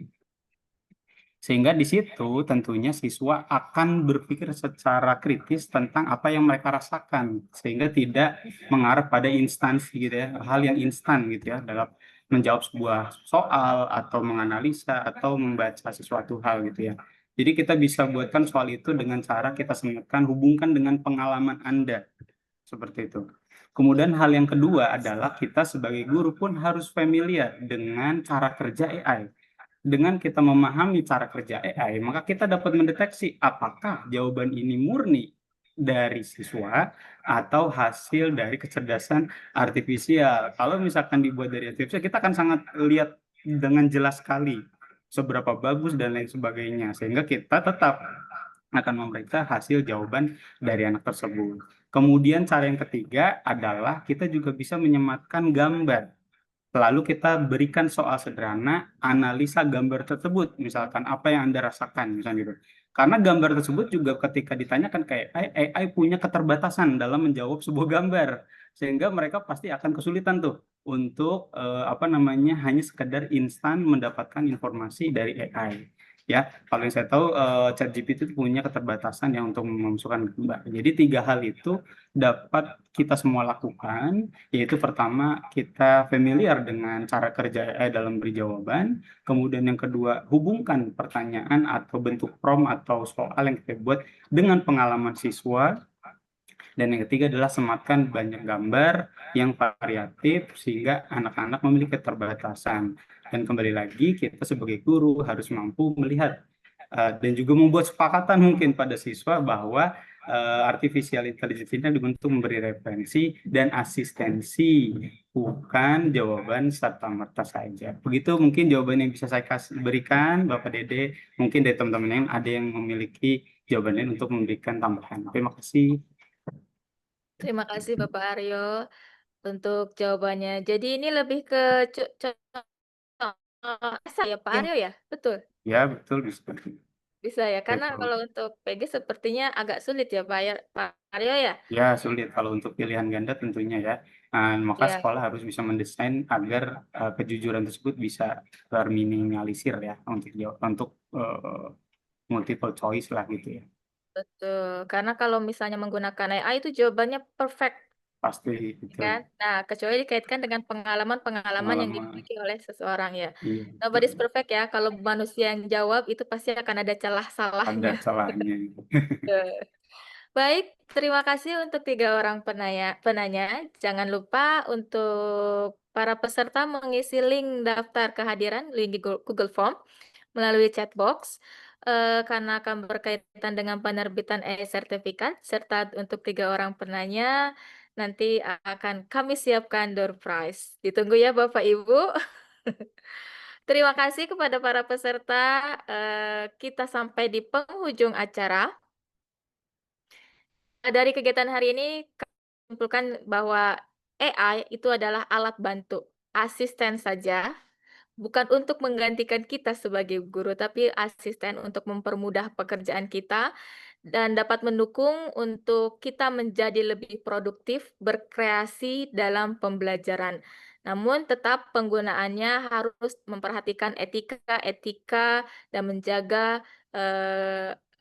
Sehingga di situ tentunya siswa akan berpikir secara kritis tentang apa yang mereka rasakan. Sehingga tidak mengarah pada instansi gitu ya, hal yang instan gitu ya, dalam menjawab sebuah soal atau menganalisa atau membaca sesuatu hal gitu ya. Jadi kita bisa buatkan soal itu dengan cara kita sematkan hubungkan dengan pengalaman Anda. Seperti itu. Kemudian hal yang kedua adalah kita sebagai guru pun harus familiar dengan cara kerja AI. Dengan kita memahami cara kerja AI, maka kita dapat mendeteksi apakah jawaban ini murni dari siswa atau hasil dari kecerdasan artifisial. Kalau misalkan dibuat dari artifisial, kita akan sangat lihat dengan jelas sekali seberapa bagus dan lain sebagainya, sehingga kita tetap akan memeriksa hasil jawaban dari anak tersebut. Kemudian cara yang ketiga adalah kita juga bisa menyematkan gambar. Lalu kita berikan soal sederhana, analisa gambar tersebut, misalkan apa yang Anda rasakan, misalnya gitu. Karena gambar tersebut juga ketika ditanyakan ke AI punya keterbatasan dalam menjawab sebuah gambar, sehingga mereka pasti akan kesulitan tuh untuk hanya sekedar instan mendapatkan informasi dari AI. Ya, kalau yang saya tahu ChatGPT itu punya keterbatasan yang untuk memasukkan gambar. Jadi 3 hal itu dapat kita semua lakukan, yaitu pertama kita familiar dengan cara kerja AI dalam beri jawaban, kemudian yang kedua hubungkan pertanyaan atau bentuk prompt atau soal yang kita buat dengan pengalaman siswa, dan yang ketiga adalah sematkan banyak gambar yang variatif sehingga anak-anak memiliki keterbatasan. Dan kembali lagi kita sebagai guru harus mampu melihat dan juga membuat sepakatan mungkin pada siswa bahwa artificial intelligence ini dibentuk memberi referensi dan asistensi, bukan jawaban serta-merta saja. Begitu mungkin jawaban yang bisa saya berikan, Bapak Dede. Mungkin dari teman-teman yang ada yang memiliki jawaban lain untuk memberikan tambahan. Terima kasih. Terima kasih Bapak Aryo untuk jawabannya. Jadi ini lebih ke saya Pak Ya, Aryo ya? Betul? Ya, betul bisa. Bisa ya? Karena Betul. kalau untuk PG sepertinya agak sulit ya Pak Aryo ya? Ya, sulit kalau untuk pilihan ganda tentunya ya. Maka Ya, sekolah harus bisa mendesain agar kejujuran tersebut bisa terminimalisir ya untuk multiple choice lah gitu ya. betul. Karena kalau misalnya menggunakan AI itu jawabannya perfect, Pasti ya itu kan? Nah, kecuali dikaitkan dengan pengalaman-pengalaman yang pengalaman. dimiliki oleh seseorang ya. Iya, Nobody's perfect ya. Kalau manusia yang jawab itu pasti akan ada celah ada salahnya. salahnya. Betul. Baik, terima kasih untuk 3 orang penanya. Jangan lupa untuk para peserta mengisi link daftar kehadiran, link di Google Form melalui chat box, karena akan berkaitan dengan penerbitan e-sertifikat, serta untuk 3 orang penanya nanti akan kami siapkan door prize. Ditunggu ya Bapak Ibu. Terima kasih kepada para peserta. Kita sampai di penghujung acara. Dari kegiatan hari ini, kami simpulkan bahwa AI itu adalah alat bantu, asisten saja, bukan untuk menggantikan kita sebagai guru, tapi asisten untuk mempermudah pekerjaan kita dan dapat mendukung untuk kita menjadi lebih produktif, berkreasi dalam pembelajaran. Namun tetap penggunaannya harus memperhatikan etika dan menjaga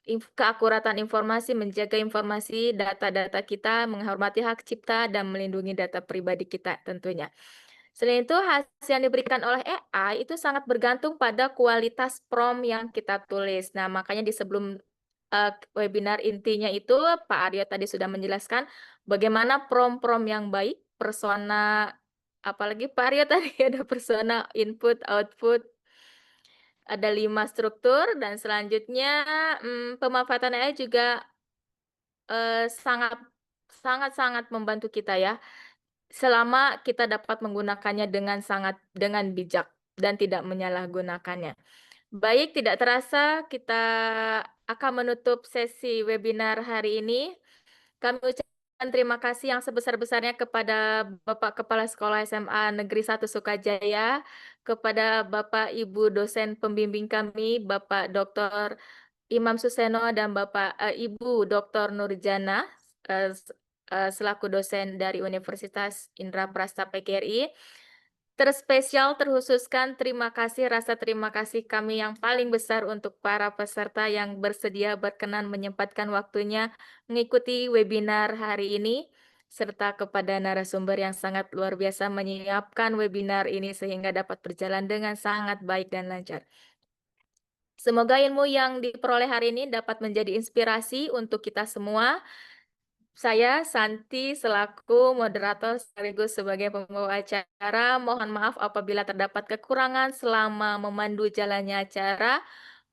keakuratan informasi, menjaga informasi, data-data kita, menghormati hak cipta, dan melindungi data pribadi kita tentunya. Selain itu, hasil yang diberikan oleh AI itu sangat bergantung pada kualitas prompt yang kita tulis. Nah, makanya di sebelum webinar intinya itu, Pak Aryo tadi sudah menjelaskan bagaimana prompt-prompt yang baik, persona, apalagi Pak Aryo tadi ada persona, input, output, ada 5 struktur, dan selanjutnya pemanfaatan AI juga sangat membantu kita ya. Selama kita dapat menggunakannya dengan bijak dan tidak menyalahgunakannya. Baik, tidak terasa kita akan menutup sesi webinar hari ini. Kami ucapkan terima kasih yang sebesar-besarnya kepada Bapak Kepala Sekolah SMA Negeri 1 Sukajaya, kepada Bapak Ibu dosen pembimbing kami, Bapak Dr. Imam Suseno dan Ibu Dr. Nurjana selaku dosen dari Universitas Indraprasta PGRI. Terkhususkan rasa terima kasih kami yang paling besar untuk para peserta yang bersedia berkenan menyempatkan waktunya mengikuti webinar hari ini, serta kepada narasumber yang sangat luar biasa menyiapkan webinar ini sehingga dapat berjalan dengan sangat baik dan lancar. Semoga ilmu yang diperoleh hari ini dapat menjadi inspirasi untuk kita semua. Saya Santi selaku moderator sekaligus sebagai pembawa acara. Mohon maaf apabila terdapat kekurangan selama memandu jalannya acara.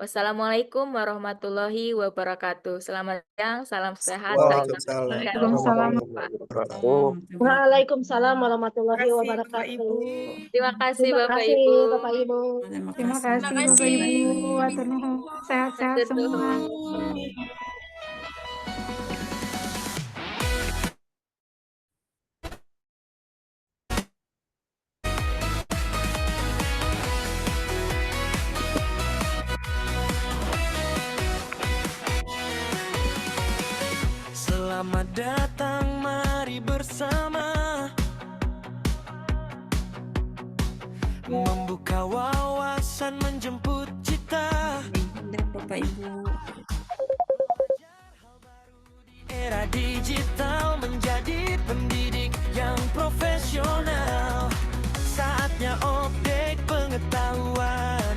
Wassalamualaikum warahmatullahi wabarakatuh. Selamat siang, salam sehat, Waalaikumsalam Waalaikumsalam. Pak. Waalaikumsalam warahmatullahi Terima kasih Bapak wabarakatuh. Ibu. Terima kasih Terima Bapak kasih Ibu. Bapak Ibu. Terima Terima kasih. kasih Bapak Ibu. Atur nuhun. Sehat-sehat Atur semua. nuhun. Selamat datang, mari bersama membuka wawasan, menjemput cita. Bapak Ibu. Era digital menjadi pendidik yang profesional. Saatnya update pengetahuan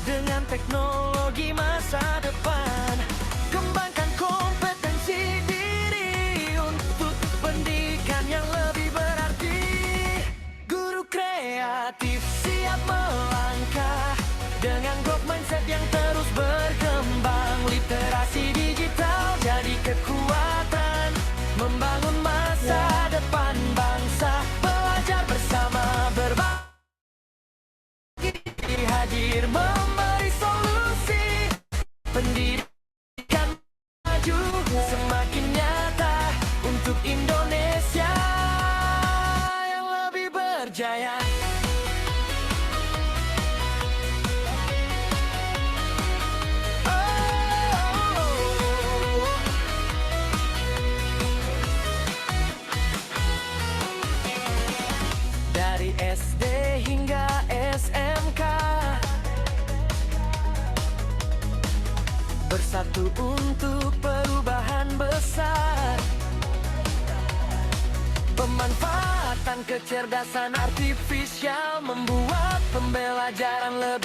dengan teknologi masa depan. Kembangkan kompetensi diri untuk pendidikan yang lebih berarti. Guru kreatif siap melangkah dengan growth mindset yang terus berkembang. Literasi digital jadi kekuatan membangun masa depan bangsa. Belajar bersama berbagi, hadir memberi solusi. Pendidikan maju semakin nyata untuk Indonesia yang lebih berjaya. Dari SD hingga SMK, bersatu untuk perubahan besar. Pemanfaatan kecerdasan artifisial membuat pembelajaran lebih